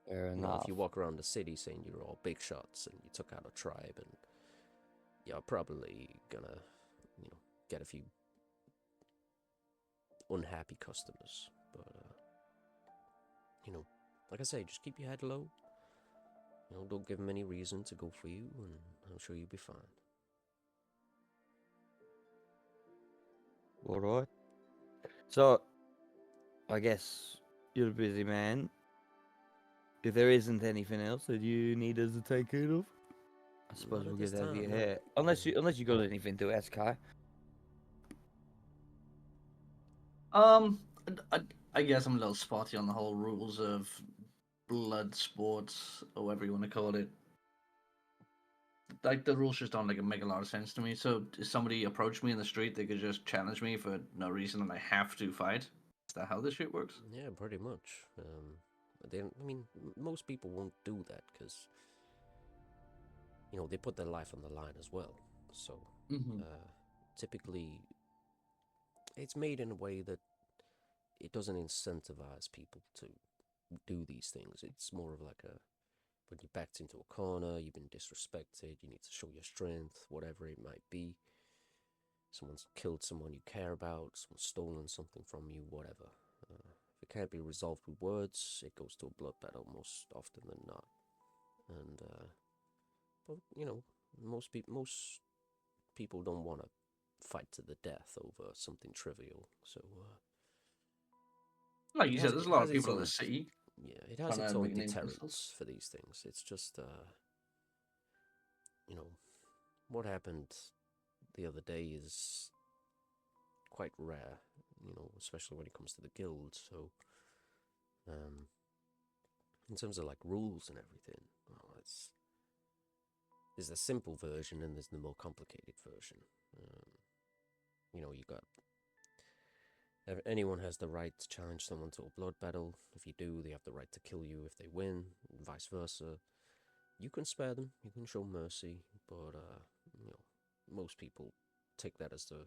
fair You know, if enough. you walk around the city saying you're all big shots and you took out a tribe, and you're probably gonna, you know, get a few unhappy customers. But you know, like I say, just keep your head low. You know, don't give them any reason to go for you, and I'm sure you'll be fine. All right. So, I guess you're a busy man. If there isn't anything else that you need us to take care of, I suppose Not we'll at get this out of your time, no. hair. Unless you got anything to ask, Kai. um, I, I guess I'm a little spotty on the whole rules of blood sports or whatever you want to call it. Like the rules just don't like make a lot of sense to me. So if somebody approached me in the street, they could just challenge me for no reason, and I have to fight. Is that how this shit works? Yeah, pretty much. I mean, most people won't do that because, you know, they put their life on the line as well. So, Mm-hmm. typically, it's made in a way that it doesn't incentivize people to do these things. It's more of like a, when you're backed into a corner, you've been disrespected, you need to show your strength, whatever it might be. Someone's killed someone you care about, someone's stolen something from you, whatever. If it can't be resolved with words, it goes to a blood battle most often than not. And but you know, most people don't want to fight to the death over something trivial. So Like you said, there's a it lot has of its people in the own, city yeah, it has trying its to own make a name for themselves. deterrents for these things. It's just you know, what happened the other day is quite rare. You know, especially when it comes to the guild. So in terms of like rules and everything, well, there's the simple version and there's the more complicated version. You know, you got anyone has the right to challenge someone to a blood battle. If you do, they have the right to kill you if they win, and vice versa. You can spare them, you can show mercy, but you know, most people take that as the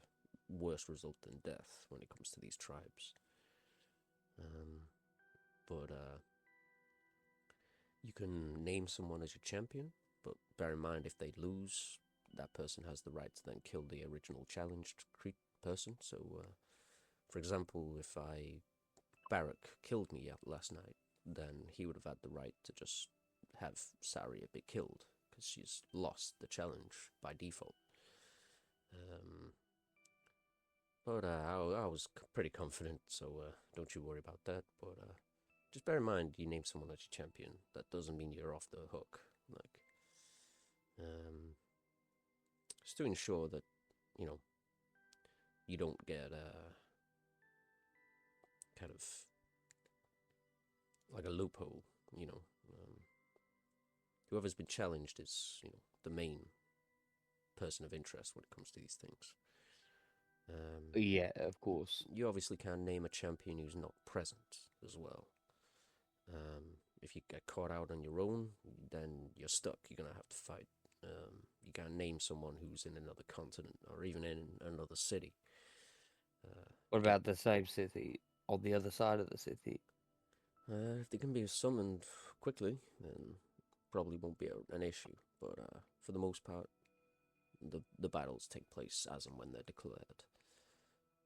worst result than death when it comes to these tribes. But you can name someone as your champion, but bear in mind if they lose, that person has the right to then kill the original challenged person. So, for example, if Barak killed me last night, then he would have had the right to just have Saria be killed because she's lost the challenge by default. But I was pretty confident, so don't you worry about that. But just bear in mind, you name someone as your champion. That doesn't mean you're off the hook. Like, just to ensure that, you know, you don't get kind of like a loophole. You know, whoever's been challenged is, you know, the main person of interest when it comes to these things. Yeah, of course. You obviously can't name a champion who's not present as well. If you get caught out on your own, then you're stuck. You're gonna have to fight. You can't name someone who's in another continent or even in another city. What about the same city on the other side of the city? If they can be summoned quickly, then probably won't be an issue. But for the most part, the battles take place as and when they're declared.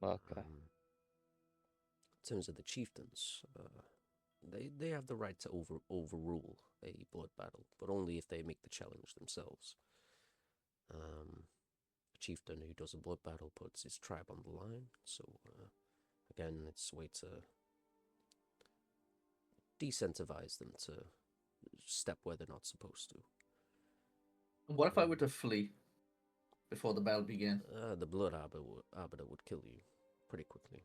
Okay. In terms of the chieftains, they have the right to overrule a blood battle, but only if they make the challenge themselves. A chieftain who does a blood battle puts his tribe on the line, so again, it's a way to decentivize them to step where they're not supposed to. What if I were to flee before the battle began? The blood arbiter would kill you pretty quickly.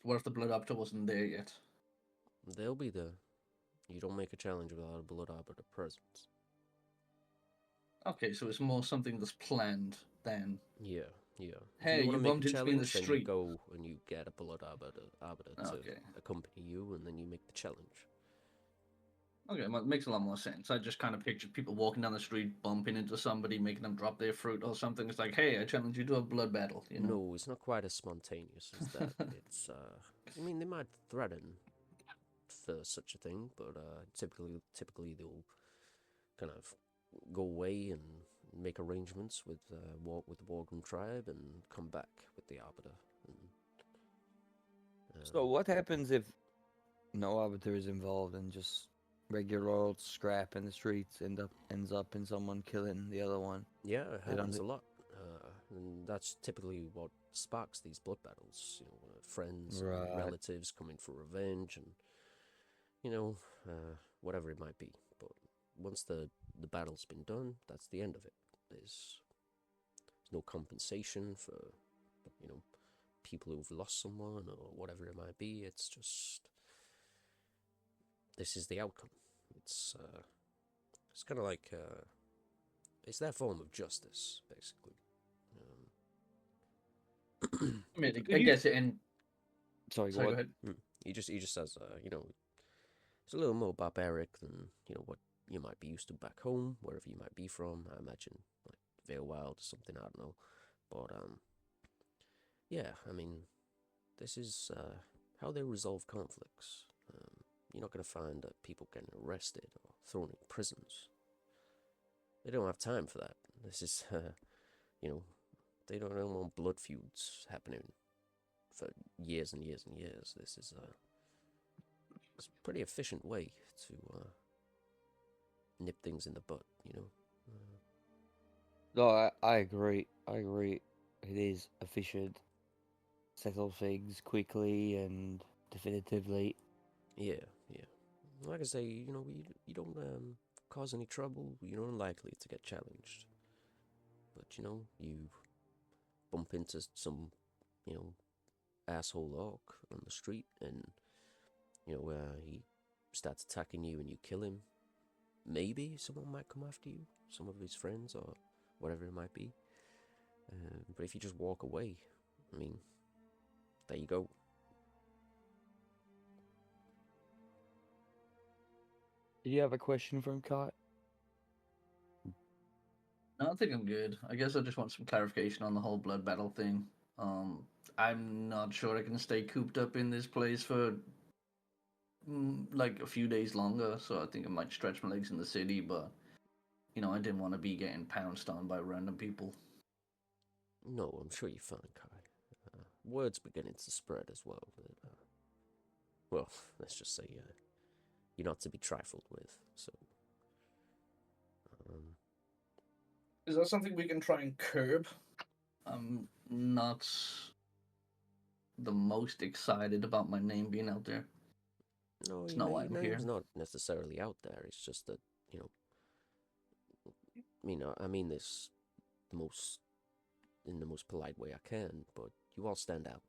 What if the blood arbiter wasn't there yet? They'll be there. You don't make a challenge without a blood arbiter present. Okay, so it's more something that's planned than. Yeah. Hey, If you you want to make bumped a into me in the challenge, then you street. go and you get a blood arbiter to Okay. accompany you, and then you make the challenge. Okay, well, it makes a lot more sense. I just kind of pictured people walking down the street, bumping into somebody, making them drop their fruit or something. It's like, hey, I challenge you to a blood battle. You know? No, it's not quite as spontaneous as that. It's I mean, they might threaten for such a thing, but typically they'll kind of go away and make arrangements with the Worgen tribe and come back with the arbiter. So what happens if no arbiter is involved and just regular old scrap in the streets ends up in someone killing the other one? Yeah, it They don't happens do- a lot, and that's typically what sparks these blood battles. You know, friends, and Right. relatives coming for revenge, and whatever it might be. But once the battle's been done, that's the end of it. There's no compensation for people who've lost someone or whatever it might be. It's just this is the outcome. It's kind of like it's their form of justice, basically. I mean, I guess it. And Sorry, sorry, what? go ahead. He just says, it's a little more barbaric than what you might be used to back home, wherever you might be from. I imagine like Valewild or something. I don't know, but yeah. I mean, this is how they resolve conflicts. You're not going to find people getting arrested or thrown in prisons. They don't have time for that. This is, they don't want blood feuds happening for years and years and years. This is it's a pretty efficient way to nip things in the butt, No, I agree. I agree. It is efficient. Settle things quickly and definitively. Yeah. Like I say, you don't cause any trouble. You're unlikely to get challenged. But you bump into some, asshole orc on the street, and he starts attacking you, and you kill him. Maybe someone might come after you, some of his friends or whatever it might be. But if you just walk away, I mean, there you go. Do you have a question from Kai? No, I think I'm good. I guess I just want some clarification on the whole blood battle thing. I'm not sure I can stay cooped up in this place for like a few days longer, so I think I might stretch my legs in the city, but I didn't want to be getting pounced on by random people. No, I'm sure you're fine, Kai. Word's beginning to spread as well. That, well, let's just say you're not to be trifled with. So, Is that something we can try and curb? I'm not the most excited about my name being out there. no, It's your, not why your I'm here. name's not necessarily out there. It's just that I mean this in the most polite way I can. But you all stand out.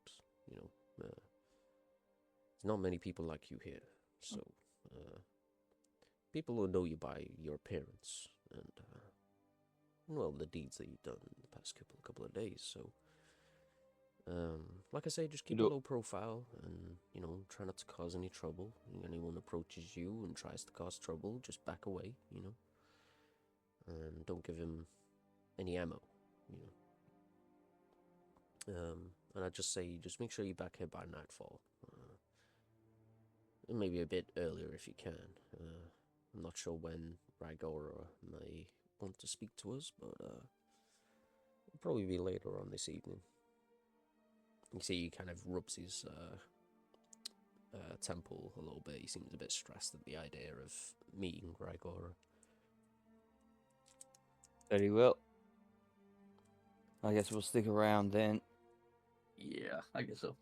There's not many people like you here. So, people will know you by your appearance and well, the deeds that you've done in the past couple of days. So, like I say, just keep a low profile and, try not to cause any trouble. If anyone approaches you and tries to cause trouble, just back away, and don't give him any ammo, and I'd just say, just make sure you're back here by nightfall. Maybe a bit earlier if you can. I'm not sure when Rygora may want to speak to us, but it'll probably be later on this evening. You see, he kind of rubs his temple a little bit. He seems a bit stressed at the idea of meeting Rygora. Very well. I guess we'll stick around then. Yeah, I guess so.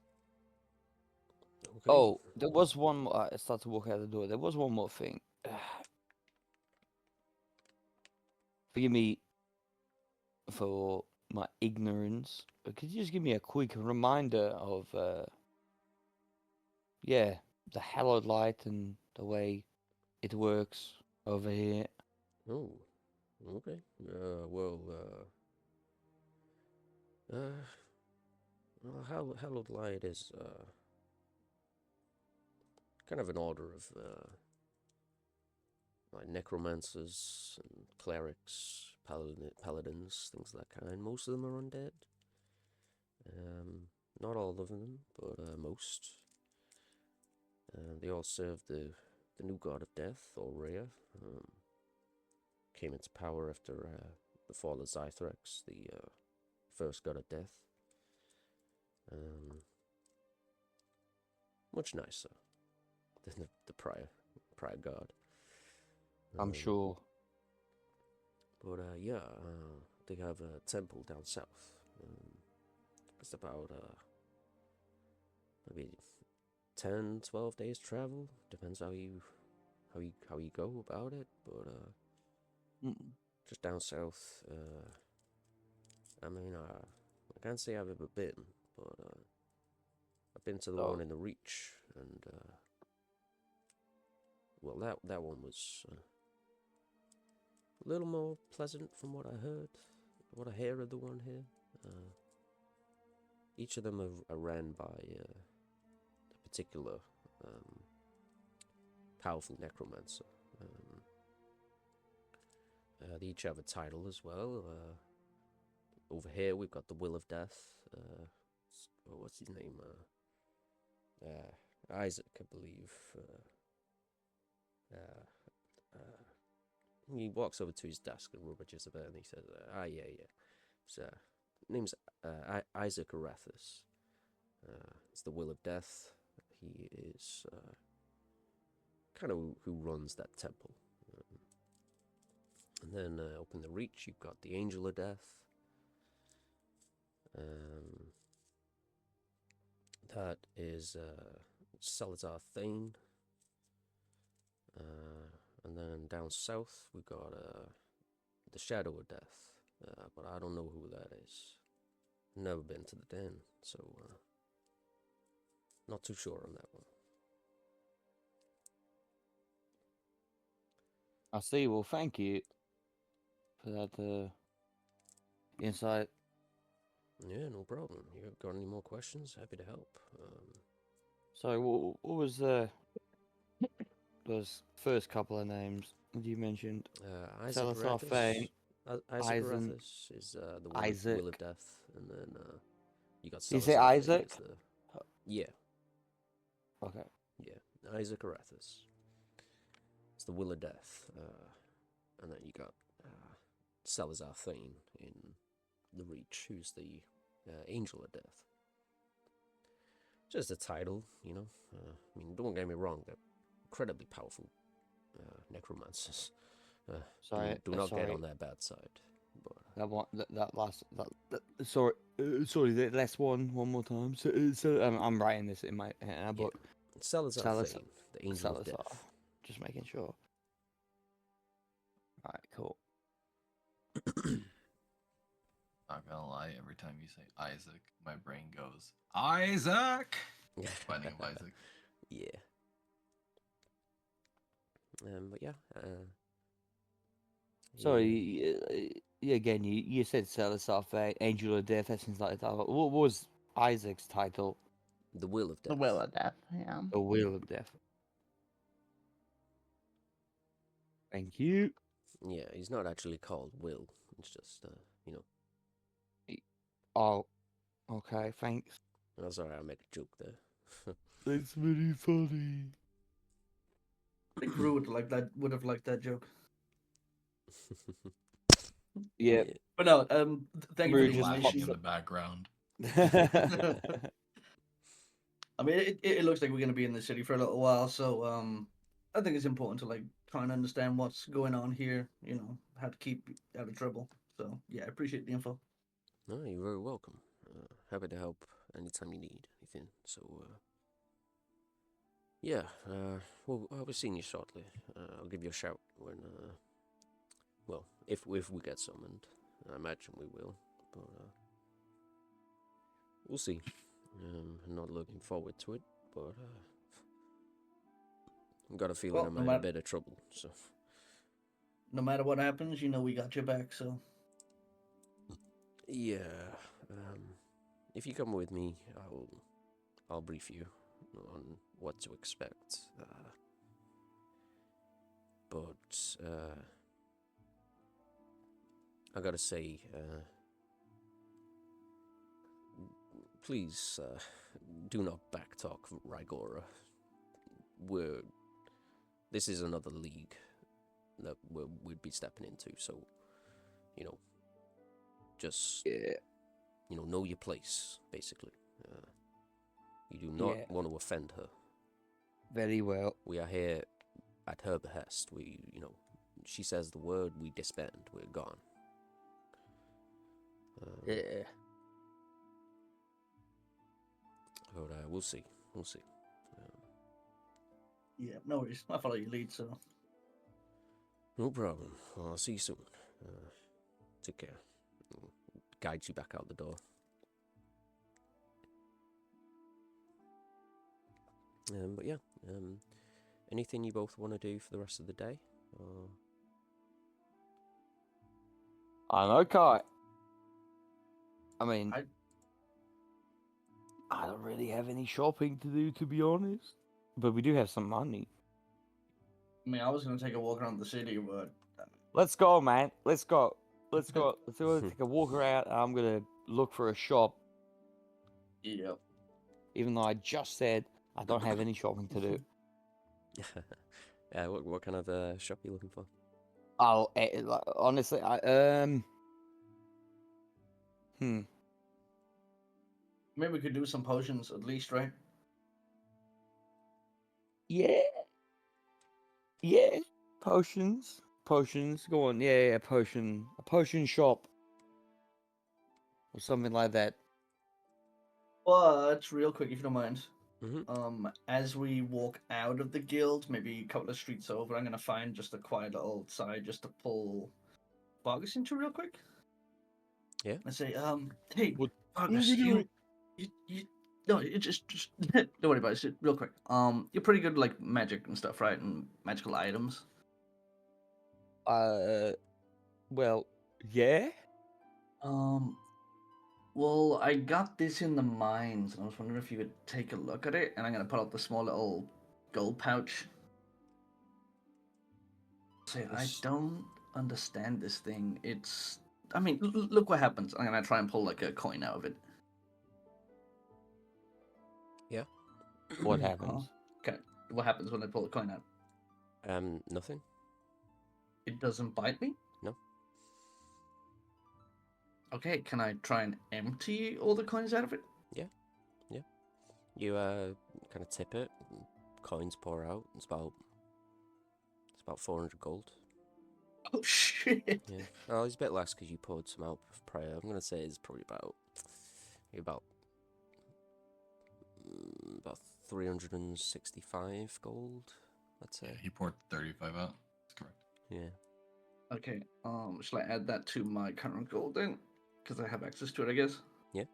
Okay. Oh, there was one more. I started to walk out the door. There was one more thing. Forgive me for my ignorance. But could you just give me a quick reminder of, yeah, the hallowed light and the way it works over here? Oh, okay. Well, Hallowed Light is kind of an order of like necromancers and clerics, paladins, things of that kind. Most of them are undead. Not all of them, but most. They all serve the new god of death, or Rhea. Came into power after the fall of Zythrax, the first god of death. Much nicer than the prior god. I'm sure. But yeah, they have a temple down south. It's about maybe 10, 12 days travel. Depends how you go about it. But just down south. I mean, I can't say I've ever been, but I've been to the one in the Reach, and well, that one was a little more pleasant from what I heard, what I hear of the one here. Each of them are ran by a particular powerful necromancer. They each have a title as well. Over here we've got the Will of Death. What's his name? Isaac, I believe. He walks over to his desk and rubbages a bit, and he says, yeah. So, name's Isaac Arathis. It's the Will of Death. He is kind of who runs that temple. And then up in the Reach, you've got the Angel of Death. That is Salazar Thane. And then down south, we've got the Shadow of Death. But I don't know who that is. Never been to the den, so not too sure on that one. I see. Well, thank you for that insight. Yeah, no problem. You got any more questions? Happy to help. So, what was those first couple of names that you mentioned? Isaac Salazar Arathis. Fane. Isaac Eisen- Arathis is the Isaac. Will of Death, and then you got Did you Salazar say Fane Isaac? as the... Yeah, Okay. yeah. Isaac Arathis. It's the Will of Death. And then you got Salazar Thane in the Reach, who's the Angel of Death. Just a title, you know. I mean, don't get me wrong, they're incredibly powerful necromancers. Sorry. Do not sorry. get on their bad side. But sorry, the last one more time. So I'm writing this in my head, but Salazar Salazar- Thane, the Angel of Death. Just making sure. All right, cool. Not gonna lie, every time you say Isaac, my brain goes, Isaac! Finding of Isaac. Yeah. But yeah. Sorry, again, you said Salazar Fane, Angel of Death, things like that. What was Isaac's title? The Will of Death. The Will of Death, yeah. The Will of Death. Thank you. Yeah, he's not actually called Will. It's just, you know. Oh, okay, thanks. Oh, sorry, I made a joke there. That's very funny. I think Rue would have liked that joke. Yeah. But no, thank you for Rue the just Flashing information. in the background. I mean, it looks like we're gonna be in the city for a little while, so I think it's important to like try and understand what's going on here. You know, how to keep out of trouble. So yeah, I appreciate the info. No, you're very welcome. Happy to help anytime you need anything. So, yeah, well, I'll be seeing you shortly. I'll give you a shout when, well, if we get summoned. I imagine we will, but we'll see. I'm not looking forward to it, but I've got a feeling Well, I'm in a bit of trouble. So, no matter what happens, you know we got your back. So yeah, if you come with me, I'll brief you on what to expect. But I gotta say, please do not backtalk Rygora. This is another league that we'd be stepping into, so you know, just know your place, basically. You do not want to offend her. Very well. We are here at her behest. She says the word, we disband, we're gone. Yeah. But we'll see. yeah, no worries. I follow your lead. So No problem. Well, I'll see you soon. Take care. Guide you back out the door. But yeah, anything you both want to do for the rest of the day? I know, Kai. I mean, I don't really have any shopping to do, to be honest. But we do have some money. I mean, I was gonna take a walk around the city, but Let's go, man. Let's go. Let's go take a walk around. I'm gonna look for a shop, yep. even though I just said I don't have any shopping to do. Yeah, what kind of shop are you looking for? Honestly, Maybe we could do some potions at least, right? Yeah. Potions. Go on. Yeah. A potion shop, or something like that. But real quick, if you don't mind, Mm-hmm. as we walk out of the guild, maybe a couple of streets over, I'm gonna find just a quiet little side just to pull Vargas into real quick. Yeah. And say, hey, What Vargas, are you no, it just don't worry about it. Just real quick. You're pretty good at, like, magic and stuff, right? And magical items. Well, yeah. Well, I got this in the mines, and I was wondering if you could take a look at it. And I'm gonna pull out the small little gold pouch. Say, I don't understand this thing. I mean, look what happens. I'm gonna try and pull like a coin out of it. Yeah. What happens? Okay. What happens when I pull a coin out? Nothing. It doesn't bite me? No. Okay, can I try and empty all the coins out of it? Yeah. You kind of tip it, coins pour out. It's about 400 gold. Oh shit! Yeah. Oh, it's a bit less because you poured some out prior. I'm gonna say it's probably about 365 gold. Let's say. Yeah, he poured 35 out. That's correct. Yeah. Okay. Shall I add that to my current gold then? Because I have access to it, I guess. Yeah.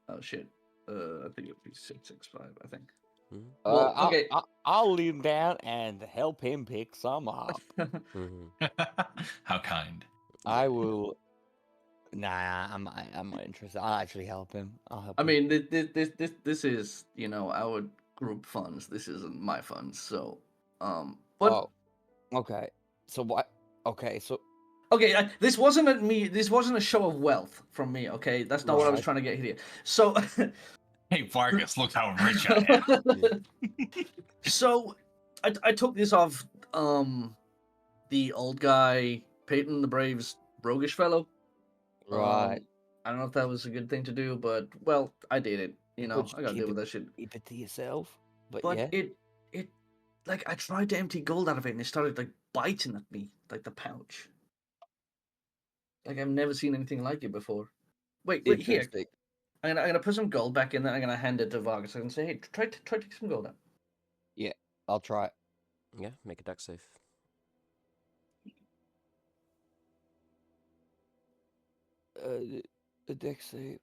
Oh shit. I think it'd be 665. I think. Mm-hmm. Well, okay. I'll lean down and help him pick some up. Mm-hmm. How kind. I will. Nah, I'm not interested. I'll actually help him. I'll help. I him. mean, this is, you know, our group funds. This isn't my funds. So, but Oh, okay. So what? Okay, so okay, this wasn't a show of wealth from me. Okay, that's not what I was Right. trying to get here. So, Hey, Vargas, look how rich I am. so I took this off the old guy, Peyton the Brave's roguish fellow. Right. I don't know if that was a good thing to do, but well, I did it. You know, But I gotta deal with that shit. keep it to yourself. But But yeah. it like I tried to empty gold out of it and it started like biting at me, like the pouch. Like I've never seen anything like it before. Wait, here. Interesting. I'm gonna put some gold back in there. I'm gonna hand it to Vargas and say, hey, try to take some gold out. Yeah, I'll try it. Yeah, make a dex save. The dex save.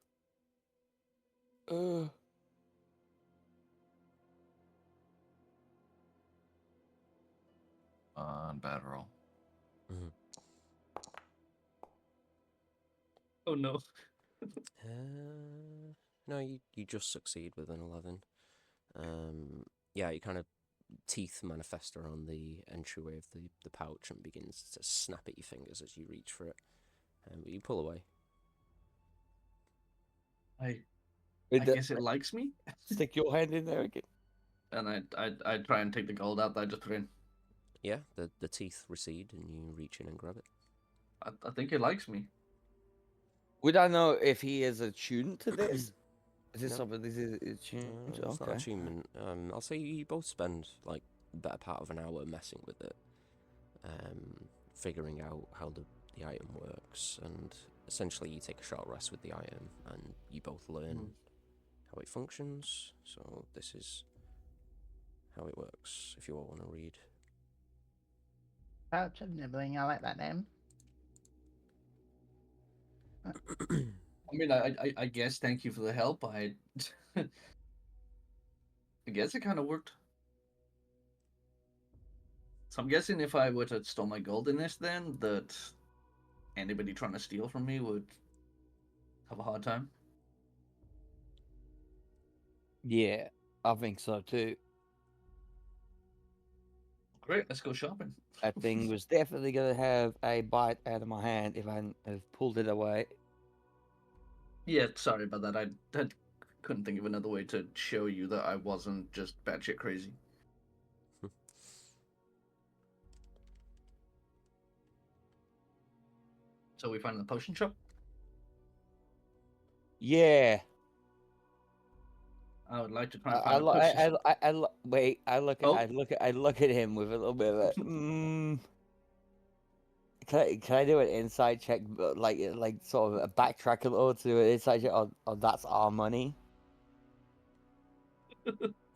Bad roll. Mhm. Oh no. No, you just succeed with an 11. Yeah, you kind of teeth manifest around the entryway of the pouch and begins to snap at your fingers as you reach for it. But you pull away. I With the- guess it likes me. Stick your hand in there again. And I try and take the gold out that I just put in. Yeah, the teeth recede and you reach in and grab it. I think it likes me. We don't know if he is attuned to this. Is this No. something this is attuned? It's not Okay. attunement. I'll say you both spend like the better part of an hour messing with it, figuring out how the item works, and essentially you take a short rest with the item, and you both learn how it functions. So this is how it works. If you all want to read. Pouch of nibbling. I like that name. I mean, I guess thank you for the help. I guess it kind of worked. So I'm guessing if I were to store my gold in this, then that anybody trying to steal from me would have a hard time. Yeah, I think so too. Great, let's go shopping. That thing was definitely gonna have a bite out of my hand if I hadn't have pulled it away. Yeah, sorry about that. I couldn't think of another way to show you that I wasn't just batshit crazy. So we find the potion shop. Yeah. I would like to try and find a potion shop. Wait. I look Oh. at him with a little bit of a. Can I do an insight check, like sort of a backtrack a little to an insight check on that's our money?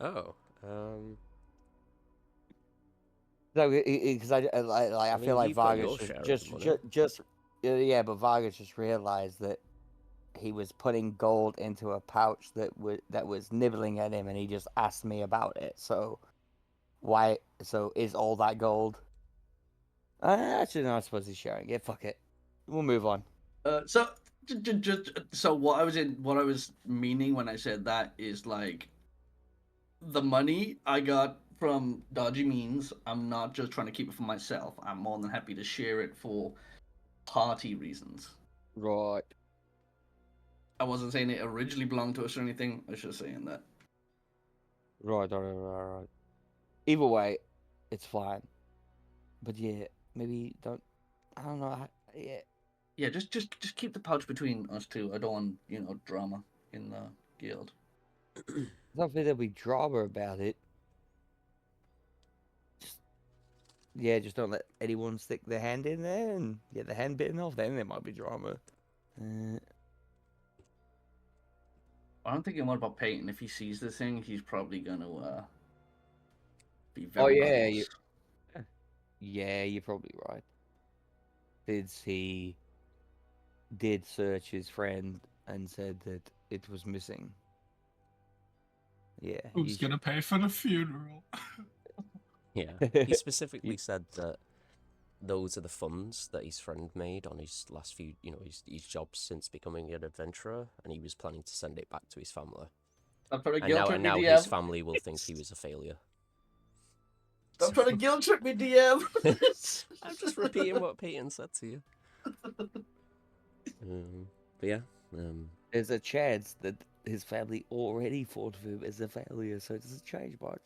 Oh, No, because I feel mean, like you've got Vargas your share of the money. just yeah, but Vargas just realized that he was putting gold into a pouch that was nibbling at him, and he just asked me about it. So why? So is all that gold? Actually, no. I suppose he's sharing it. Fuck it. We'll move on. So so what I was meaning when I said that is like the money I got from dodgy means. I'm not just trying to keep it for myself. I'm more than happy to share it for party reasons. Right. I wasn't saying it originally belonged to us or anything. I was just saying that. Right. Either way, it's fine. But yeah, maybe don't. I don't know. Yeah. Yeah, just keep the pouch between us two. I don't want drama in the guild. I don't think there'll be drama about it. Just don't let anyone stick their hand in there and get the hand bitten off. Then there might be drama. I'm thinking more about Peyton. If he sees this thing, he's probably gonna be Oh very yeah, cross. yeah, you're probably right. He did search his friend and said that it was missing. Yeah. Who's gonna pay for the funeral? Yeah, he specifically said that those are the funds that his friend made on his last few, his jobs since becoming an adventurer, and he was planning to send it back to his family. I'm trying to And guilt trip me, now DM. his family will think he was a failure. I'm trying to guilt trip me, DM. I'm just repeating what Peyton said to you. But yeah, there's a chance that his family already thought of him as a failure, so it doesn't change much.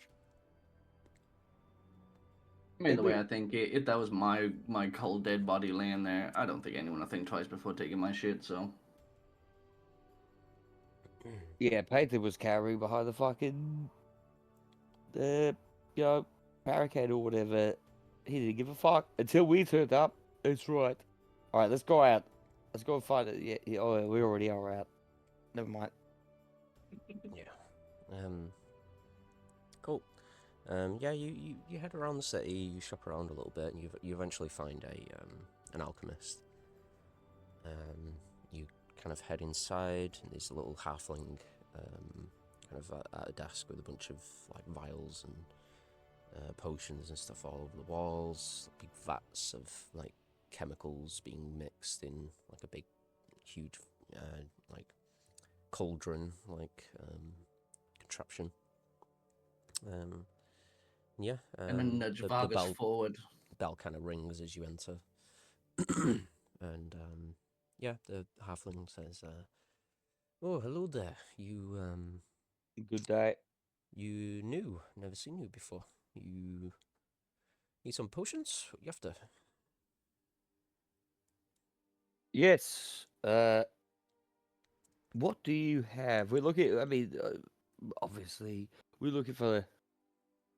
I mean, the way I think it, if that was my cold dead body laying there, I don't think anyone would think twice before taking my shit. So Yeah, Peter was carrying behind the fucking, you know, barricade or whatever. He didn't give a fuck until we turned up. That's right. All right, let's go out. Let's go and find it. Yeah, oh, we already are out. Never mind. Yeah. Cool. Yeah, you head around the city, you shop around a little bit, and you eventually find an alchemist. You kind of head inside, and there's a little halfling kind of at a desk with a bunch of like vials and potions and stuff all over the walls, big vats of like chemicals being mixed in like a big, huge like cauldron like contraption. Yeah, and then nudge the Vargas forward. bell kind of rings as you enter, and yeah, the halfling says, "Oh, hello there. You Good day. you new? Never seen you before. You need some potions? What you after?" Yes. What do you have? We're looking. I mean, obviously, we're looking for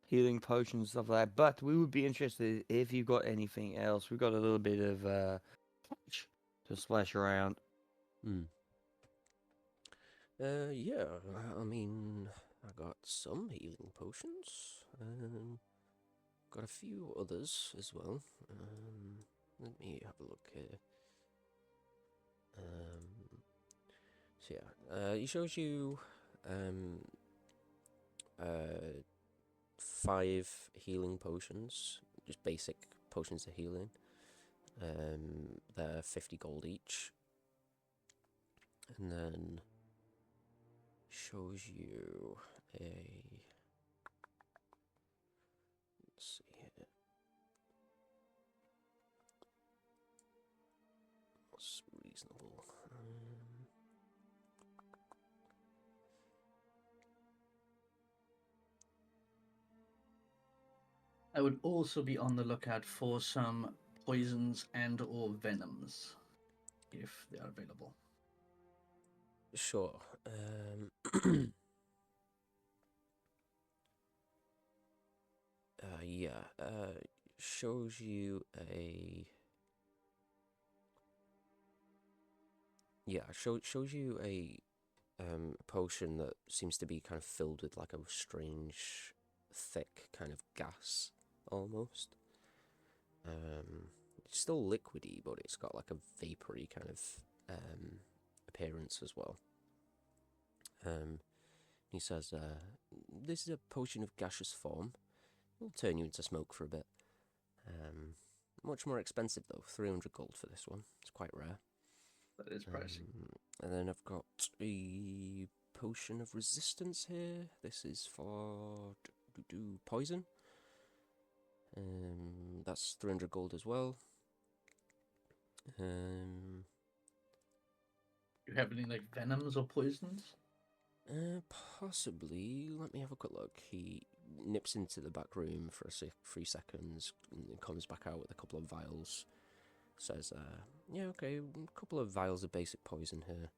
healing potions and stuff like that. But we would be interested if you got anything else. We got a little bit of to splash around. Yeah. I mean, I got some healing potions. Got a few others as well. Let me have a look here. So yeah, he shows you 5 healing potions, just basic potions of healing. They're 50 gold each, and then shows you a. Let's see here. What's reasonable? I would also be on the lookout for some poisons and or venoms, if they are available. Sure. Yeah. Shows you a. Yeah, shows you a potion that seems to be kind of filled with like a strange, thick kind of gas almost. It's still liquidy, but it's got like a vapory kind of appearance as well. He says, "This is a potion of gaseous form. It'll turn you into smoke for a bit. Much more expensive though, 300 gold for this one. It's quite rare. That is pricey. And then I've got a potion of resistance here. This is for poison. That's 300 gold as well. You have any like venoms or poisons? Possibly. Let me have a quick look. He nips into the back room for 3 seconds and comes back out with a couple of vials. Says, yeah, okay, a couple of vials of basic poison here.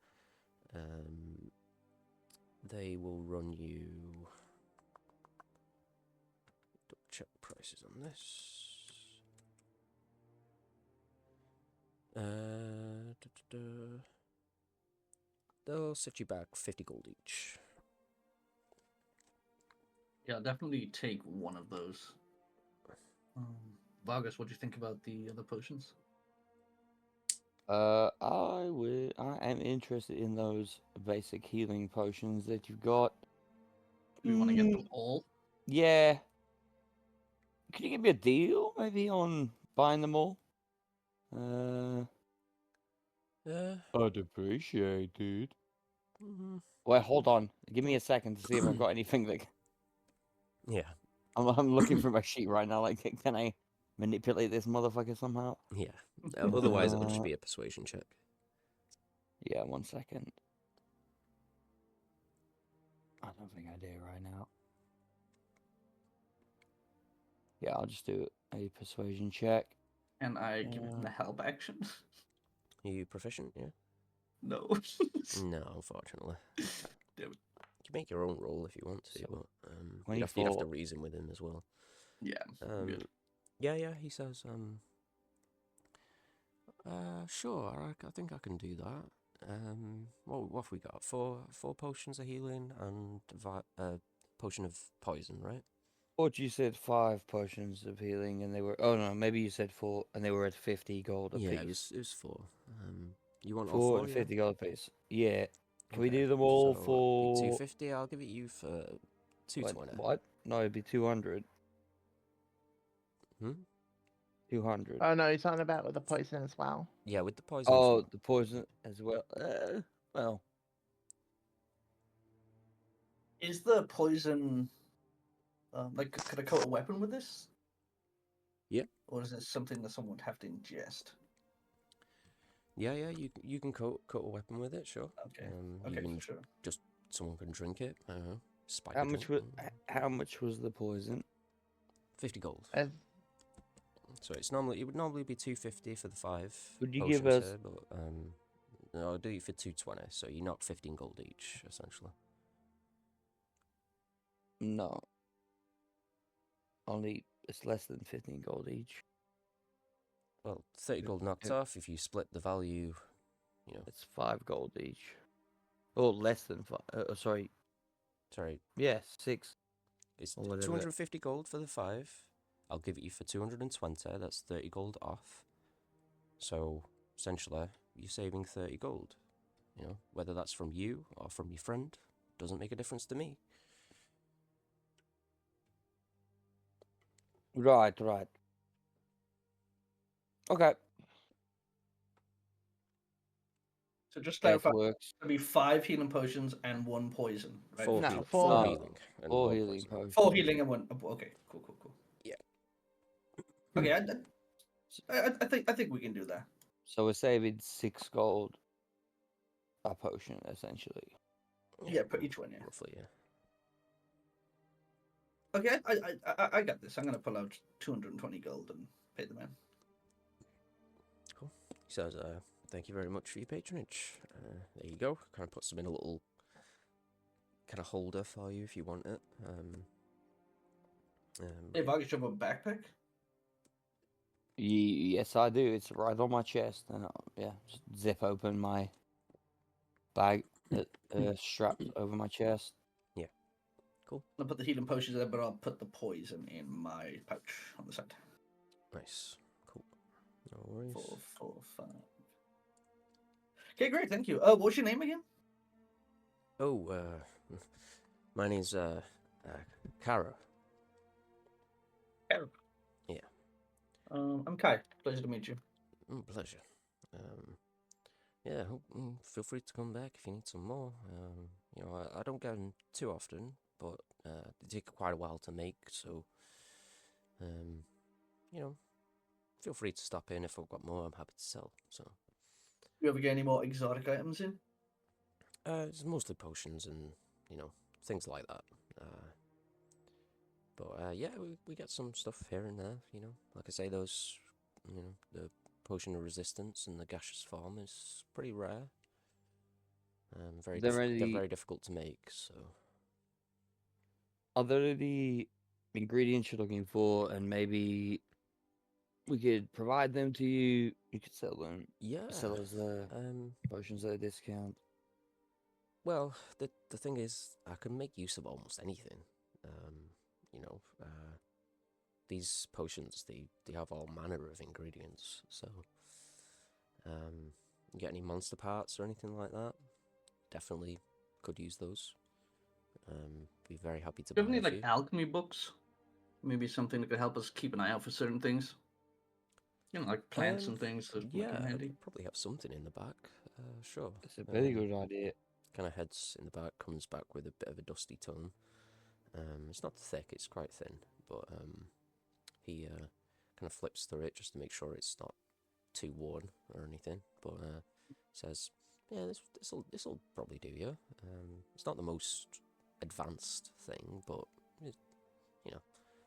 They will run you. Double check prices on this. They'll set you back 50 gold each. Yeah, I'll definitely take one of those. Vargas, what do you think about the other potions? I am interested in those basic healing potions that you've got. Do you want to get them all? Yeah. Can you give me a deal, maybe, on buying them all? I'd appreciate it. Wait, hold on. Give me a second to see if I've got anything that. Yeah. I'm looking for my sheet right now. Like, can I manipulate this motherfucker somehow? Yeah. Otherwise, it'll just be a persuasion check. Yeah, 1 second. I don't think I do right now. Yeah, I'll just do a persuasion check. And I give him the help action. Are you proficient? Yeah. No. No, unfortunately. Damn it. You can make your own roll if you want to, So, but you'd have to 24. reason with him as well. Yeah. Good. Yeah. He says, sure. I think I can do that. What have we got? Four potions of healing and a potion of poison, right? Thought you said 5 potions of healing, and they were. Oh no, maybe you said 4, and they were at 50 gold apiece. Yeah, it was 4. You want all 4 4? and Yeah? 50 gold apiece. Yeah. Can we Okay, do them all so for 250? I'll give it you for 220. What? No, it'd be 200. Hmm? 200. Oh no, he's on about with the poison as well. Yeah, with the poison. Oh, as the poison as well. Well, Is the poison like could I coat a weapon with this? Yeah. Or is it something that someone would have to ingest? Yeah. You can coat a weapon with it, sure. Okay. You Okay, can for sure. someone can drink it. I don't know. Spike how a much drink. was how much was the poison? 50 gold. As So it would normally be 250 for the 5 Would you potions give us- here, but no, I'll do it for 220. So you knock 15 gold each, essentially. No. Only it's less than 15 gold each. Well, 30 gold knocked Yeah. off. If you split the value, you know, It's 5 gold each. Or less than 5. Sorry. sorry, Yeah, 6. it's Or whatever. 250 gold for the 5. I'll give it you for 220. That's 30 gold off. So essentially, you're saving 30 gold. You know, whether that's from you or from your friend, doesn't make a difference to me. Right. Okay, So just that clarify, works. it'll be 5 healing potions and 1 poison, right? Four, No, heal- four- four No, healing. And 4 one healing poison. potions. 4 healing and 1. Okay, cool. Yeah. Okay, I think we can do that. So we're saving 6 gold a potion, essentially. Yeah, per each one, yeah. Roughly, yeah. Okay, I got this. I'm gonna pull out 220 gold and pay the man. Cool. He says, thank you very much for your patronage. There you go. Kind of puts them in a little kind of holder for you if you want it. If I could shove a backpack. Yes, I do. It's right on my chest, and yeah, just zip open my bag, strapped over my chest. I'll put the healing potions there, but I'll put the poison in my pouch on the side. Nice. Cool. No worries. 4, 4, 5. Okay, great. Thank you. What's your name again? Oh, my name's Kara. Eric. Yeah. I'm Kai. Pleasure to meet you. Pleasure. Yeah, feel free to come back if you need some more. You know, I don't get them too often, but they take quite a while to make, so you know, feel free to stop in if I've got more. I'm happy to sell. So You ever get any more exotic items in? it's mostly potions and you know things like that. But yeah, we get some stuff here and there. You know, like I say, those you know the potion of resistance and the gaseous form is pretty rare. They're very difficult to make. So Are there any ingredients you're looking for, and maybe we could provide them to you? You could sell them. yeah, Sell us potions at a discount. well, the thing is, I can make use of almost anything. You know, these potions they have all manner of ingredients. So, you get any monster parts or anything like that? Definitely could use those. Be very happy to Do you have buy any a like few. alchemy books? Maybe something that could help us keep an eye out for certain things. You know, like plants and things that would Yeah, come I handy. could probably have something in the back. Sure. It's a very good idea. Kind of heads in the back, comes back with a bit of a dusty tongue. It's not thick; it's quite thin. But he kind of flips through it just to make sure it's not too worn or anything. But says, "Yeah, this'll probably do you. It's not the most advanced thing, but you know,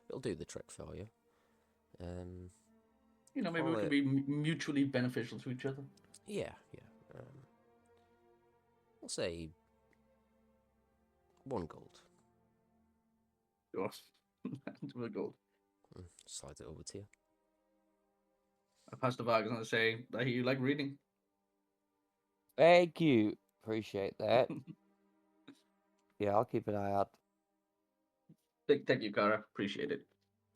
it'll do the trick for you." Maybe call we can it- be mutually beneficial to each other. Yeah. We'll say 1 gold. Sure. We're gold. Slide it over to you. I pass the Vargas and I say, I hear you like reading. Thank you. Appreciate that. Yeah, I'll keep an eye out. Thank you, Kara. Appreciate it.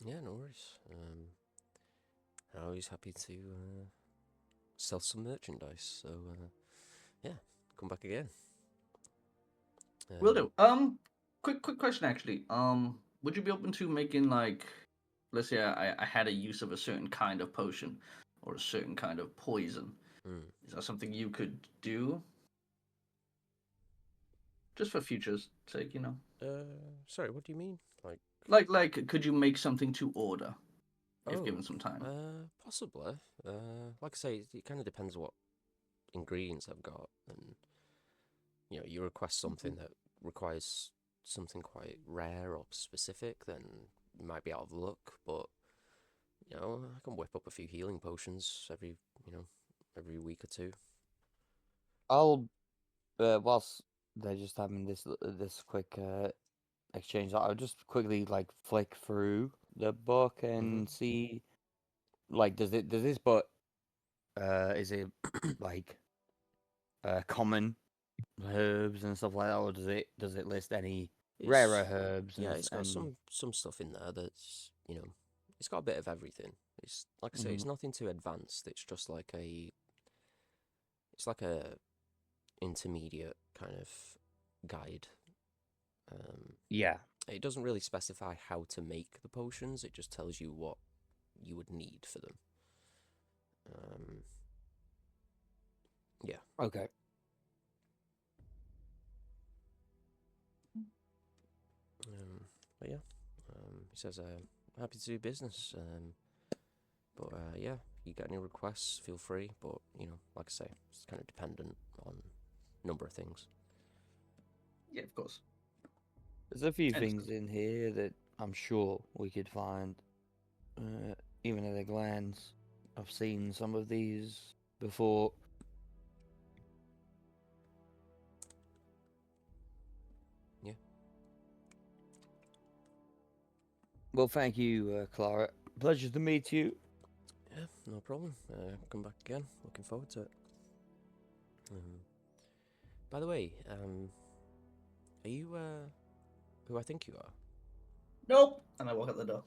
Yeah, no worries. I'm always happy to sell some merchandise. So yeah, come back again. Will do. Quick question actually. Would you be open to making like, let's say I had a use of a certain kind of potion or a certain kind of poison. Is that something you could do? Just for future's sake, Sorry, what do you mean? Like, could you make something to order if given some time? Possibly. Like I say, it kind of depends what ingredients I've got, and you request something that requires something quite rare or specific, then you might be out of luck. But I can whip up a few healing potions every week or two. I'll whilst they're just having this quick exchange, I'll just quickly flick through the book and see, does this book is it common herbs and stuff like that, or does it list any rarer herbs? Yeah, it's got some stuff in there that's it's got a bit of everything. It's like I say, it's nothing too advanced. It's just like a intermediate kind of guide. Yeah. It doesn't really specify how to make the potions. It just tells you what you would need for them. Yeah. Okay. But yeah, he says, happy to do business. But yeah, you get any requests, feel free. But like I say, it's kind of dependent on a number of things. Yeah, of course. There's a few things in here that I'm sure we could find, even at a glance. I've seen some of these before. Yeah. Well, thank you, Clara. Pleasure to meet you. Yeah, no problem. Come back again. Looking forward to it. By the way, are you who I think you are? Nope. And I walk out the door.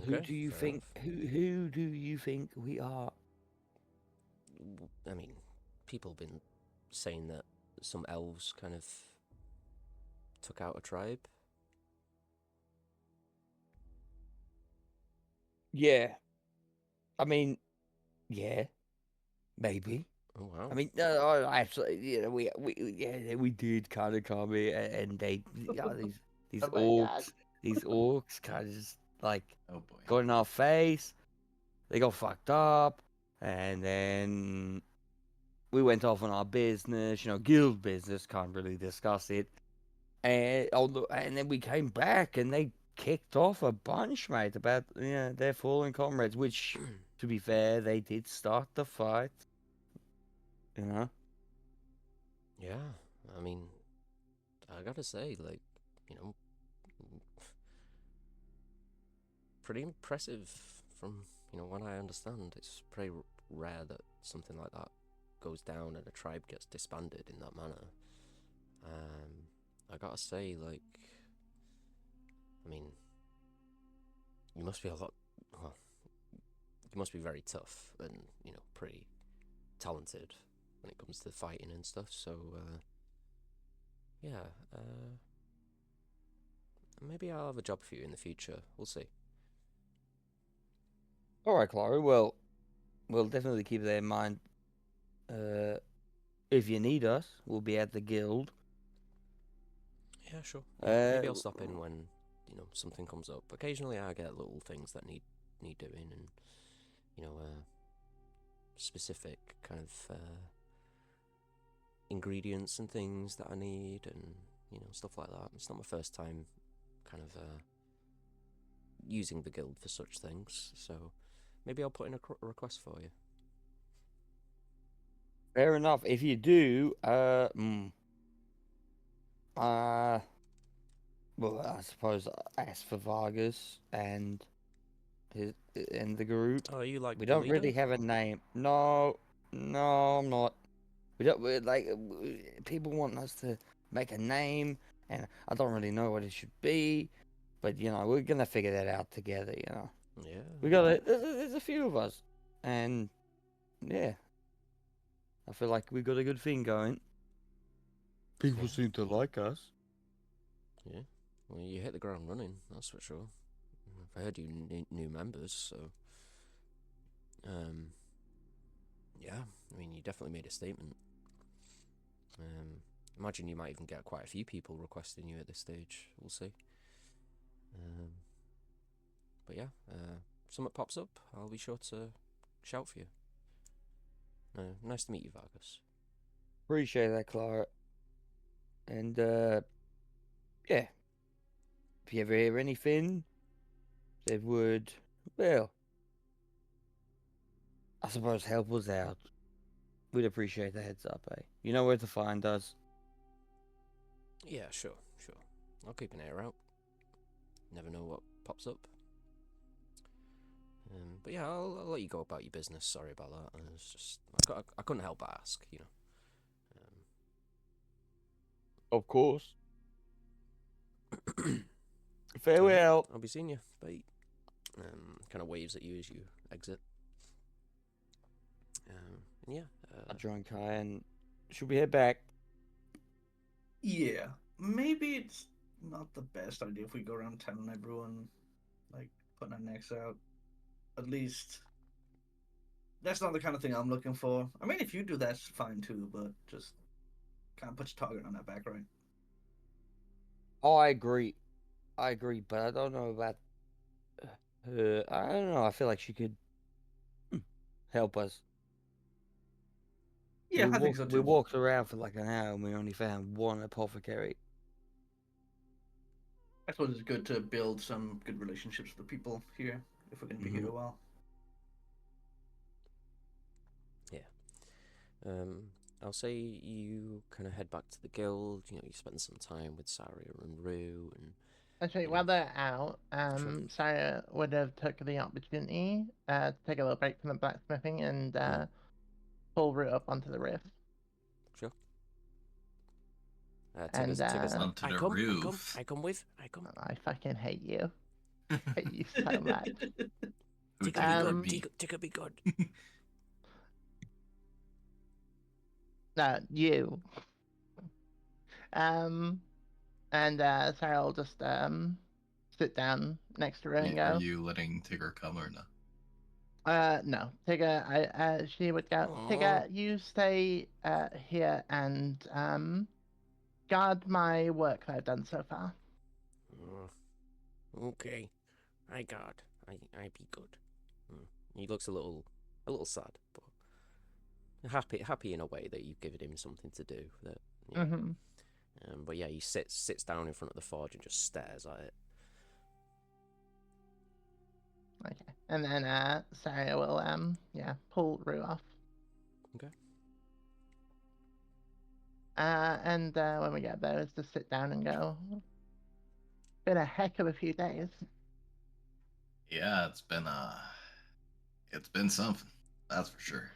Who do you think? Who do you think we are? I mean, people have been saying that some elves kind of took out a tribe. Yeah. I mean, yeah, maybe. Oh wow. I mean, absolutely. We did kind of come here, and they, these Oh my orcs, God. these orcs, kind of just Oh boy. got in our face. They got fucked up, and then we went off on our business. Guild business. Can't really discuss it. And then we came back, and they kicked off a bunch, mate, about their fallen comrades. Which, to be fair, they did start the fight. Yeah, I mean, I gotta say, pretty impressive from, what I understand. It's pretty rare that something like that goes down and a tribe gets disbanded in that manner. I gotta say, I mean, you must be you must be very tough and, pretty talented when it comes to fighting and stuff, so, yeah, maybe I'll have a job for you in the future. We'll see. All right, Clara. Well, we'll definitely keep that in mind. If you need us, we'll be at the guild. Yeah, sure. Yeah, maybe I'll stop in when something comes up. Occasionally, I get little things that need doing, and specific kind of ingredients and things that I need, and stuff like that. It's not my first time kind of using the guild for such things, so maybe I'll put in a request for you. Fair enough. If you do, well, I suppose ask for Vargas and the group. Oh, you like We the don't leader? really have a name. No, I'm not. We don't people want us to make a name, and I don't really know what it should be, but we're gonna figure that out together. Yeah. There's a few of us, and yeah, I feel like we got a good thing going. People Yeah. seem to like us. Yeah. Well, you hit the ground running, that's for sure. I've heard you new members, so yeah. I mean, you definitely made a statement. Imagine you might even get quite a few people requesting you at this stage. We'll see. But yeah, something pops up, I'll be sure to shout for you. Nice to meet you, Vargas. Appreciate that, Clara. And yeah, if you ever hear anything that would, well, I suppose help us out, we'd appreciate the heads up, eh? You know where to find us. Yeah, sure. I'll keep an ear out. Never know what pops up. But yeah, I'll let you go about your business. Sorry about that. It's just I couldn't help but ask, Of course. Farewell. I'll be seeing you. Bye. Kind of waves at you as you exit. And yeah. I join Kai, and should we head back? Yeah, maybe it's not the best idea if we go around telling everyone, like, putting our necks out. At least, that's not the kind of thing I'm looking for. I mean, if you do, that's fine too, but just kind of put your target on that back, right? Oh, I agree, but I don't know about her. I don't know. I feel like she could help us. Yeah, I think so We too. walked around for like an hour, and we only found one apothecary. I suppose it's good to build some good relationships with the people here if we're going to be here a while. Yeah. I'll say you kind of head back to the guild. You spend some time with Saria and Rue, and Actually, while they're out, Sarah would have took the opportunity to take a little break from the blacksmithing and pull Root up onto the roof. sure. And Tigger's like, Onto the roof. I come. I fucking hate you. Hate you so much. Tigger be good. No, you. And Sarah will just sit down next to her and Are go. you letting Tigger come or no? No, Tigger. She would go. Aww. Tigger, you stay here and guard my work that I've done so far. Okay, I got. I be good. He looks a little sad, but happy in a way that you've given him something to do. But yeah, he sits down in front of the forge and just stares at it. Okay, and then Sarah will pull Rue off. Okay. And when we get there, is to sit down and go. Been a heck of a few days. Yeah, it's been something. That's for sure.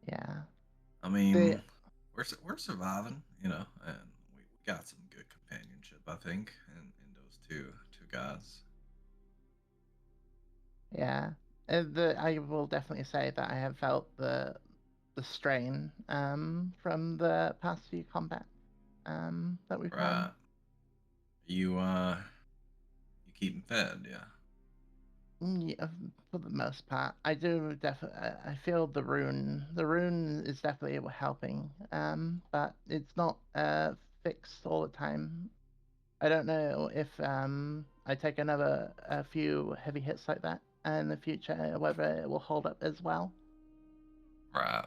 Yeah. I mean, we're surviving, and we got some good companionship, I think, in those two guys. Yeah. I will definitely say that I have felt the strain from the past few combats that we've had. Right. You keep them fed, yeah. Yeah, for the most part, I do definitely. I feel the rune. The rune is definitely helping. But it's not fixed all the time. I don't know if I take a few heavy hits like that in the future, whether it will hold up as well. Right.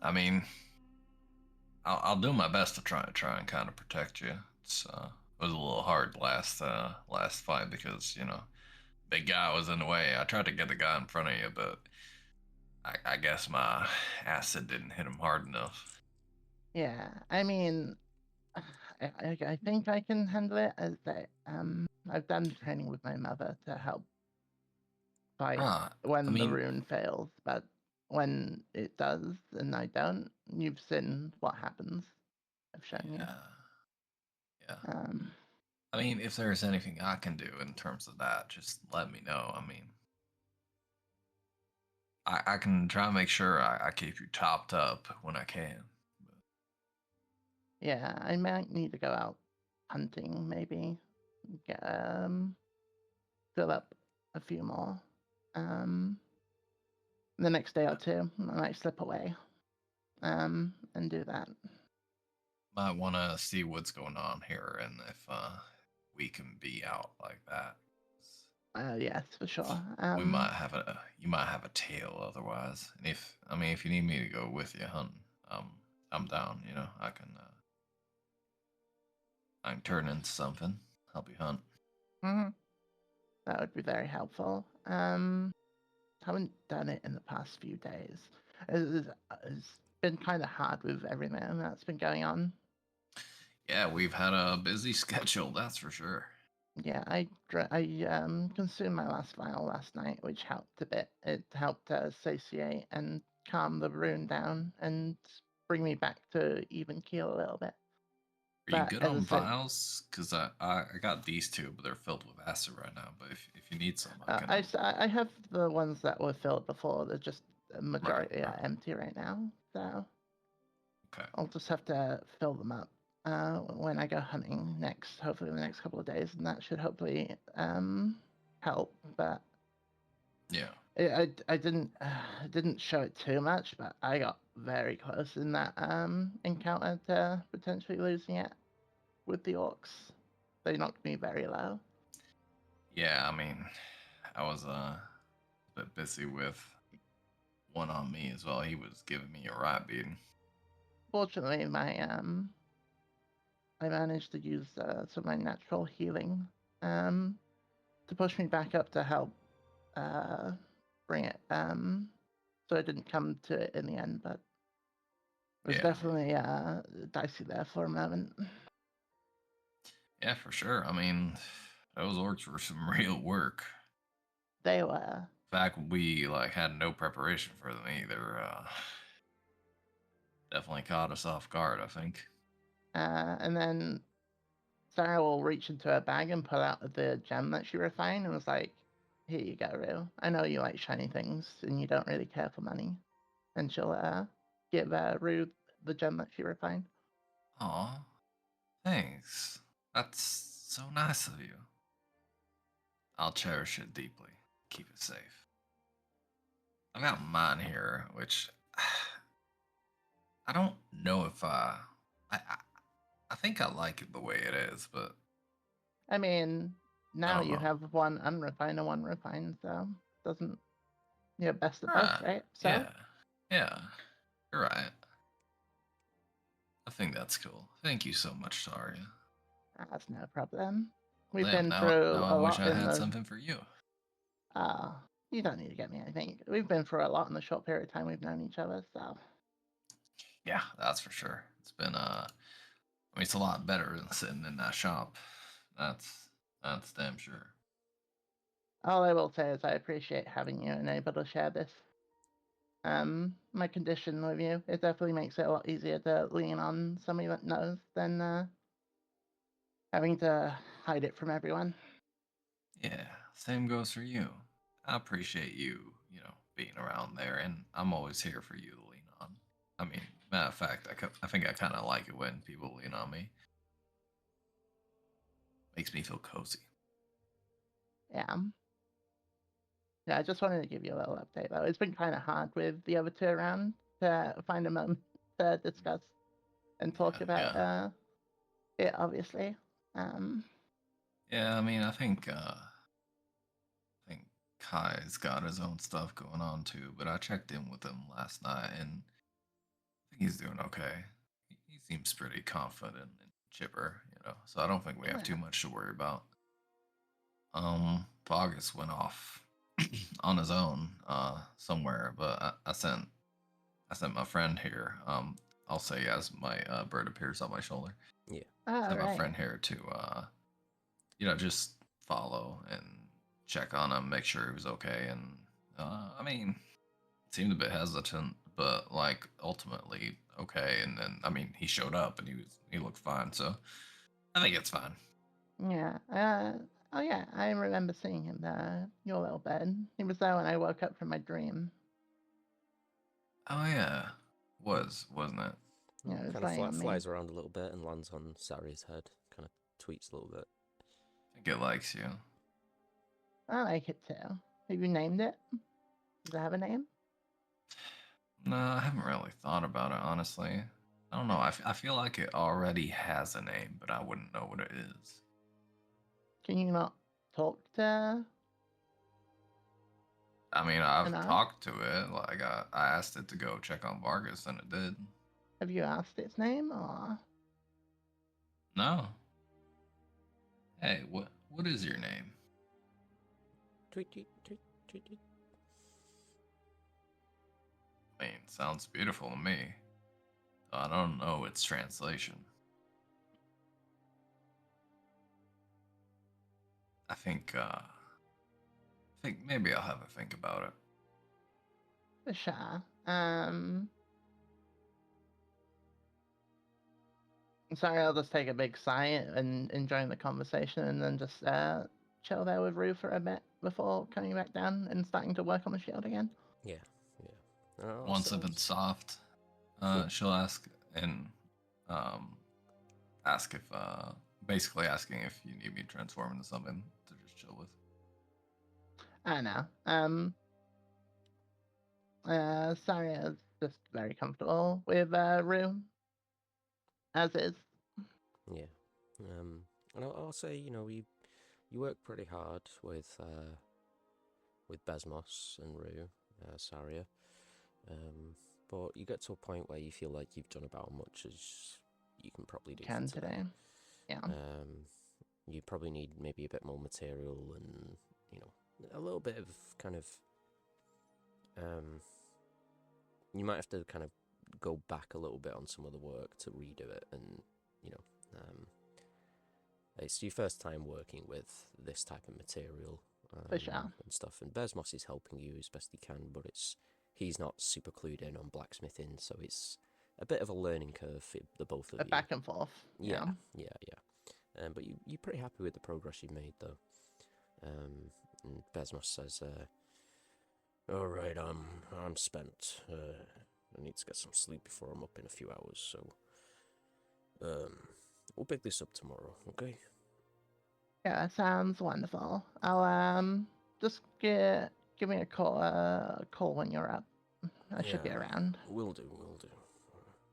I mean, I'll do my best to try and kind of protect you. It was a little hard last fight because big guy was in the way. I tried to get the guy in front of you, but I guess my acid didn't hit him hard enough. Yeah, I mean, I think I can handle it. As I've done training with my mother to help fight I when the mean, rune fails, but when it does and I don't, you've seen what happens. I've shown you. yeah. Um, I mean, if there's anything I can do in terms of that, just let me know. I mean, I can try and make sure I keep you topped up when I can. yeah, I might need to go out hunting, maybe. Get, fill up a few more. The next day or two, I might slip away. And do that. Might want to see what's going on here and if we can be out like that. Yes, for sure. You might have a tail otherwise. And if you need me to go with you hunting, I'm down. I can turn into something, help you hunt. That would be very helpful. Haven't done it in the past few days. It's been kind of hard with everything that's been going on. Yeah, we've had a busy schedule, that's for sure. Yeah, I consumed my last vial last night, which helped a bit. It helped satiate and calm the rune down and bring me back to even keel a little bit. Are you But good as I on said, vials? Because I got these two, but they're filled with acid right now. But if you need some, I can. I have the ones that were filled before. They're just a majority Right. are empty right now. So Okay. I'll just have to fill them up when I go hunting next. Hopefully, in the next couple of days, and that should hopefully help. But Yeah. I didn't show it too much, but I got very close in that encounter to potentially losing it with the orcs. They knocked me very low. Yeah, I mean, I was a bit busy with one on me as well. He was giving me a right beating. Fortunately, I managed to use some of my natural healing to push me back up to help bring it so it didn't come to it in the end, but it was Yeah. definitely dicey there for a moment. Yeah, for sure. I mean, those orcs were some real work. They were. In fact, we had no preparation for them either. Definitely caught us off guard, I think. And then Sarah will reach into her bag and pull out the gem that she refined and was like, "Here you go, Rue. I know you like shiny things and you don't really care for money." And she'll give Rue the gem that she refined. Aw, thanks. That's so nice of you. I'll cherish it deeply. Keep it safe. I've got mine here, which I don't know if I think I like it the way it is, but I mean, now don't you know. have one unrefined and one refined, so doesn't best of both, Right. right? So Yeah. You're right. I think that's cool. Thank you so much, Saria. that's no problem. We've Damn, been now through I a wish lot I in had the. something for you. You don't need to get me anything. We've been through a lot in the short period of time we've known each other, so. Yeah, that's for sure. It's been I mean, it's a lot better than sitting in that shop. That's damn sure. All I will say is I appreciate having you and able to share this. My condition with you, it definitely makes it a lot easier to lean on somebody that knows than having to hide it from everyone. Yeah, same goes for you. I appreciate you, being around there, and I'm always here for you to lean on. I mean, matter of fact, I think I kind of like it when people lean on me. Makes me feel cozy. Yeah. Yeah, I just wanted to give you a little update though. It's been kind of hard with the other two around to find a moment to discuss and talk about it, obviously. Yeah, I mean, I think Kai's got his own stuff going on too, but I checked in with him last night, and I think he's doing okay. He seems pretty confident in chipper, so I don't think we have too Yeah. much to worry about. Vargas went off on his own somewhere, but I sent my friend here. I'll say as my bird appears on my shoulder. Yeah. All Sent my right. friend here to just follow and check on him, make sure he was okay. And I mean, seemed a bit hesitant, but like ultimately okay. And then I mean, he showed up and he looked fine, so I think it's fine. Yeah. Oh yeah, I remember seeing him there. Your little bed. He was there when I woke up from my dream. Oh yeah, wasn't it? Yeah, it was Kind of laying on me. flies around a little bit and lands on Sari's head. Kind of tweets a little bit. I think it likes you. I like it too. Have you named it? Does it have a name? No, I haven't really thought about it, honestly. I don't know. I feel like it already has a name, but I wouldn't know what it is. Can you not talk to? I mean, I've Enough? talked to it. Like, I asked it to go check on Vargas, and it did. Have you asked its name or? No. Hey, what is your name? Tweet, tweet, tweet, tweet, tweet. I mean, sounds beautiful to me. I don't know its translation. I think maybe I'll have a think about it. For sure. Sorry, I'll just take a big sigh and enjoying the conversation, and then just chill there with Rue for a bit before coming back down and starting to work on the shield again. Yeah. Once if it's soft, she'll ask and ask if basically asking if you need me to transform into something to just chill with. I know. Sorry, I was just very comfortable with Rue as is. Yeah. And I'll say, you work pretty hard with Besmos and Rue, Saria. But you get to a point where you feel like you've done about as much as you can probably do Can for today. Yeah. You probably need maybe a bit more material and, a little bit of kind of, you might have to kind of go back a little bit on some of the work to redo it, and, it's your first time working with this type of material For sure. and stuff, and Besmos is helping you as best he can, but he's not super clued in on blacksmithing, so it's a bit of a learning curve for the both of you. Back and forth. Yeah. But you're pretty happy with the progress you've made, though. And Besmos says, "All right, I'm spent. I need to get some sleep before I'm up in a few hours. So, we'll pick this up tomorrow, okay?" Yeah, sounds wonderful. I'll just give me a call when you're up. I should be around. Will do.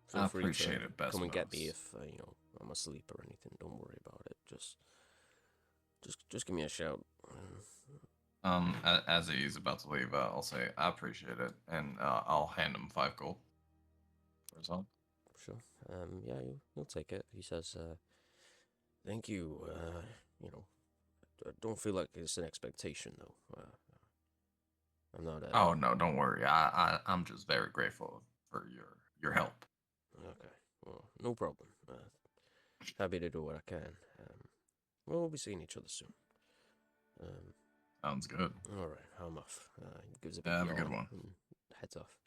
Feel I free appreciate to it, Besmos. come and get me if I'm asleep or anything. Don't worry about it. Just give me a shout. As he's about to leave, I'll say I appreciate it, and I'll hand him 5 gold for his help. Sure. Yeah, you'll take it. He says, "Thank you. Don't feel like it's an expectation, though. I'm not." Oh no, don't worry. I'm just very grateful for your help. Okay. Well, no problem. Happy to do what I can. We'll be seeing each other soon. Sounds good. All right, I'm off. He gives a big Have a good yawn one. and heads off.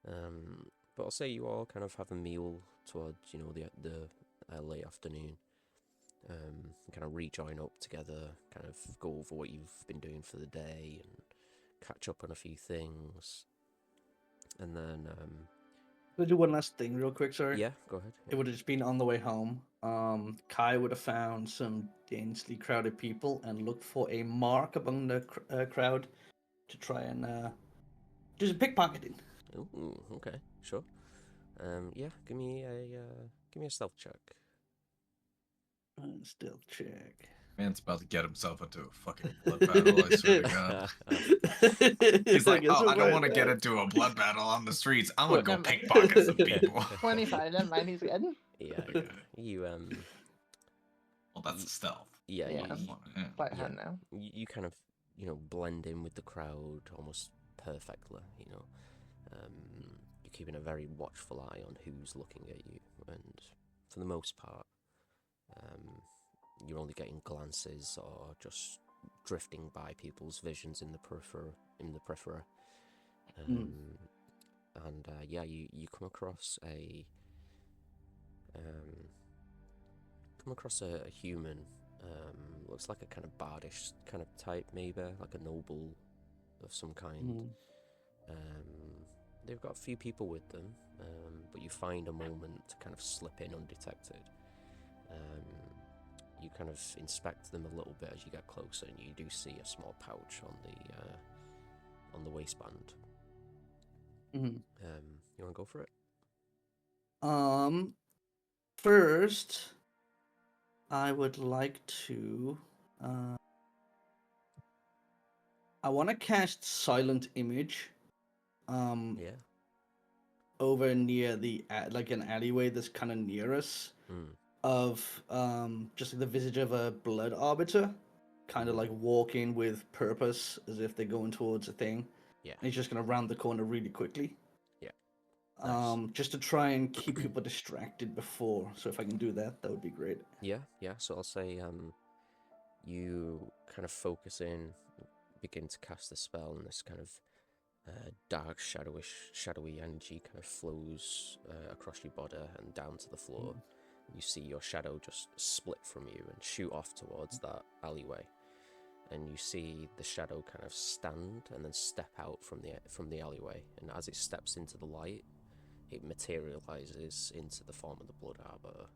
But I'll say you all kind of have a meal towards, the late afternoon. Kind of rejoin up together, kind of go over what you've been doing for the day and catch up on a few things. And then, I'll do one last thing real quick, sorry. yeah, go ahead. It would have just been on the way home. Kai would have found some densely crowded people and looked for a mark among the crowd to try and do some pickpocketing. Ooh, okay, sure. Yeah, give me a stealth check. Stealth check. Man's about to get himself into a fucking blood battle, I swear to God. He's like, guess oh, we'll I don't try want to get that. into a blood battle on the streets. I'm gonna go Never- pickpocket some people. 25, never mind, he's good. Yeah, Okay. you Well, that's a stealth. yeah, Yeah. Yeah. Sleight of Yeah. hand now. you kind of blend in with the crowd almost perfectly. You're keeping a very watchful eye on who's looking at you, and for the most part, you're only getting glances or just drifting by people's visions in the periphery. And yeah, you come across a human. Looks like a kind of bardish kind of type, maybe like a noble of some kind. They've got a few people with them, but you find a moment to kind of slip in undetected. You kind of inspect them a little bit as you get closer, and you do see a small pouch on the waistband. Mhm. You want to go for it? First, I would like to. I want to cast Silent Image. Yeah. Over near the like an alleyway that's kind of near us, of just like the visage of a blood arbiter, kind of like walking with purpose as if they're going towards a thing. Yeah. And he's just gonna round the corner really quickly. Yeah. Nice. Just to try and keep people distracted before. So if I can do that, that would be great. Yeah. So I'll say you kind of focus in, begin to cast the spell, and this kind of dark, shadowy energy kind of flows across your body and down to the floor. You see your shadow just split from you and shoot off towards that alleyway, and you see the shadow kind of stand and then step out from the alleyway. And as it steps into the light, it materializes into the form of the blood arbiter,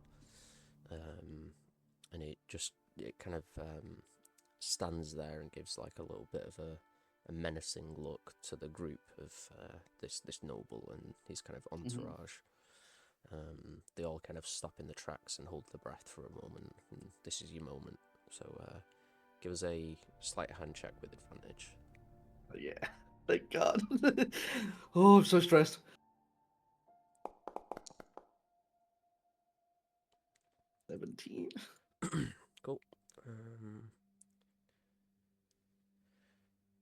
and it kind of stands there and gives like a little bit of a menacing look to the group of this noble and his kind of entourage. They all kind of stop in the tracks and hold their breath for a moment, and this is your moment. So give us a sleight of hand check with advantage. Oh, yeah, thank God. Oh, I'm so stressed. Cool.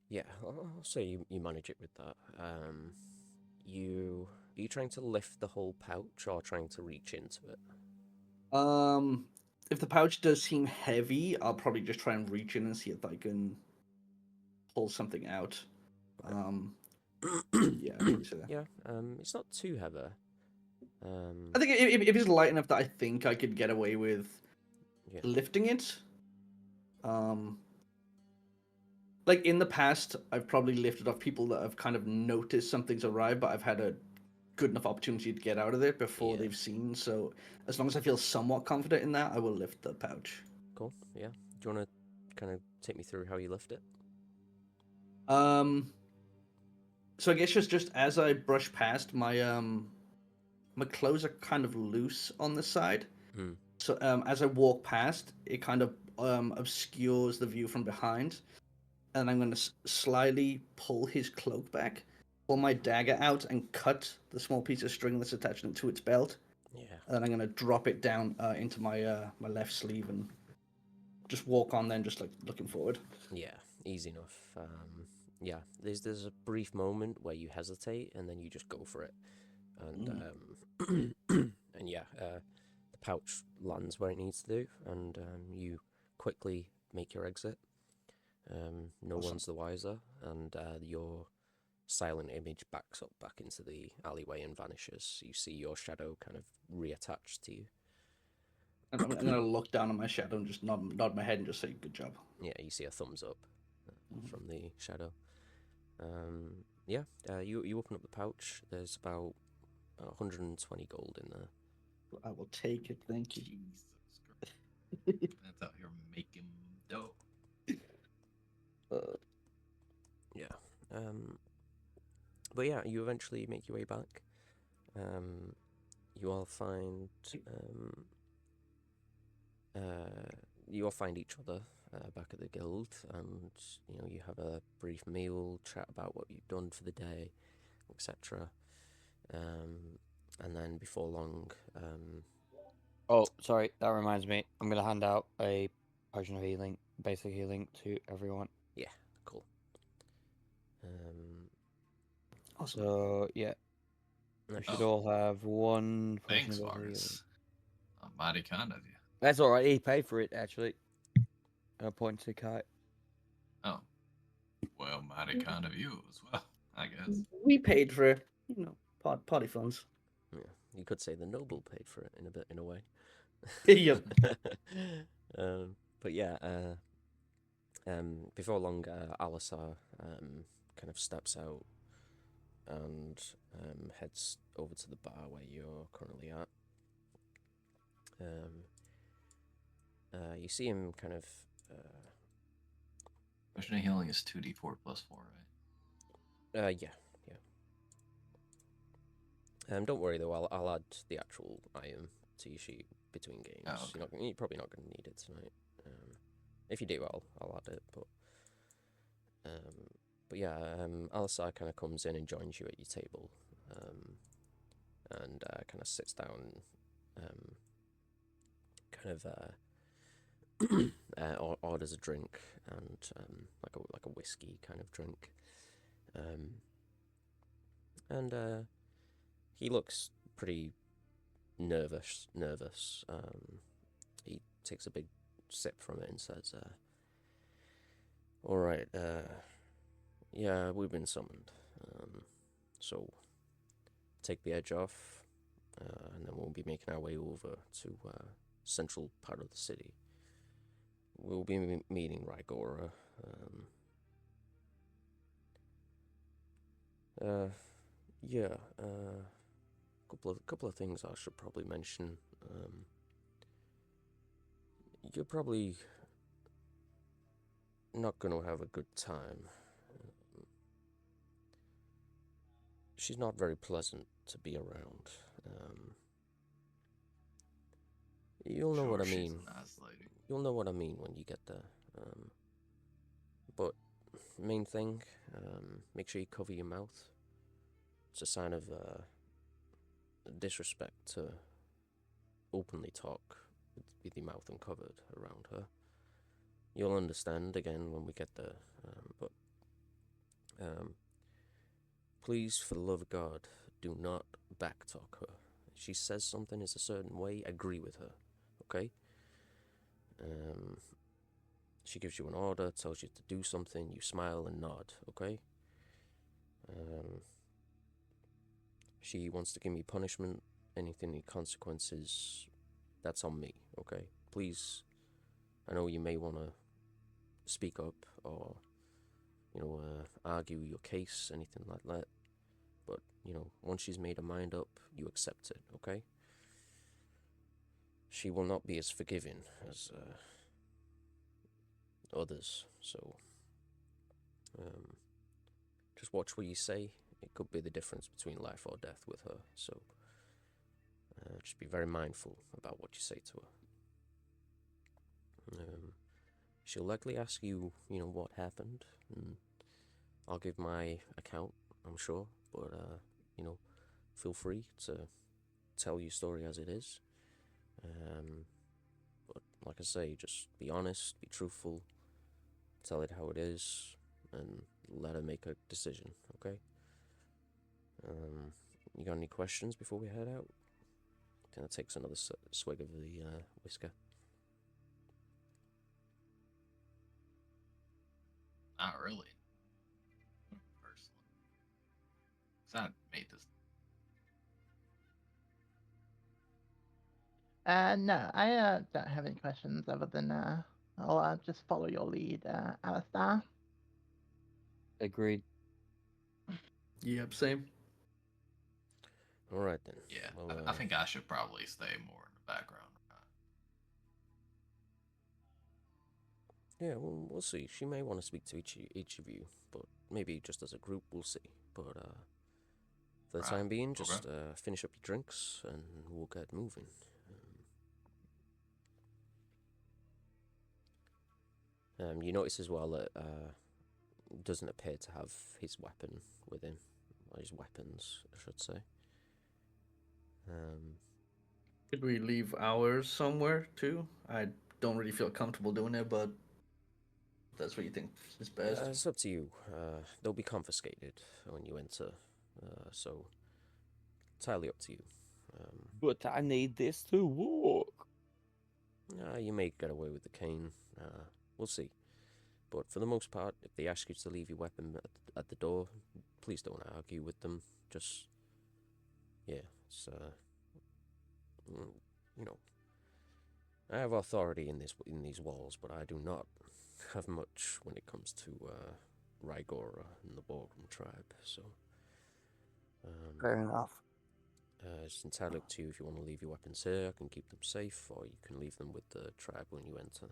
Yeah, I'll say you manage it with that. Are you trying to lift the whole pouch or trying to reach into it? If the pouch does seem heavy, I'll probably just try and reach in and see if I can pull something out. Yeah, I'd probably say that. Yeah, it's not too heavy. I think if it's light enough that I think I could get away with lifting it. Like in the past, I've probably lifted off people that have kind of noticed something's arrived, but I've had a good enough opportunity to get out of there before they've seen. So as long as I feel somewhat confident in that, I will lift the pouch. Cool. Yeah. Do you want to kind of take me through how you lift it? So I guess just as I brush past, my my clothes are kind of loose on the side. So as I walk past, it kind of obscures the view from behind, and I'm going to slyly pull his cloak back, pull my dagger out, and cut the small piece of string that's attached to its belt. Yeah. And then I'm going to drop it down into my my left sleeve and just walk on. Then just like looking forward. Yeah, easy enough. Yeah, there's a brief moment where you hesitate and then you just go for it, and and yeah, the pouch lands where it needs to do, and you quickly make your exit. No one's the wiser, and your silent image backs up back into the alleyway and vanishes. You see your shadow kind of reattached to you. And I'm gonna look down at my shadow and just nod my head and just say good job. Yeah, you see a thumbs up from the shadow. Yeah, you open up the pouch. There's about 120 gold in there. I will take it, thank you. Jesus Christ. That's out here making dough. Yeah. But yeah, you eventually make your way back. You all find you'll find each other back at the guild, and you have a brief meal, chat about what you've done for the day, etc. And then before long, Oh, sorry, that reminds me. I'm gonna hand out a potion of healing, basic healing, to everyone. yeah, cool. Awesome. So yeah, we Nice. should all have one potion Thanks, of healing. Vargas. Mighty kind of you. That's all right. He paid for it actually. A point to Kai. Oh, well, mighty kind of you as well, I guess. We paid for it, party funds. Yeah, you could say the noble paid for it in a way. Yep. But yeah, before long, Alisar kind of steps out and heads over to the bar where you're currently at. You see him kind of. Potion of healing is 2d4 plus 4, right? Yeah. Don't worry though. I'll add the actual item to your sheet between games. Oh, okay. You're probably not going to need it tonight. If you do, I'll add it. But yeah, Alisar kind of comes in and joins you at your table, and kind of sits down, orders a drink and like a whiskey kind of drink, and he looks pretty nervous. He takes a big sip from it and says, "All right, yeah, we've been summoned. So take the edge off, and then we'll be making our way over to central part of the city. We'll be meeting Rygora. Yeah. Couple of things I should probably mention. You're probably not going to have a good time. She's not very pleasant to be around. You'll know what I mean. She's a nice lady. You'll know what I mean when you get there. But main thing, make sure you cover your mouth. It's a sign of disrespect to openly talk with your mouth uncovered around her. You'll understand again when we get there. But please, for the love of God, do not backtalk her. If she says something is a certain way, agree with her, okay? She gives you an order, tells you to do something, you smile and nod, okay? She wants to give me punishment, any consequences, that's on me, okay? Please, I know you may want to speak up or, argue your case, anything like that. But, once she's made her mind up, you accept it, okay? She will not be as forgiving as others, so just watch what you say. It could be the difference between life or death with her, so just be very mindful about what you say to her. She'll likely ask you, what happened, and I'll give my account, I'm sure, but, feel free to tell your story as it is. But like I say, just be honest, be truthful, tell it how it is, and let her make a decision, okay? You got any questions before we head out? Then it takes another swig of the whisker. Not really. Personally. 'Cause I made this. No, I don't have any questions other than I'll just follow your lead, Alistar. Agreed. Yep, same. All right then. Yeah, Well, I think I should probably stay more in the background. yeah, we'll see. She may want to speak to each of you, but maybe just as a group, we'll see. But for the Right, time being, okay. just finish up your drinks and we'll get moving. You notice as well that doesn't appear to have his weapon with him, or his weapons, I should say. Could we leave ours somewhere too? I don't really feel comfortable doing it, but that's what you think is best. It's up to you. They'll be confiscated when you enter, so entirely up to you. But I need this to work. You may get away with the cane. We'll see. But for the most part, if they ask you to leave your weapon at the door, please don't argue with them. Just, yeah, it's you know, I have authority in these walls, but I do not have much when it comes to Rygora and the Borgum tribe. So, Fair enough. it's entirely up to you if you want to leave your weapons here. I can keep them safe, or you can leave them with the tribe when you enter.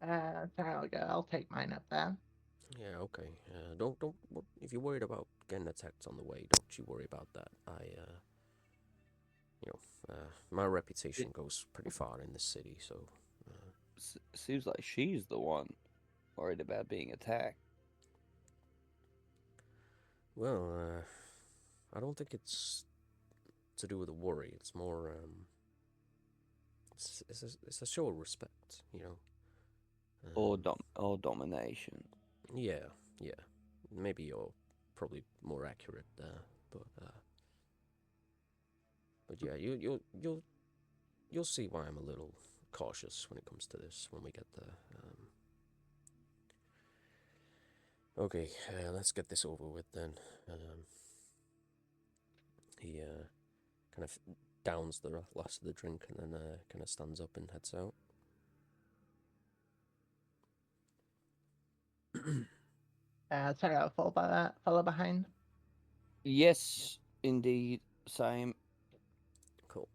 I'll take mine up there. Yeah, okay. Don't. If you're worried about getting attacked on the way, don't you worry about that. My reputation goes pretty far in this city, so. Seems like she's the one worried about being attacked. Well, I don't think it's to do with a worry. It's more, it's a show of respect, you know. Or domination. Yeah. Maybe you're probably more accurate there, but yeah, you'll see why I'm a little cautious when it comes to this when we get there. Okay, let's get this over with then. He kind of downs the last of the drink and then kind of stands up and heads out. Sorry, I'll follow behind. Yes, indeed. Same. Cool.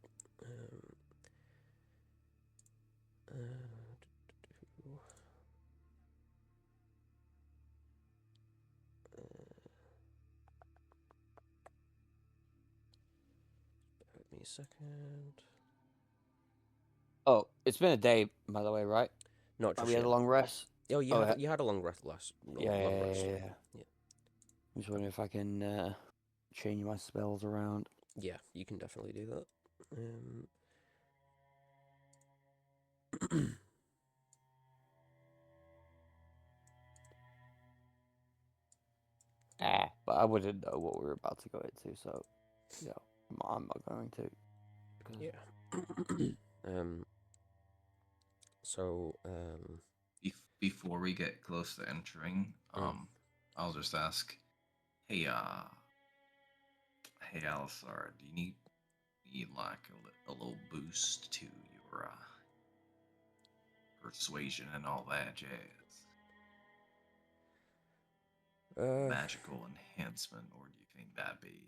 Give me a second. Oh, it's been a day, by the way, right? Not just We had yet. a long rest. Oh, you had a long rest last. Yeah. Yeah. I'm just wondering if I can change my spells around. Yeah, you can definitely do that. But I wouldn't know what we were about to go into, so yeah, I'm not going to. Yeah. So, Before we get close to entering, I'll just ask, hey, Alisar, do you need like a little boost to your persuasion and all that jazz? Magical enhancement, or do you think that'd be?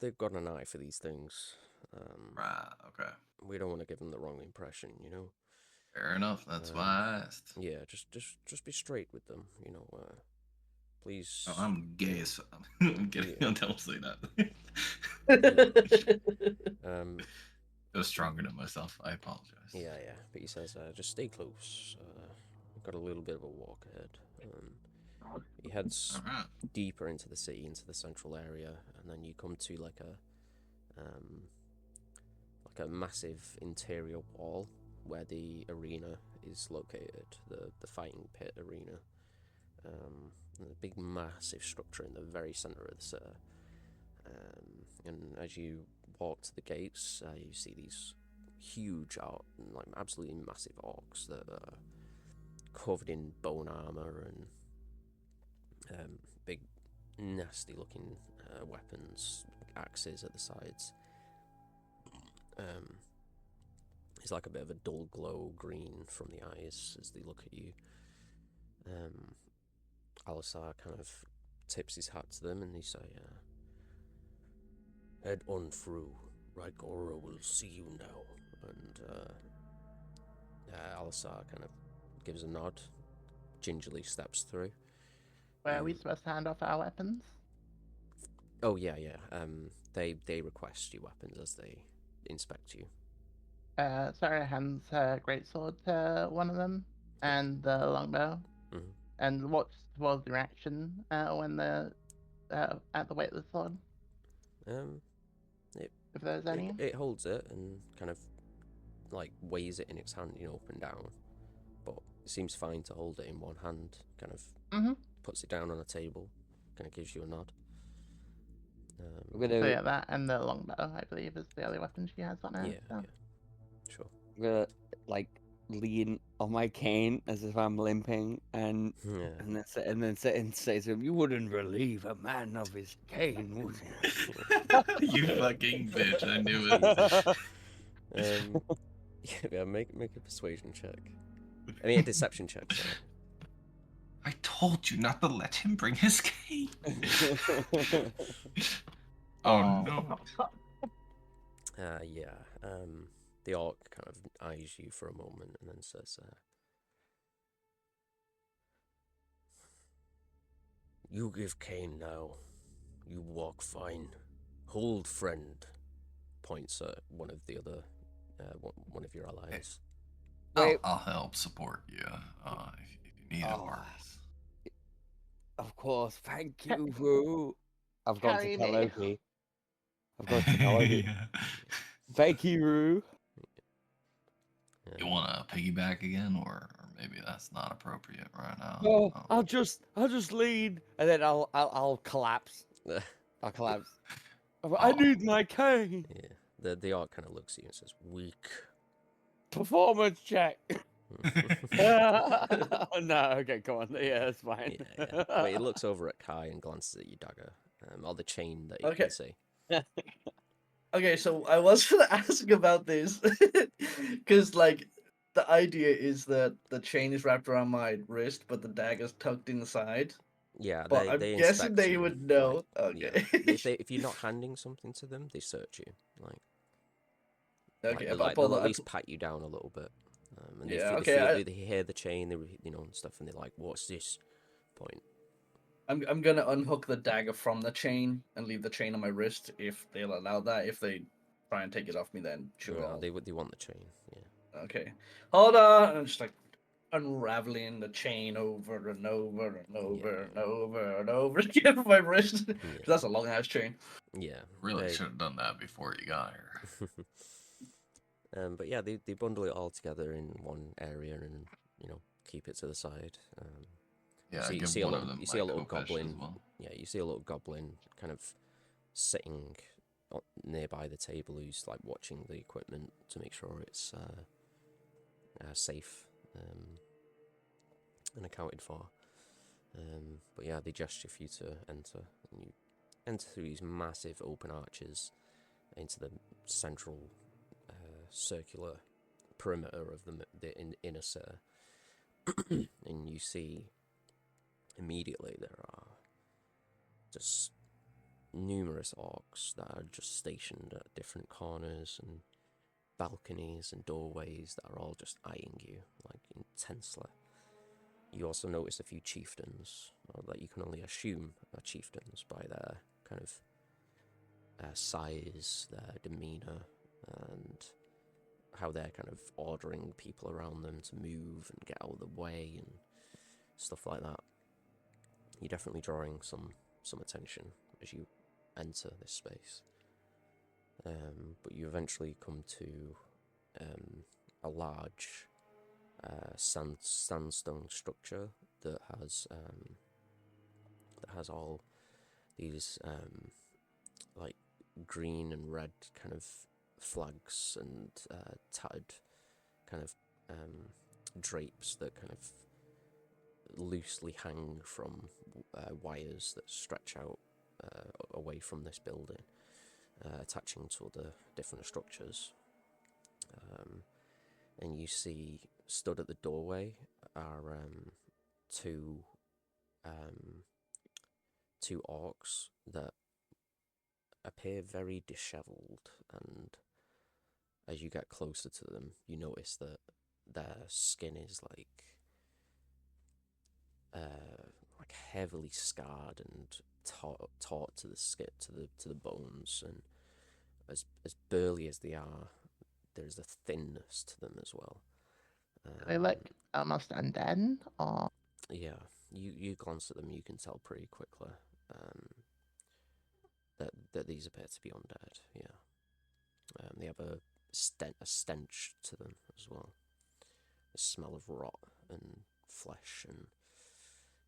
They've got an eye for these things. Right. Okay. We don't want to give them the wrong impression, you know. Fair enough. That's why I asked. Yeah, just be straight with them, you know. Please. Oh, I'm gay as I'm kidding. Yeah. Don't say that. It was stronger than myself. I apologize. Yeah. But he says, just stay close. We've got a little bit of a walk ahead. He heads deeper into the city, into the central area, and then you come to like a massive interior wall where the arena is located, the fighting pit arena. A big, massive structure in the very center of the city. And as you walk to the gates, you see these huge, like absolutely massive orcs that are covered in bone armor and big, nasty-looking weapons, axes at the sides. It's like a bit of a dull glow green from the eyes as they look at you. Alisar kind of tips his hat to them and he say, head on through. Rygora will see you now. And Alisar kind of gives a nod, gingerly steps through. Where are we supposed to hand off our weapons? Oh, yeah. They request your weapons as they inspect you. Sarah hands her greatsword to one of them and the longbow, Mhm. and watch towards the reaction when they're at the weight of the sword, Um, if there's any. it holds it and kind of like weighs it in its hand, up and down, but it seems fine to hold it in one hand. Kind of Mm-hmm. puts it down on a table, kind of gives you a nod. I'm gonna, So yeah, that and the longbow, I believe, is the only weapon she has on her. Yeah, so. yeah, sure. I'm gonna like lean on my cane as if I'm limping, and Yeah. and say to him, "You wouldn't relieve a man of his cane, would you?" You fucking bitch! I knew it. Yeah, make a persuasion check. I mean, a deception check. Sorry. I told you not to let him bring his cane. Oh no. Yeah. The orc kind of eyes you for a moment and then says, "You give cane now. You walk fine. Hold, friend." Points at one of the other, one of your allies. Wait. I'll help support you if you need it, Oh. Vargas. Of course, thank you, Roo. I've gone to Carry tell me. Oki. I've gone to tell Oki. Thank you, Roo. You want to piggyback again, or maybe that's not appropriate right now. No, Oh. I'll just lean, and then I'll collapse. I'll collapse. I need my cane. Yeah. The orc kind of looks at you and says, "Weak." Performance check. No, okay, come on. Yeah, that's fine. Yeah. But he looks over at Kai and glances at your dagger, or the chain that you Okay. can see. Okay, so I was gonna ask about this because, like, the idea is that the chain is wrapped around my wrist, but the dagger's tucked inside. Yeah, But I'm they guessing inspect they you, would know. like, yeah. Okay. If you're not handing something to them, they search you. Okay, They'll at least pat you down a little bit. And Yeah, they okay, feel they hear the chain, and stuff, and they're like, "What's this?" Point. I'm gonna unhook the dagger from the chain and leave the chain on my wrist if they'll allow that. If they try and take it off me, then sure. No, they want the chain. Yeah. Okay, hold on. I'm just like unraveling the chain over and over and over and over and over again with my wrist. 'Cause that's a long ass chain. Yeah. Really should have done that before you got here. But yeah, they bundle it all together in one area and keep it to the side. Yeah, you give see one a of little, them you see a like little Kopesh goblin. as well. Yeah, you see a little goblin kind of sitting nearby the table, who's like watching the equipment to make sure it's safe and accounted for. But yeah, they gesture for you to enter, and you enter through these massive open arches into the central circular perimeter of the inner city. And you see immediately there are just numerous orcs that are just stationed at different corners and balconies and doorways that are all just eyeing you like intensely. You also notice a few chieftains, or that you can only assume are chieftains by their kind of size, their demeanor, and how they're kind of ordering people around them to move and get out of the way and stuff like that. You're definitely drawing some attention as you enter this space. But you eventually come to a large sandstone structure that has all these like green and red kind of flags and tattered kind of drapes that kind of loosely hang from wires that stretch out away from this building, attaching to other different structures. And you see, stood at the doorway are two orcs that appear very dishevelled, and as you get closer to them, you notice that their skin is like heavily scarred and taut to the skin, to the bones, and as burly as they are, there's a thinness to them as well. They look almost undead, or Yeah, you glance at them, you can tell pretty quickly that these appear to be undead. Yeah, they have a stench to them as well. The smell of rot and flesh and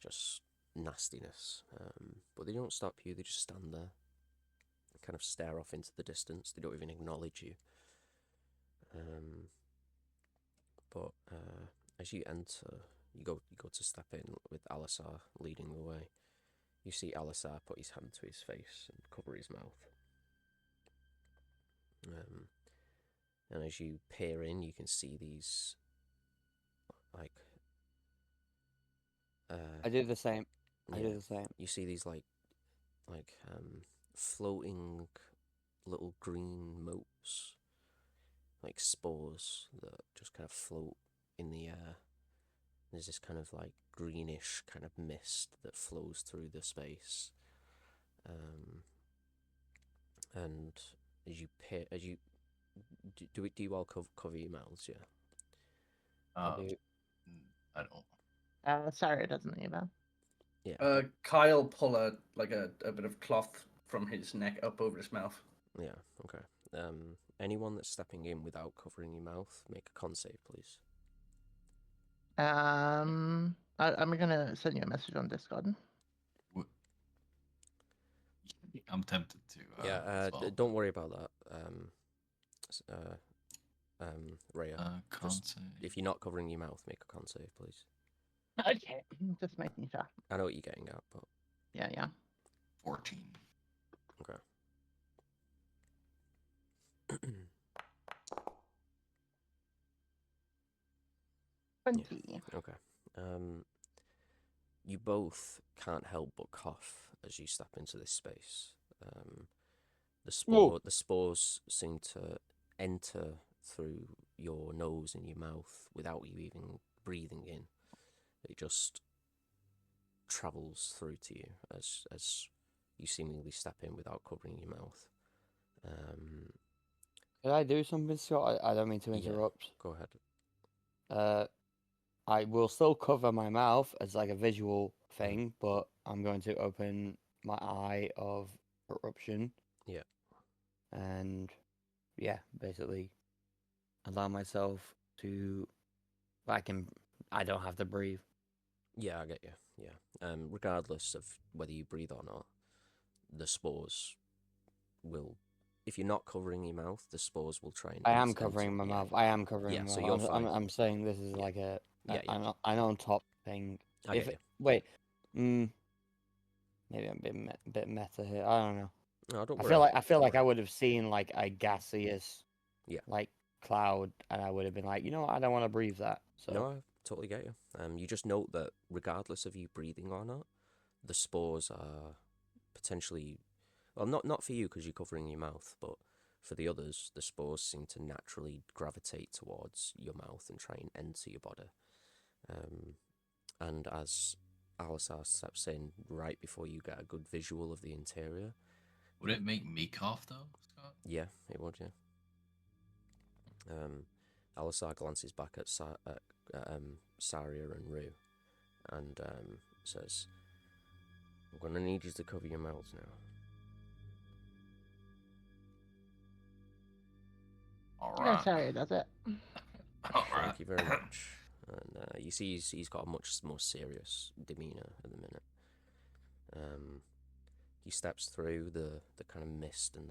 just nastiness. But they don't stop you. They just stand there, kind of stare off into the distance. They don't even acknowledge you. But as you enter, you go to step in with Alisar leading the way. You see Alisar put his hand to his face and cover his mouth. And as you peer in, you can see these, like... I do the same. I yeah, do the same. you see these, like floating little green motes, like spores that just kind of float in the air. There's this kind of like greenish kind of mist that flows through the space. And as you do you all cover your mouths? Yeah. I do. I don't. sorry, it doesn't either. Yeah. Kyle pull a bit of cloth from his neck up over his mouth. Yeah. Okay. Anyone that's stepping in without covering your mouth, make a con save, please. I'm gonna send you a message on Discord. I'm tempted to. Yeah. As well. Don't worry about that. Rhea. Con save. If you're not covering your mouth, make a con save, please. Okay, just making sure. I know what you're getting at, but Yeah. 14. okay. 20. Yeah. Okay. You both can't help but cough as you step into this space. The spores seem to enter through your nose and your mouth without you even breathing in. It just travels through to you as you seemingly step in without covering your mouth. Could I do something, Scott? I don't mean to interrupt. Yeah, go ahead. I will still cover my mouth as like a visual thing, but I'm going to open my eye of eruption. Yeah. And yeah, basically allow myself to I don't have to breathe. Yeah, I get you. Yeah. Regardless of whether you breathe or not, the spores will. If you're not covering your mouth, the spores will try and. I am covering my mouth. I am covering my mouth. So you're fine. I'm saying this is like a Yeah. an on top thing. I get you. Wait, maybe I'm a bit meta here. I don't know. No, don't worry. I feel like I would have seen like a gaseous, Yeah, like cloud, and I would have been like, you know what, I don't want to breathe that. So no, I totally get you. You just note that regardless of you breathing or not, the spores are potentially, well, not for you because you're covering your mouth, but for the others, the spores seem to naturally gravitate towards your mouth and try and enter your body. And as Alisar steps in right before you get a good visual of the interior. Would it make me cough though, Scott? Yeah, it would, yeah. Alisar glances back at Saria and Rue and says, I'm going to need you to cover your mouths now. All Yeah, right. sorry, that's it. All right. Thank you very much. And you see he's got a much more serious demeanour at the minute. He steps through the kind of mist and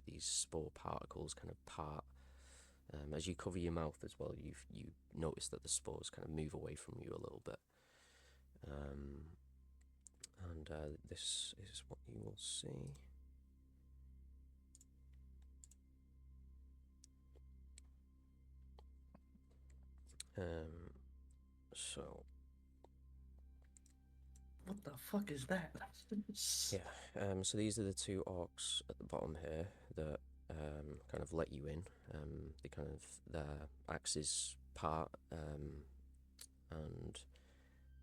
these spore particles kind of part. As you cover your mouth as well, you notice that the spores kind of move away from you a little bit. And this is what you will see. So What the fuck is that? yeah, so these are the two orcs at the bottom here that kind of let you in. They kind of, their axes part, and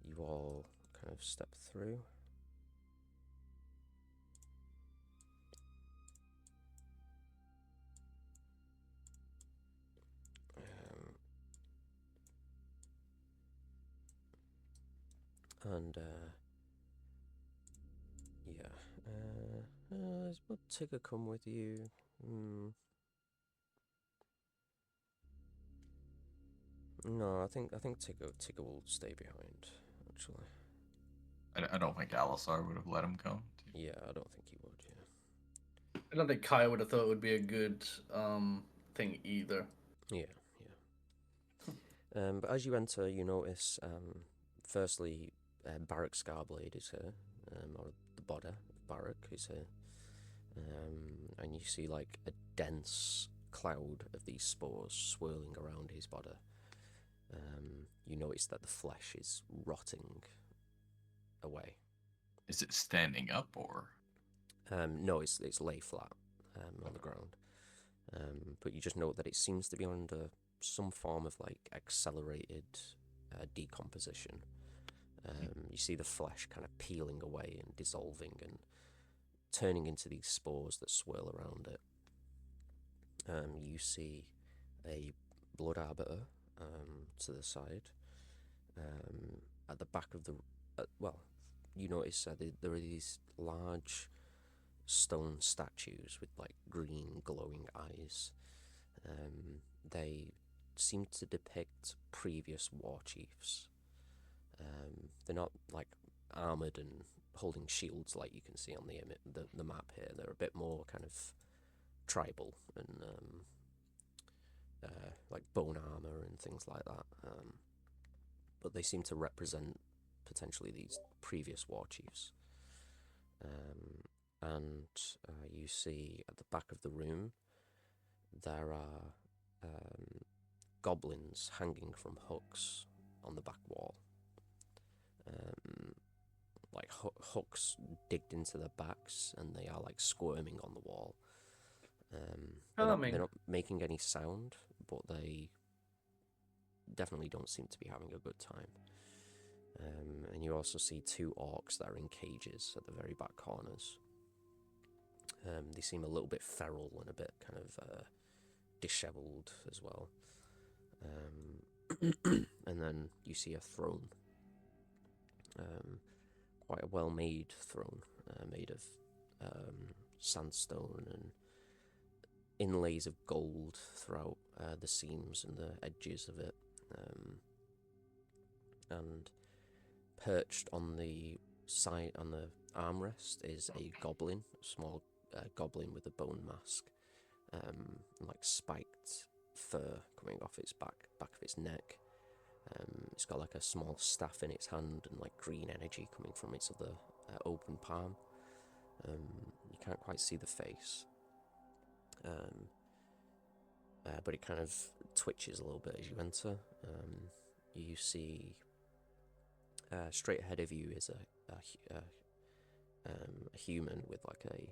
you all kind of step through. And yeah, will Tigger come with you? No, I think Tigger will stay behind. Actually, I don't think Alisar would have let him go. yeah, I don't think he would. Yeah. I don't think Kai would have thought it would be a good thing either. Yeah. But as you enter, you notice, firstly, Barak Scarblade is here, or the body of Barak is here. And you see like a dense cloud of these spores swirling around his body. You notice that the flesh is rotting away. Is it standing up or? No, it's lay flat on the ground. But you just note that it seems to be under some form of like accelerated decomposition. You see the flesh kind of peeling away and dissolving and turning into these spores that swirl around it. You see a blood arbiter to the side. At the back of the... you notice there are these large stone statues with like green glowing eyes. They seem to depict previous war chiefs. They're not like armored and holding shields like you can see on the map here. They're a bit more kind of tribal and like bone armor and things like that. But they seem to represent potentially these previous war chiefs. And you see at the back of the room there are goblins hanging from hooks on the back wall. Like hooks digged into their backs, and they are like squirming on the wall. They're not making any sound, but they definitely don't seem to be having a good time. And you also see two orcs that are in cages at the very back corners. They seem a little bit feral and a bit kind of disheveled as well. And then you see a throne. Quite a well-made throne, made of sandstone and inlays of gold throughout the seams and the edges of it. And perched on the side, on the armrest, is a goblin, a small goblin with a bone mask, like spiked fur coming off its back of its neck. It's got like a small staff in its hand and like green energy coming from its other open palm. You can't quite see the face, but it kind of twitches a little bit as you enter. You see straight ahead of you is a human with like a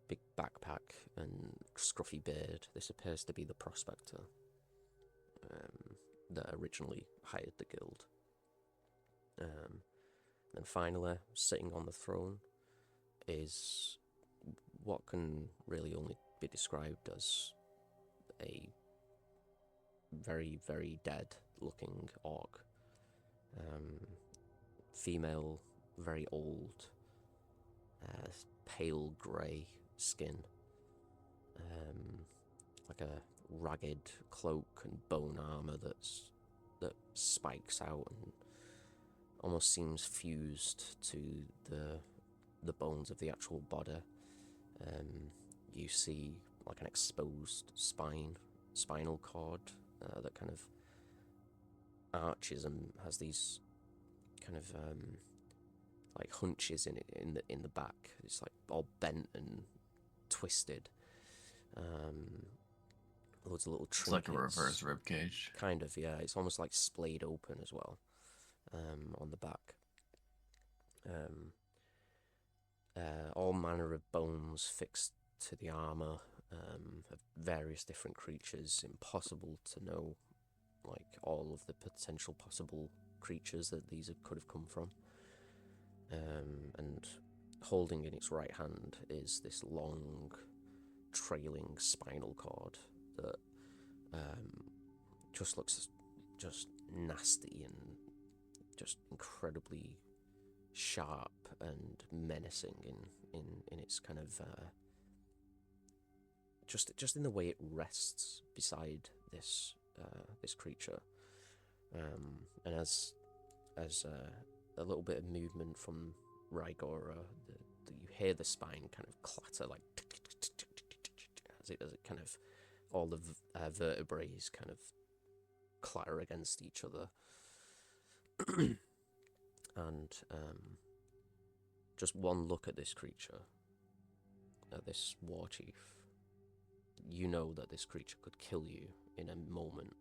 big backpack and scruffy beard. This appears to be the prospector that originally hired the guild. Then finally, sitting on the throne is what can really only be described as a very, very dead looking orc. Female, very old, pale grey skin, like a ragged cloak and bone armor that spikes out and almost seems fused to the bones of the actual body. You see like an exposed spinal cord that kind of arches and has these kind of like hunches in the back. It's like all bent and twisted. Loads of little trinkets. It's like a reverse rib cage. Kind of, yeah. It's almost like splayed open as well, on the back. All manner of bones fixed to the armor of various different creatures. Impossible to know, like, all of the potential possible creatures that these could have come from. And holding in its right hand is this long, trailing spinal cord that just looks just nasty and just incredibly sharp and menacing in its kind of just in the way it rests beside this this creature, and as a little bit of movement from Rygora, you hear the spine kind of clatter like as it kind of all the vertebrae kind of clatter against each other. And just one look at this creature, at this Warchief, you know that this creature could kill you in a moment.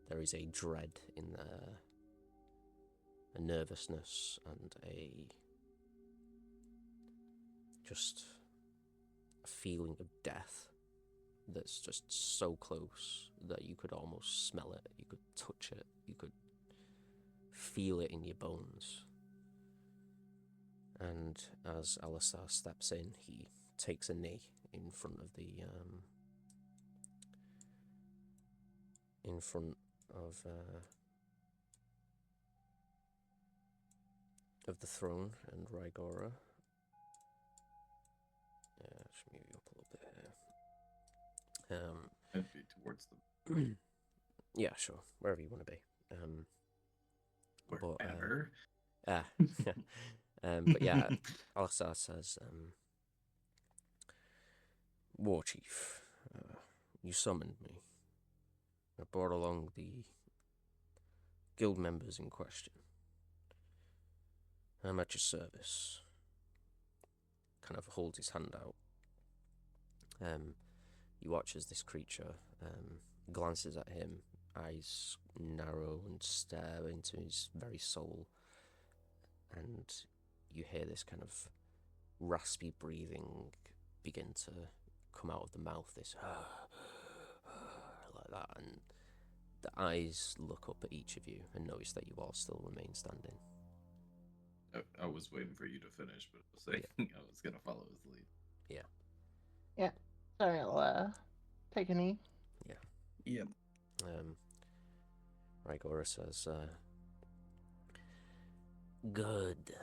There is a dread in there, a nervousness, and just a feeling of death that's just so close that you could almost smell it, you could touch it, you could feel it in your bones. And as Alisar steps in, he takes a knee in front of the throne, and Rygora. Yeah, just move you up a little bit here. I'd be towards them. Yeah, sure, wherever you want to be. Wherever. But yeah, Alisar says, Warchief, you summoned me. I brought along the guild members in question. I'm at your service. Kind of holds his hand out. You watch as this creature glances at him, eyes narrow and stare into his very soul, and you hear this kind of raspy breathing begin to come out of the mouth, this like that, and the eyes look up at each of you and notice that you all still remain standing. I was waiting for you to finish, but I was saying I was gonna follow his lead. Yeah. Sorry, I'll take a knee. Yep. Rygora says, good,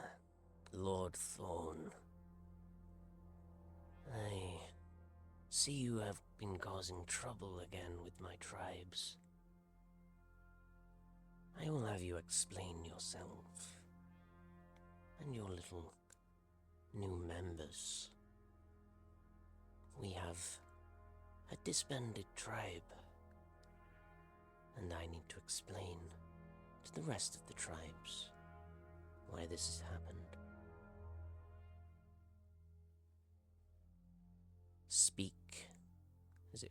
Lord Thorn. I see you have been causing trouble again with my tribes. I will have you explain yourself and your little new members. We have a disbanded tribe, and I need to explain to the rest of the tribes why this has happened. Speak. As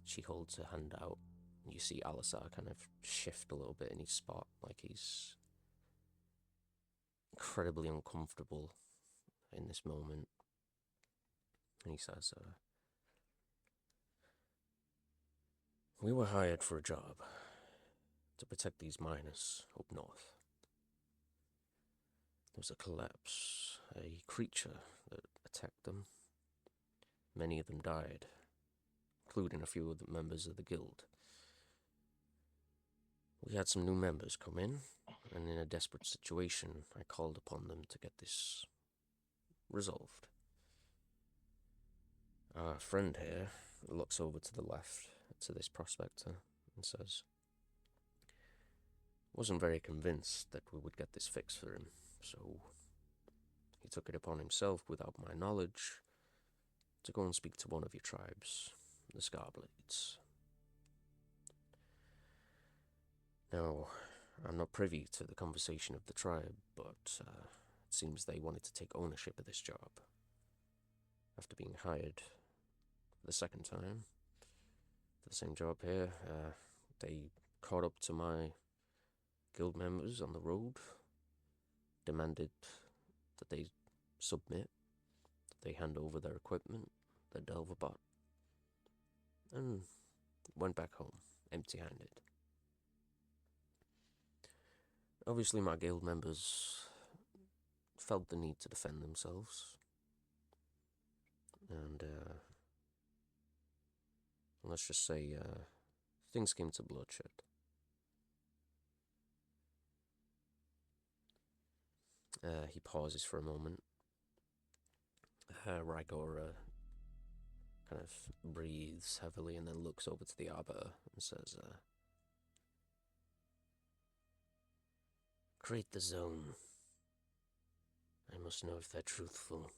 she holds her hand out. You see Alisar kind of shift a little bit in his spot, like he's incredibly uncomfortable in this moment. And he says, we were hired for a job to protect these miners up north. There was a collapse, a creature that attacked them. Many of them died, including a few of the members of the guild. We had some new members come in, and in a desperate situation, I called upon them to get this resolved. Our friend here looks over to the left, to this prospector, and says, wasn't very convinced that we would get this fixed for him, so he took it upon himself, without my knowledge, to go and speak to one of your tribes, the Scarblades. Now, I'm not privy to the conversation of the tribe, but it seems they wanted to take ownership of this job. After being hired for the second time for the same job here, they caught up to my guild members on the road, demanded that they submit, that they hand over their equipment, their Delverbot, and went back home empty-handed. Obviously, my guild members felt the need to defend themselves, and let's just say things came to bloodshed. He pauses for a moment. Rygora kind of breathes heavily and then looks over to the arbiter and says, create the zone. I must know if they're truthful.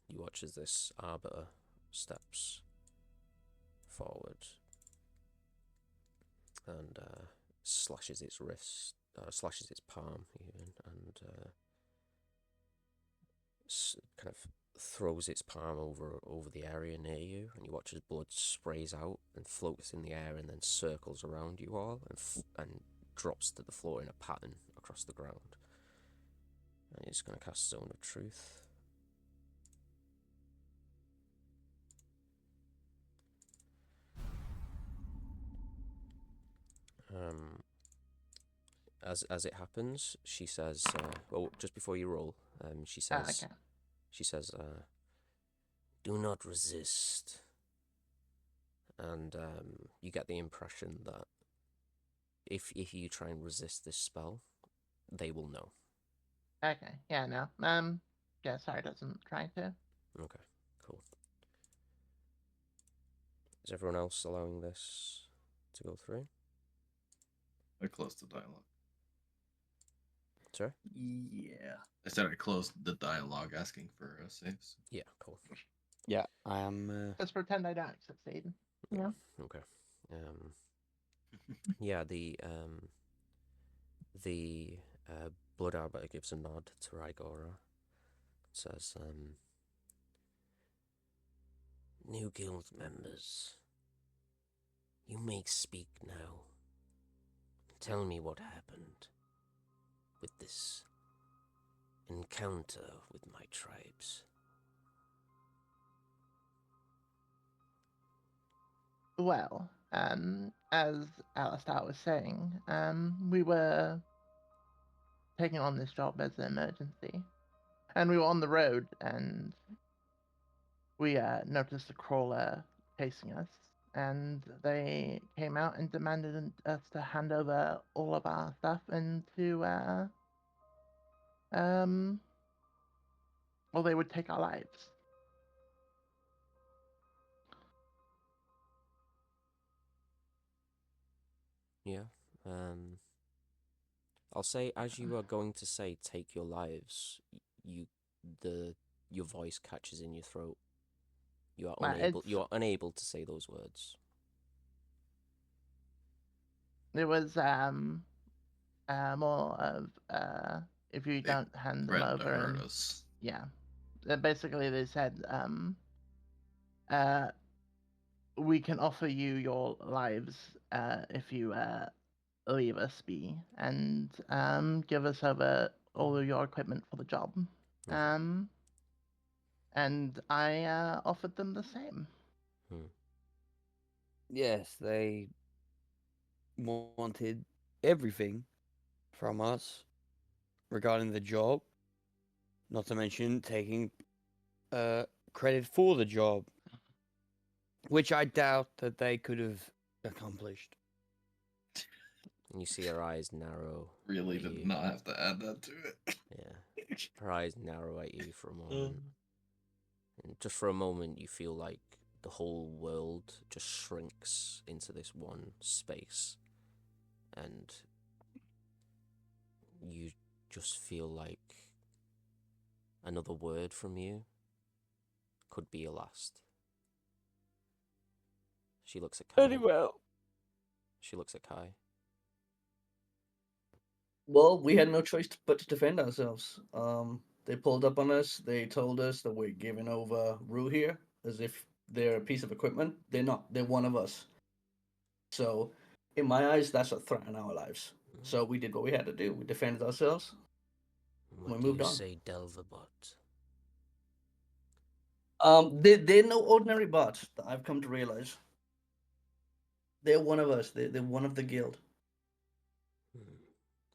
You watch as this arbiter steps forward and slashes its wrist, slashes its palm even, and kind of throws its palm over the area near you, and you watch as blood sprays out and floats in the air and then circles around you all and drops to the floor in a pattern across the ground. And he's going to cast Zone of Truth. As it happens, she says, well, just before you roll, she says, okay. do not resist. And you get the impression that if you try and resist this spell, they will know. Okay, yeah, no. Yeah, sorry, doesn't try to. Okay, cool. Is everyone else allowing this to go through? I closed the dialogue. Sorry? Yeah. I said I closed the dialogue asking for saves. Yeah, cool. Yeah, I am. Just pretend I don't succeed. Yeah. Okay. Yeah, the Blood Arbiter gives a nod to Rygora. Says, new guild members, you may speak now. Tell me what happened with this encounter with my tribes. Well, as Alistair was saying, we were taking on this job as an emergency. And we were on the road, and we noticed a crawler chasing us. And they came out and demanded us to hand over all of our stuff and to, well, they would take our lives. Yeah. I'll say, as you are going to say, take your lives, your voice catches in your throat. You are unable to say those words. It was more of if you They don't hand them threatened to over, hurt and us. yeah, basically they said we can offer you your lives if you leave us be and give us over all of your equipment for the job. Okay. And I offered them the same. Yes, they wanted everything from us regarding the job, not to mention taking credit for the job, which I doubt that they could have accomplished. And you see her eyes narrow. Really at did you. not have to add that to it. Yeah. Her eyes narrow at you for a moment. And just for a moment, you feel like the whole world just shrinks into this one space. And you just feel like another word from you could be your last. She looks at Kai. Very well. She looks at Kai. Well, we had no choice but to defend ourselves. They pulled up on us. They told us that we're giving over Rue here as if they're a piece of equipment. They're not. They're one of us. So, in my eyes, that's a threat on our lives. So we did what we had to do. We defended ourselves. What We do moved you on. say, Delverbot? They're no ordinary bot. I've come to realize. They're one of us. They're one of the guild.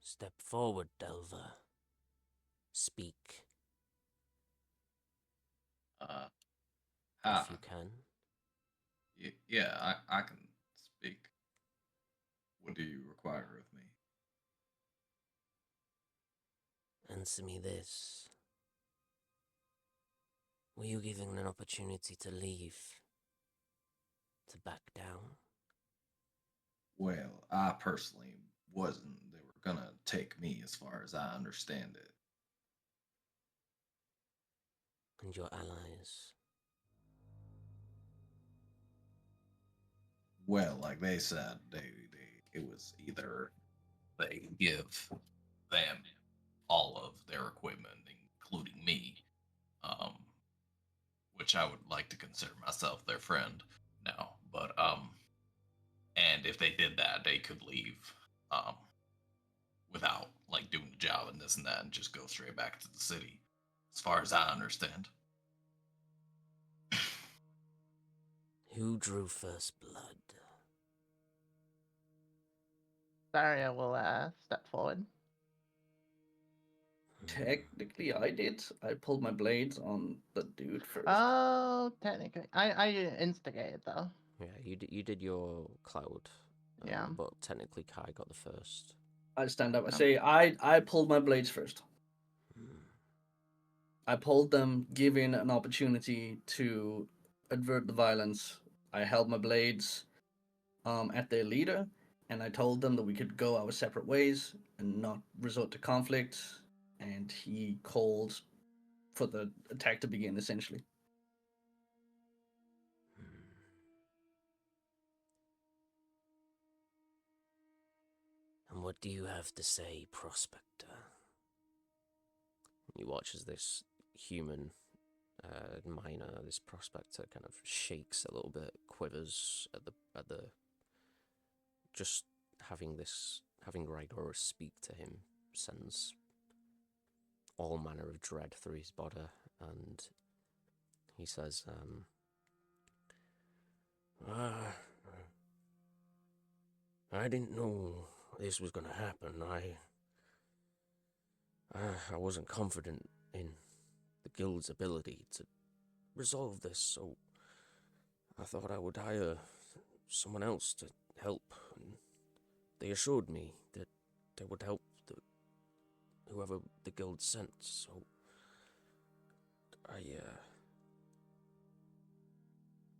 Step forward, Delver. Speak. If you can. Yeah, I can speak. What do you require of me? Answer me this. Were you given an opportunity to leave? To back down? Well, I personally wasn't. They were gonna take me, as far as I understand it. And your allies? Well, like they said, it was either They give them all of their equipment, including me, um, which I would like to consider myself their friend now. But and if they did that, they could leave um without like doing the job and this and that, and just go straight back to the city, as far as I understand. Who drew first blood? Daria will step forward. Technically, I did. I pulled my blades on the dude first. Oh, technically, I instigated though. Yeah, you did your cloud. Yeah. But technically Kai got the first. I stand up. I say, I pulled my blades first. I pulled them, giving an opportunity to avert the violence. I held my blades at their leader, and I told them that we could go our separate ways and not resort to conflict. And he called for the attack to begin, essentially. And what do you have to say, Prospector? You watch as this human miner, this prospector, kind of shakes a little bit, quivers at the just having Rygora speak to him sends all manner of dread through his body, and he says, I didn't know this was gonna happen. I wasn't confident in the guild's ability to resolve this, so I thought I would hire someone else to help. And they assured me that they would help whoever the guild sent, so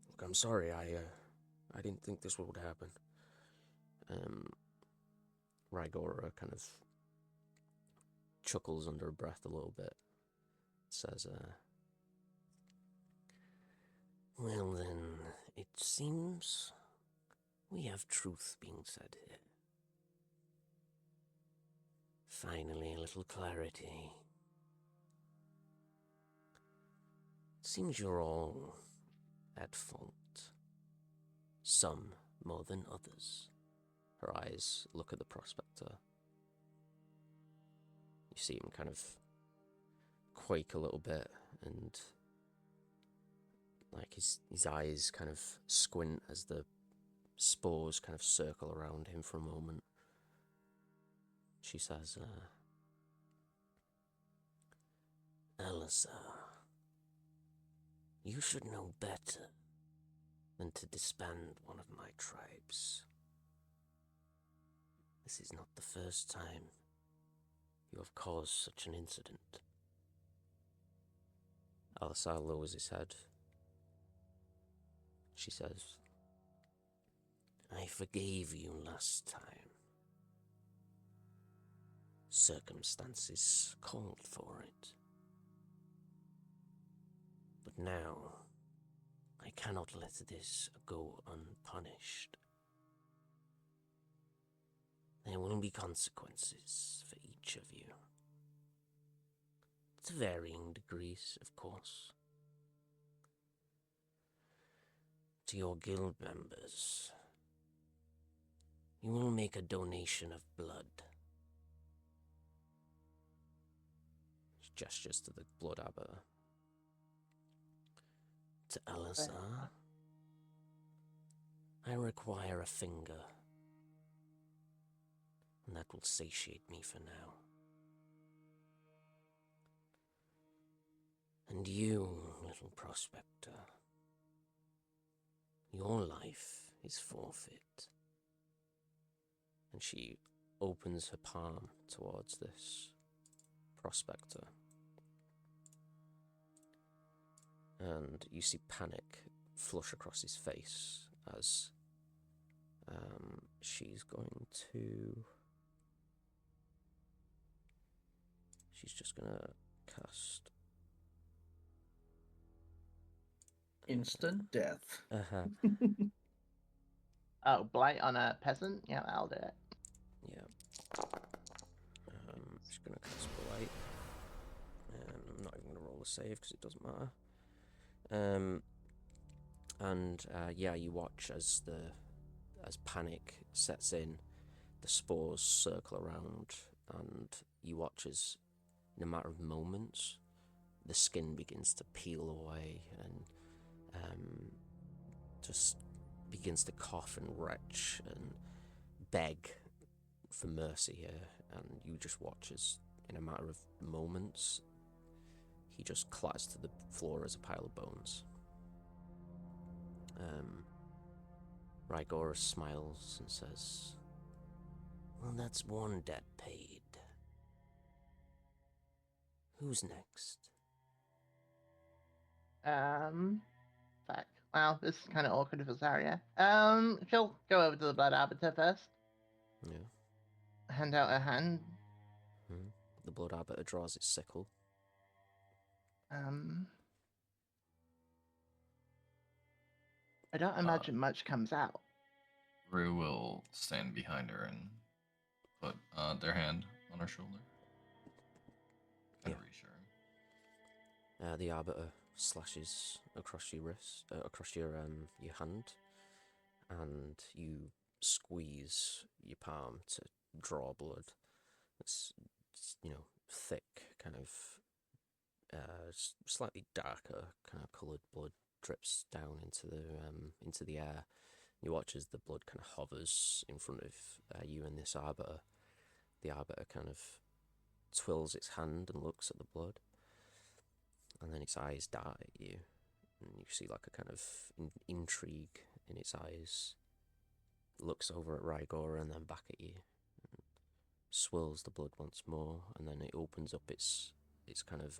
look, I'm sorry, I didn't think this would happen. Rygora kind of chuckles under her breath a little bit, says, well then, it seems we have truth being said here. Finally, a little clarity. It seems you're all at fault. Some more than others. Her eyes look at the prospector. You see him kind of quake a little bit, and like his eyes kind of squint as the spores kind of circle around him for a moment. She says, Alizar, you should know better than to disband one of my tribes. This is not the first time you have caused such an incident. Alizar lowers his head. She says, I forgave you last time. Circumstances called for it. But now, I cannot let this go unpunished. There will be consequences for each of you. To varying degrees, of course. To your guild members, you will make a donation of blood. She gestures to the blood abba. To Alizar, I require a finger. And that will satiate me for now. And you, little prospector, your life is forfeit. And she opens her palm towards this Prospector. And you see panic flush across his face as she's just gonna cast Instant death. Oh, blight on a peasant? Yeah, I'll do it. Yeah. She's gonna cast blight. I'm not even gonna roll a save because it doesn't matter. Yeah, you watch as panic sets in, the spores circle around, and you watch as, in a matter of moments, the skin begins to peel away and just begins to cough and retch and beg for mercy here. And you just watch as, in a matter of moments, he just clatters to the floor as a pile of bones. Rygora smiles and says, "Well, that's one debt paid. Who's next?" Fuck. Well, this is kind of awkward for Zarya. She'll go over to the Blood Arbiter first. Yeah. Hand out her hand. The Blood Arbiter draws its sickle. I don't imagine much comes out. Rue will stand behind her and put their hand on her shoulder. Kind of reassuring. The Arbiter slashes across your wrist, across your hand, and you squeeze your palm to draw blood. It's thick, kind of slightly darker, kind of coloured blood drips down into the air. You watch as the blood kind of hovers in front of you and this Arbiter. The Arbiter kind of twirls its hand and looks at the blood, and then its eyes dart at you, and you see like a kind of intrigue in its eyes. It looks over at Rygora and then back at you, and swirls the blood once more, and then it opens up its kind of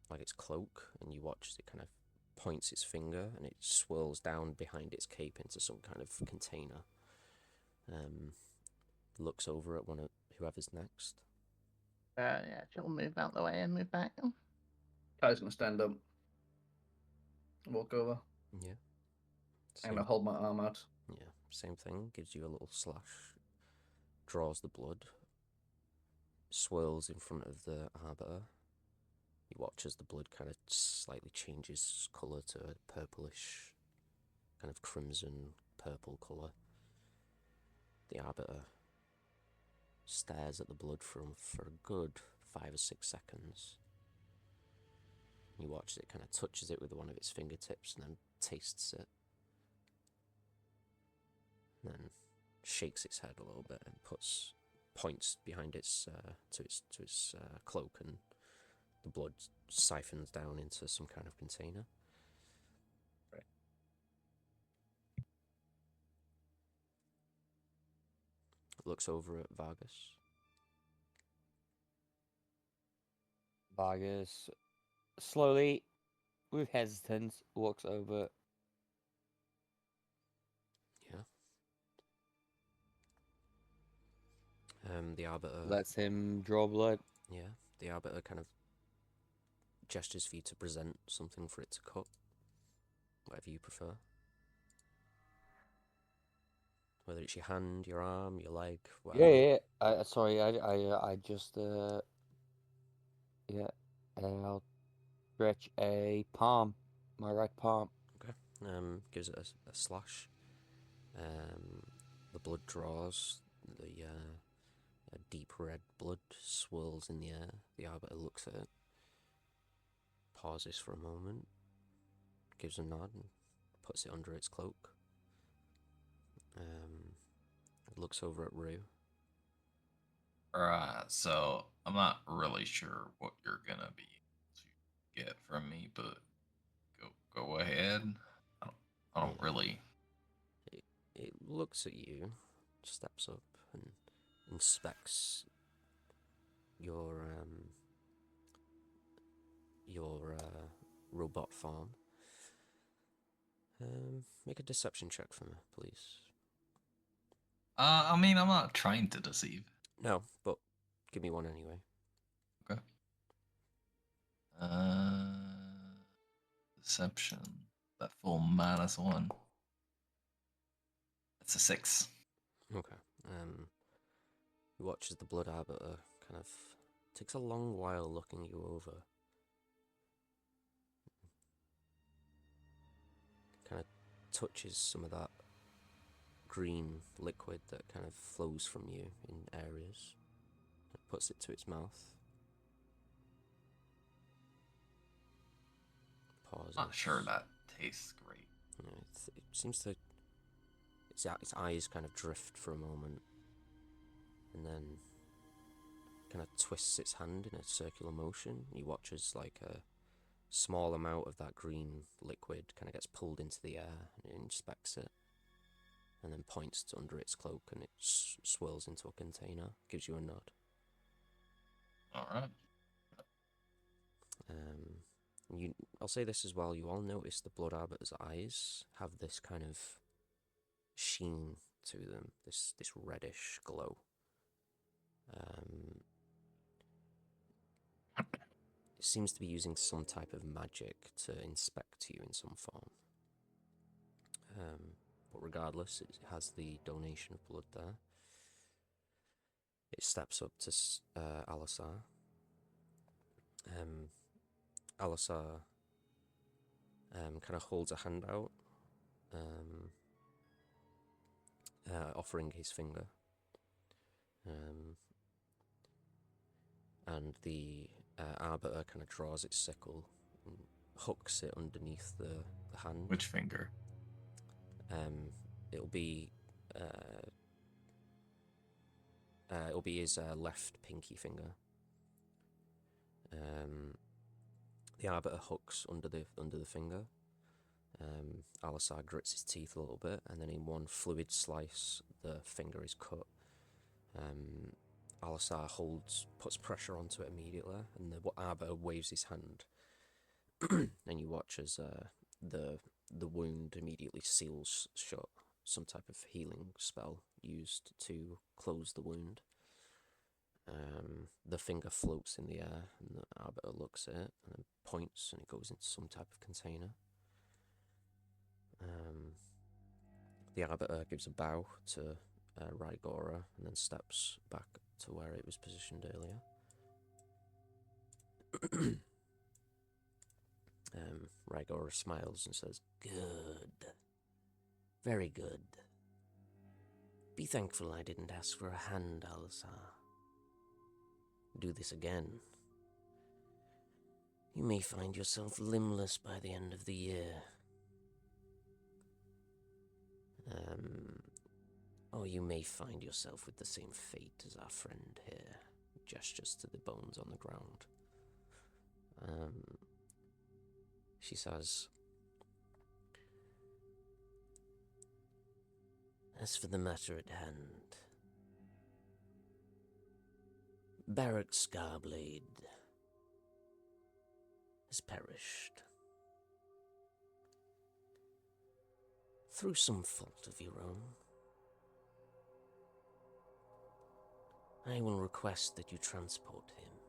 like its cloak, and you watch as it kind of points its finger and it swirls down behind its cape into some kind of container. Looks over at whoever's next. Yeah, she'll move out the way and move back. Kai's gonna stand up, walk over. Yeah. I'm gonna hold my arm out. Yeah, same thing. Gives you a little slash. Draws the blood. Swirls in front of the Arbiter. You watch as the blood kind of slightly changes colour to a purplish, kind of crimson purple colour. The Arbiter stares at the blood for a good 5 or 6 seconds. You watch as it kind of touches it with one of its fingertips and then tastes it. And then shakes its head a little bit and points behind its to its cloak, and the blood siphons down into some kind of container. Right. Looks over at Vargas. Vargas slowly, with hesitance, walks over. Yeah. The Arbiter Lets him draw blood. Yeah, the Arbiter kind of gestures for you to present something for it to cut. Whatever you prefer. Whether it's your hand, your arm, your leg, whatever. Yeah. I just I'll stretch a palm, my right palm. Okay. Gives it a slash. The blood draws. A deep red blood swirls in the air. The Arbiter looks at it. Pauses for a moment. Gives a nod and puts it under its cloak. It looks over at Rue. Alright, so I'm not really sure what you're gonna be able to get from me, but go ahead. I don't really. It looks at you, steps up and inspects your robot form. Make a deception check for me, please. I mean, I'm not trying to deceive. No, but give me one anyway. Okay. Deception. That full -1. That's a 6. Okay. You watch as the blood arbiter kind of takes a long while looking you over. Kind of touches some of that green liquid that kind of flows from you in areas. And puts it to its mouth. Pauses. Not sure that tastes great. You know, it seems to. Its eyes kind of drift for a moment, and then kind of twists its hand in a circular motion. You watch as like a small amount of that green liquid kind of gets pulled into the air, and it inspects it, and then points to under its cloak, and it swirls into a container. Gives you a nod. All right. I'll say this as well. You all notice the blood arbiter's eyes have this kind of sheen to them, this reddish glow. It seems to be using some type of magic to inspect you in some form. But regardless, it has the donation of blood there. It steps up to Alisar. Alisar kind of holds a hand out, offering his finger. And the arbiter kind of draws its sickle and hooks it underneath the hand. Which finger? It'll be his left pinky finger. The arbiter hooks under the finger. Alisar grits his teeth a little bit, and then in one fluid slice, the finger is cut. Alisar puts pressure onto it immediately, and the arbiter waves his hand. And you watch as the wound immediately seals shut. Some type of healing spell used to close the wound. The finger floats in the air, and the arbiter looks at it and then points, and it goes into some type of container. The arbiter gives a bow to Rygora and then steps back to where it was positioned earlier. Rygora smiles and says, "Good. Very good. Be thankful I didn't ask for a hand, Alisar. Do this again. You may find yourself limbless by the end of the year. Or you may find yourself with the same fate as our friend here." Gestures to the bones on the ground. She says, "As for the matter at hand, Barrack Scarblade has perished. Through some fault of your own. I will request that you transport him."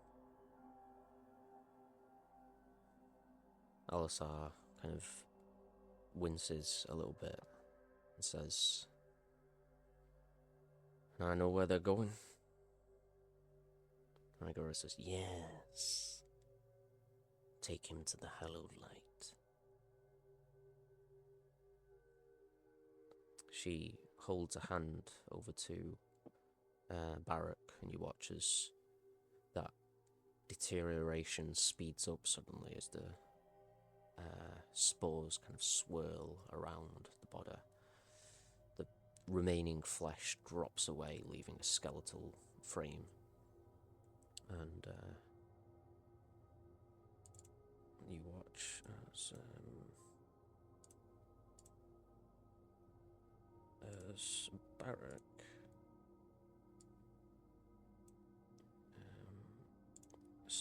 Alisar kind of winces a little bit and says, "I know where they're going." Rygora says, "Yes. Take him to the hallowed light." She holds a hand over to Barrack, and you watch as that deterioration speeds up suddenly as the spores kind of swirl around the body. The remaining flesh drops away, leaving a skeletal frame. And you watch as Barrack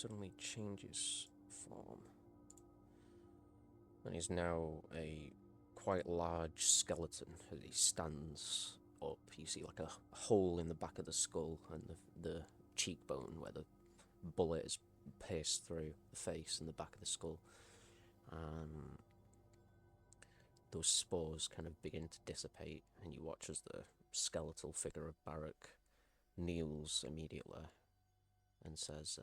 suddenly changes form. And he's now a quite large skeleton as he stands up. You see like a hole in the back of the skull and the cheekbone where the bullet has pierced through the face and the back of the skull. Those spores kind of begin to dissipate, and you watch as the skeletal figure of Barak kneels immediately and says,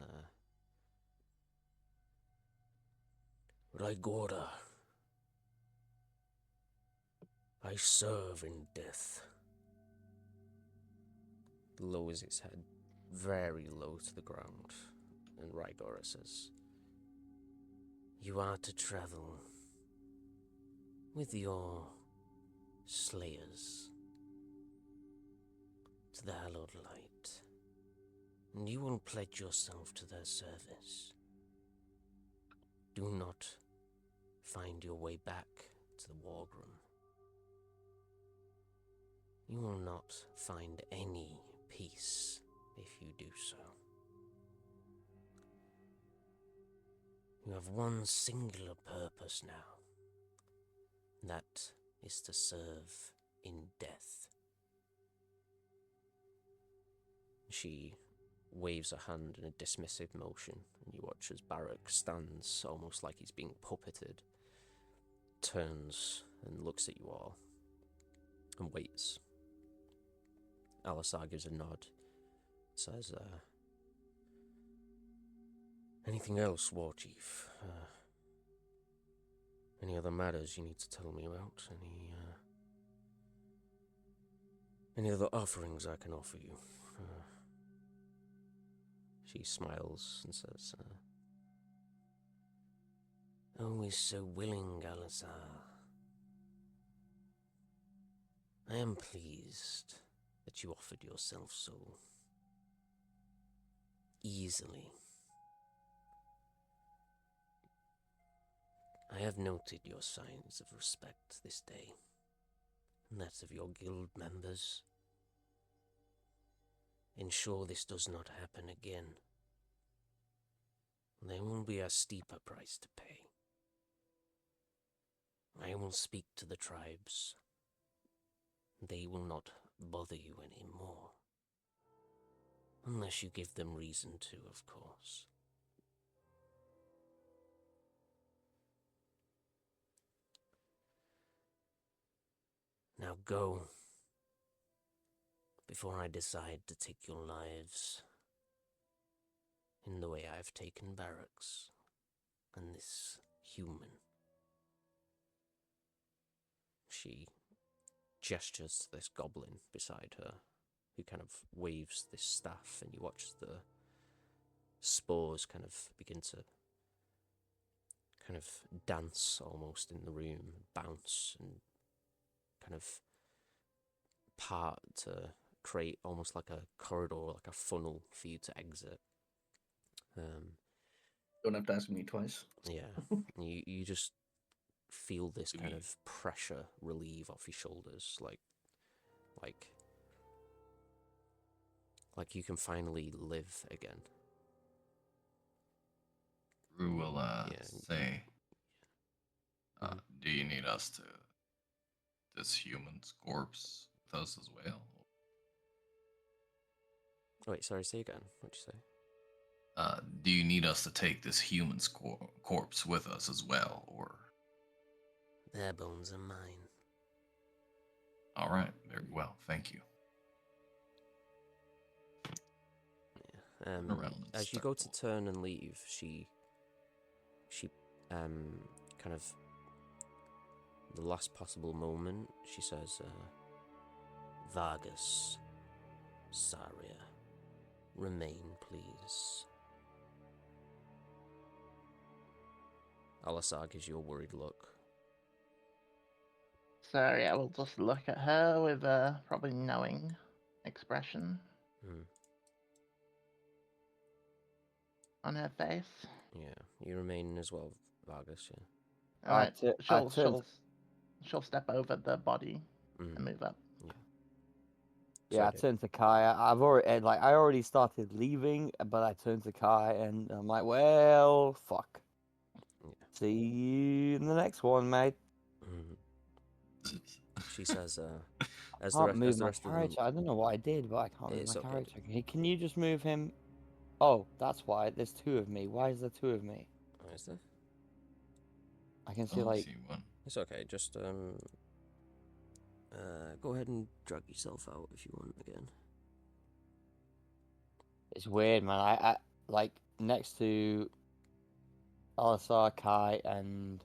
Rygora, I serve in death. Lowers its head very low to the ground, and Rygora says, you are to travel with your slayers to the hallowed light, and you will pledge yourself to their service. Do not find your way back to the war room. You will not find any peace if you do so. You have one singular purpose now. That is to serve in death. She waves a hand in a dismissive motion, and you watch as Barak stands almost like he's being puppeted, turns and looks at you all, and waits. Alisar gives a nod, says, anything else, Warchief? Any other matters you need to tell me about? Any other offerings I can offer you? She smiles and says, always so willing, Alisar. I am pleased that you offered yourself so easily. I have noted your signs of respect this day, and that of your guild members. Ensure this does not happen again. There will be a steeper price to pay. I will speak to the tribes. They will not bother you anymore. Unless you give them reason to, of course. Now go, before I decide to take your lives in the way I've taken Barak's and this human. She gestures to this goblin beside her, who kind of waves this staff, and you watch the spores kind of begin to kind of dance almost in the room, bounce and kind of part to create almost like a corridor, like a funnel for you to exit. Don't have to ask me twice. Yeah, you just feel this kind of pressure relieve off your shoulders, like you can finally live again. Rue will say, Mhm. do you need us to this human's corpse with us as well? Oh, wait, sorry, say again. What'd you say? Do you need us to take this human's corpse with us as well, or? Their bones are mine. All right, very well, thank you. Yeah. As you go to turn and leave, she kind of the last possible moment, she says, Vargas, Saria, remain, please. Alisar gives you a worried look. Sorry, I will just look at her with a probably knowing expression on her face. Yeah, you remain as well, Vargas, yeah. Alright, I turned. she'll step over the body and move up. Yeah. Yeah, I Sorry, turned to Kai. I've already I already started leaving, but I turned to Kai and I'm like, well, fuck. Yeah. See you in the next one, mate. Mhm. She says, as Can't move the my rest of them, character. I don't know what I did, but I can't move it's my okay. character. Hey, can you just move him? Oh, that's why. There's two of me. Why is there two of me? Oh, is there? I can I see only like see one. It's okay. Just go ahead and drag yourself out if you want again. it's weird, man. I like next to Alasar, Kai, and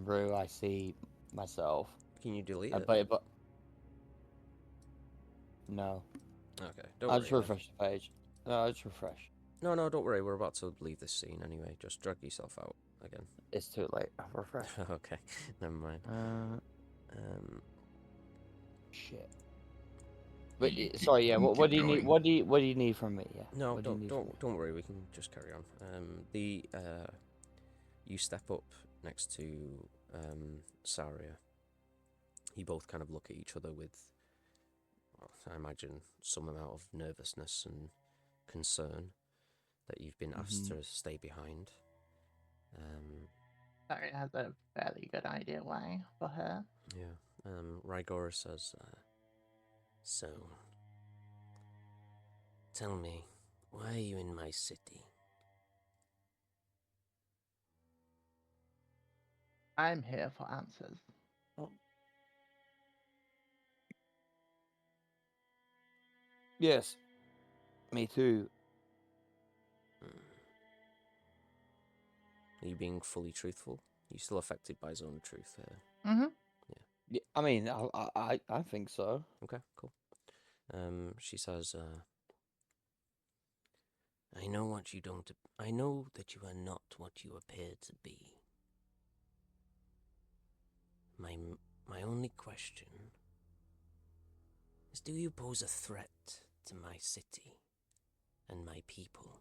Rue, I see myself. Can you delete it? But no. Okay, don't I'll worry just then. refresh the page. No, I'll just refresh. No, don't worry. We're about to leave this scene anyway. Just drag yourself out again. It's too late. I'll refresh. Okay, never mind. Shit. But You sorry, yeah. can What keep do you need? going. What do you need from me? Yeah. No, What do you need from me? don't worry. We can just carry on. You step up next to Saria. You both kind of look at each other with, well, I imagine, some amount of nervousness and concern that you've been asked to stay behind. Sorry, has a fairly good idea why for her. Yeah. Rygora says, so, tell me, why are you in my city? I'm here for answers. Yes. Me too. Are you being fully truthful? Are you still affected by Zone of Truth here? Mm-hmm. Yeah, I mean, I think so. Okay, cool. She says, I know what you don't. I know that you are not what you appear to be. My only question is, do you pose a threat to my city and my people?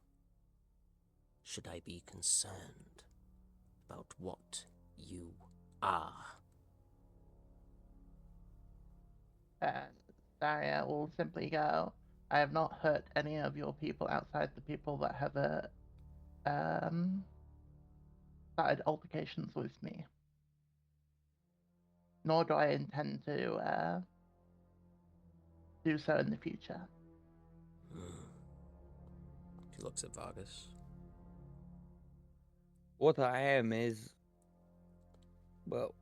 Should I be concerned about what you are? Daria will simply go, I have not hurt any of your people outside the people that have started altercations with me. Nor do I intend to do so in the future. She looks at Vargas. What I am is, well,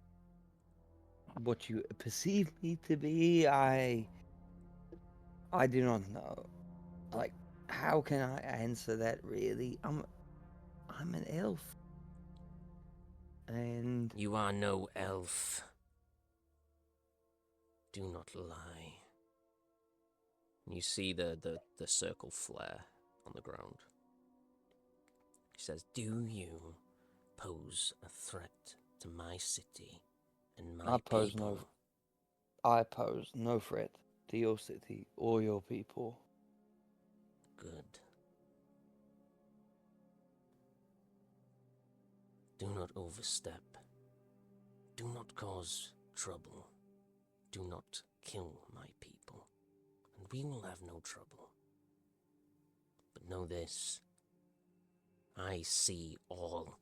what you perceive me to be. I do not know. Like, how can I answer that? Really, I'm an elf, and You are no elf. Do not lie. You see the circle flare on the ground. He says, do you pose a threat to my city and my people? I pose no threat to your city or your people. Good. Do not overstep. Do not cause trouble. Do not kill my people, and we will have no trouble. But know this, I see all.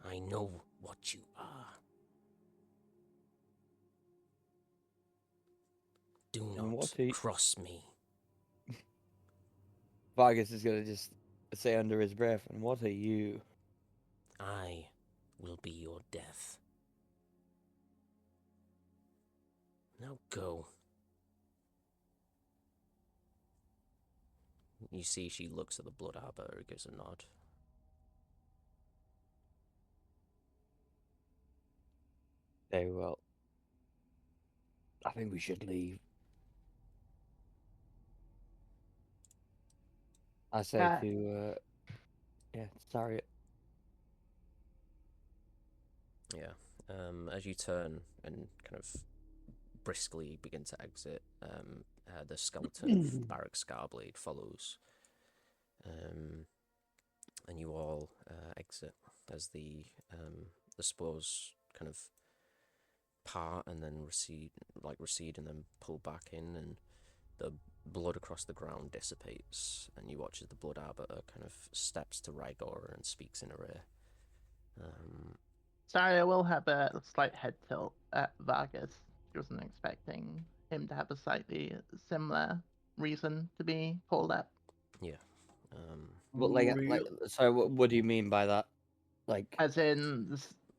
I know what you are. Do not cross me. Vargas is gonna just say under his breath, and what are you? I will be your death. Now go. You see she looks at the Blood Arbor and gives a nod. Very well. I think we should leave. I say to, yeah, sorry. Yeah. As you turn and kind of briskly begin to exit, the skeleton of Barak Scarblade follows. And you all exit as the spores kind of part and then recede and then pull back in, and the blood across the ground dissipates, and you watch as the blood arbiter kind of steps to Rygora and speaks in her ear. Sorry, I will have a slight head tilt at Vargas. She wasn't expecting him to have a slightly similar reason to be pulled up. Yeah. But so what do you mean by that? Like, As in,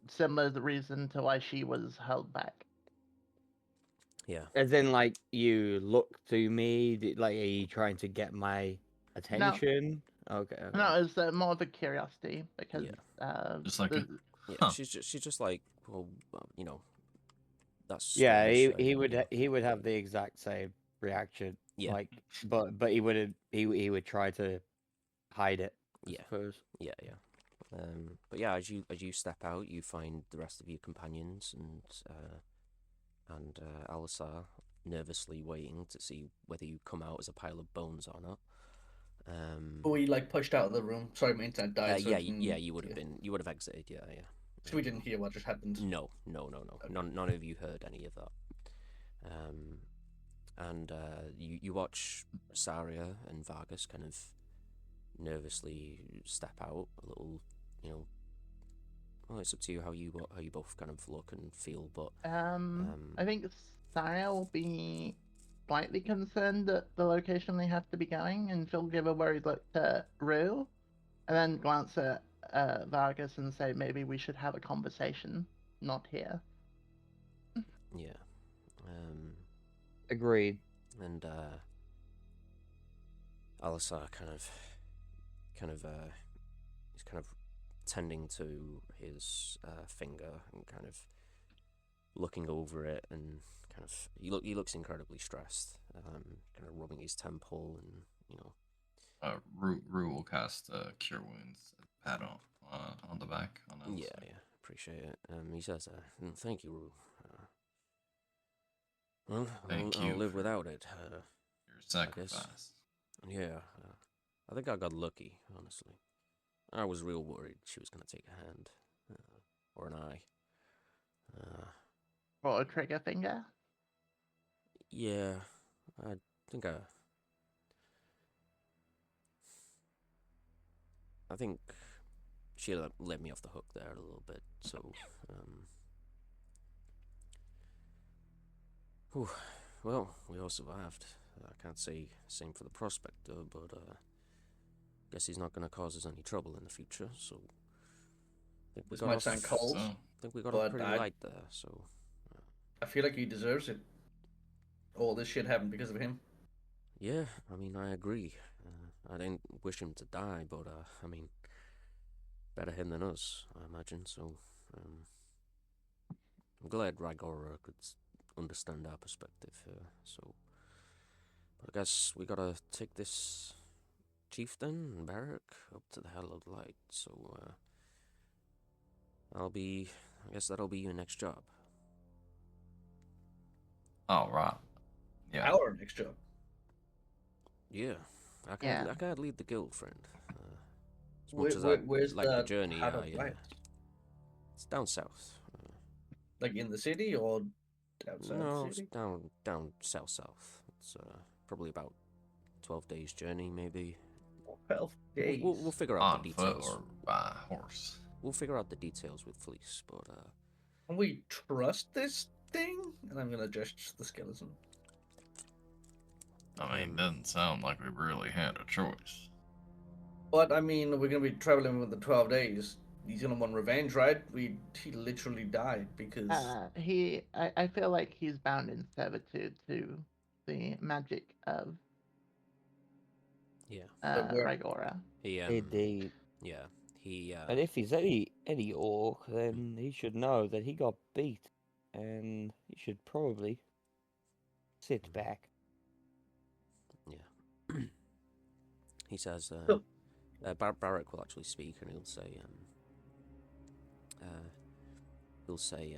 similar the reason to why she was held back. Yeah. as in, like, you look to me, like, are you trying to get my attention? Okay. No, it's more of a curiosity because Just like a Yeah, Huh. she's just like, well, you know, that's Yeah, strange. he you would know. he would have the exact same reaction. Yeah. Like, but he would try to hide it. I Yeah. suppose. Yeah. But yeah, as you step out, you find the rest of your companions and Alisar nervously waiting to see whether you come out as a pile of bones or not. We like pushed out of the room. Sorry, my internet died. So you would have been. You would have exited. Yeah. So we didn't hear what just happened. No. Okay. None of you heard any of that. And you watch Saria and Vargas kind of nervously step out a little. You know, well, it's up to you how you both kind of look and feel. But I think Sarah will be slightly concerned at the location they have to be going, and she'll give a worried look to Rue, and then glance at Vargas and say, maybe we should have a conversation, not here. yeah. Agreed. And Alisar kind of he's kind of tending to his finger and kind of looking over it, and kind of he looks incredibly stressed, kind of rubbing his temple, and you know. Rue will cast Cure Wounds pat on the back. On Yeah, appreciate it. He says, "Thank you, Rue. Well, Thank I'll you live for without it. your sacrifice. Yeah, I think I got lucky, honestly. I was real worried she was gonna take a hand, or an eye. Or a trigger finger. Yeah, I think she let me off the hook there a little bit. So, well, we all survived. I can't say same for the prospector, but guess he's not going to cause us any trouble in the future. So, I think we This got might off. sound cold. I think we got off pretty light there. So, I feel like he deserves it. All this shit happened because of him. yeah, I mean, I agree. I didn't wish him to die, but I mean, better him than us, I imagine. So, I'm glad Rygora could understand our perspective here. So, I guess we gotta take this chieftain and Barrack up to the Hallowed Light. So, I guess that'll be your next job. All right. Yeah. Our next job. Yeah, I can't lead the guild, friend. As much as Where's like the journey, Hallowed Light? it's down south. Like in the city or outside No, the it's city? down south. It's probably about 12 days journey, maybe. 12 days. We'll figure out On the foot details. or by horse. We'll figure out the details with Fleece, but Can we trust this thing? And I'm gonna gesture the skeleton. I mean, it doesn't sound like we really had a choice. But I mean, we're gonna be traveling with the 12 days. He's gonna want revenge, right? He literally died because I feel like he's bound in servitude to the magic of yeah, Rygora. Indeed. Yeah, he And if he's any orc, then he should know that he got beat, and he should probably sit back. Yeah. He says, Oh. Barrack will actually speak, and he'll say,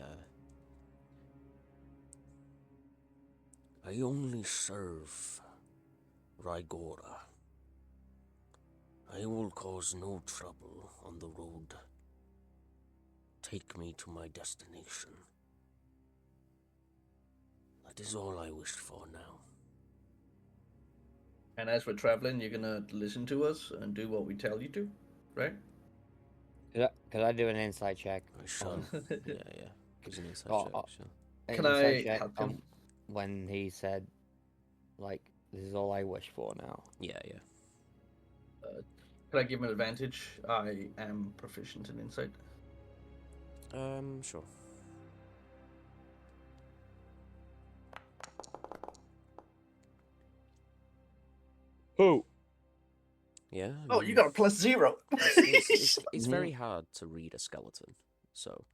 I only serve Rygora. I will cause no trouble on the road. Take me to my destination. That is all I wished for now. And as we're traveling, you're gonna listen to us and do what we tell you to, right? Could I do an insight check? Sure. Yeah. Gives an insight Oh, check, oh. sure. An Can insight I check help him? on when he said, like, this is all I wish for now. Yeah. Can I give him an advantage? I am proficient in insight. Sure. Who? Yeah. Oh, you got a +0. It's very hard to read a skeleton, so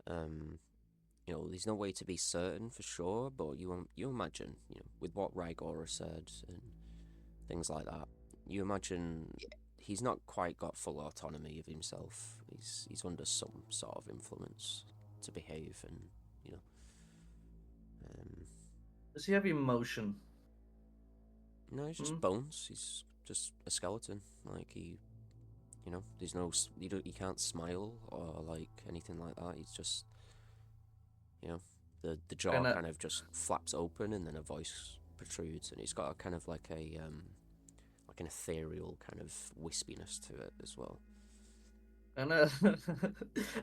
there's no way to be certain for sure, but you imagine, with what Rygora said and things like that, you imagine he's not quite got full autonomy of himself. He's under some sort of influence to behave, and Does he have emotion? no, he's just bones. He's just a skeleton. Like there's no, he can't smile or like anything like that. He's just, the jaw kind of just flaps open, and then a voice protrudes, and he's got a kind of like an ethereal kind of wispiness to it as well. And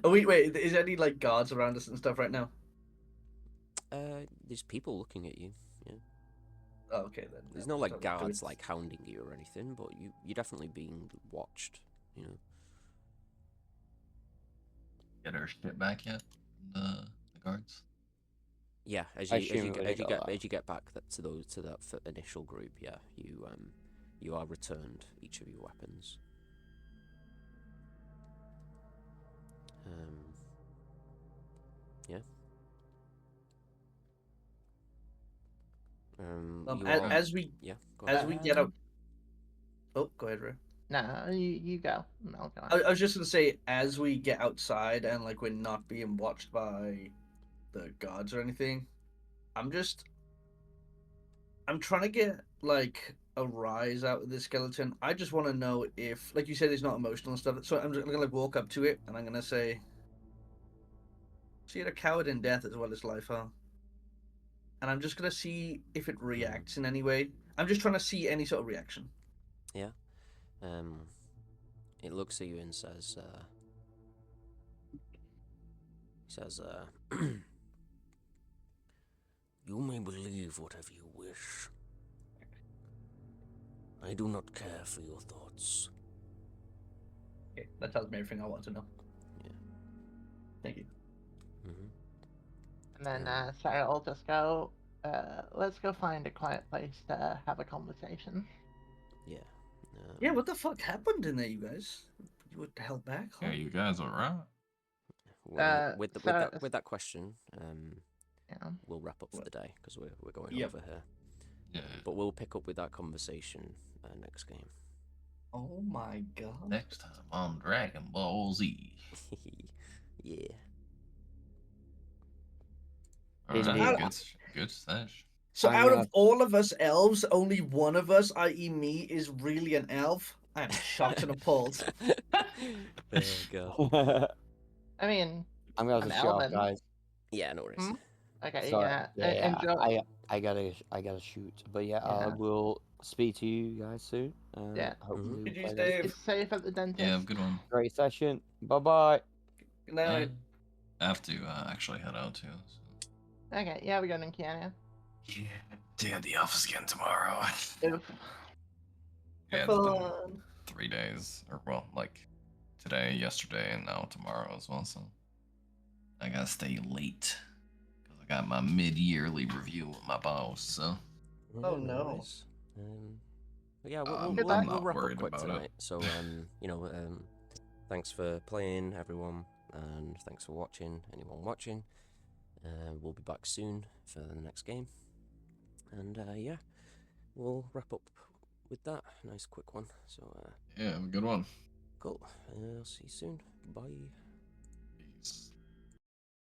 oh, wait, is there any like guards around us and stuff right now? There's people looking at you. Yeah. Oh, okay then. There's no like guards like hounding you or anything, but you're definitely being watched. Get our shit back yet? The guards. Yeah, as I you assume we already got that. get back to that initial group, yeah, you are returned each of your weapons. Yeah. As we get out. Oh, go ahead, Ray. No, you go. No, go I was just gonna say, as we get outside and like we're not being watched by the guards or anything, I'm trying to get like a rise out of this skeleton. I just want to know if, like you said, it's not emotional and stuff. So I'm just gonna like walk up to it and I'm gonna say, "So you're a coward in death as well as life, huh?" And I'm just gonna see if it reacts in any way. I'm just trying to see any sort of reaction. Yeah. It looks at you and says, "You may believe whatever you wish. I do not care for your thoughts." Okay, that tells me everything I want to know. Yeah. Thank you. And then Sarah will just go, let's go find a quiet place to have a conversation. Yeah. Yeah, what the fuck happened in there, you guys? You were held back, huh? Yeah, you guys alright? Well, with that question, Yeah. we'll wrap up for the day because we're going Yep. over here. Yeah. But we'll pick up with that conversation next game. Oh my god. Next time on Dragon Ball Z. Yeah. Alright, good stash. So I'm out gonna- of all of us elves, only one of us, i.e. me, is really an elf? I am shocked and appalled. Oh god. I mean, I'm gonna I'm have to shout, Elven. guys. Yeah, no worries. Hmm? Okay, Sorry. yeah. Enjoy. I gotta shoot. But yeah, I Yeah. will speak to you guys soon. Yeah. Hopefully we'll Did you play stay? this. It's safe at the dentist. Yeah, good one. Great session. Bye bye. Good night. I have to actually head out too. So. Okay, yeah, we're going to Kiana. Yeah, day at the office again tomorrow. Oof. Yeah, Have it's been fun. 3 days, or well, like today, yesterday, and now tomorrow as well. So I gotta stay late because I got my mid-yearly review with my boss. So Oh, no. worries. But yeah, I'm we'll not wrap up worried quick about it. tonight. So thanks for playing, everyone, and thanks for watching. Anyone watching, we'll be back soon for the next game. And yeah, we'll wrap up with that. Nice quick one. So yeah, have a good one. cool. I'll see you soon. Bye.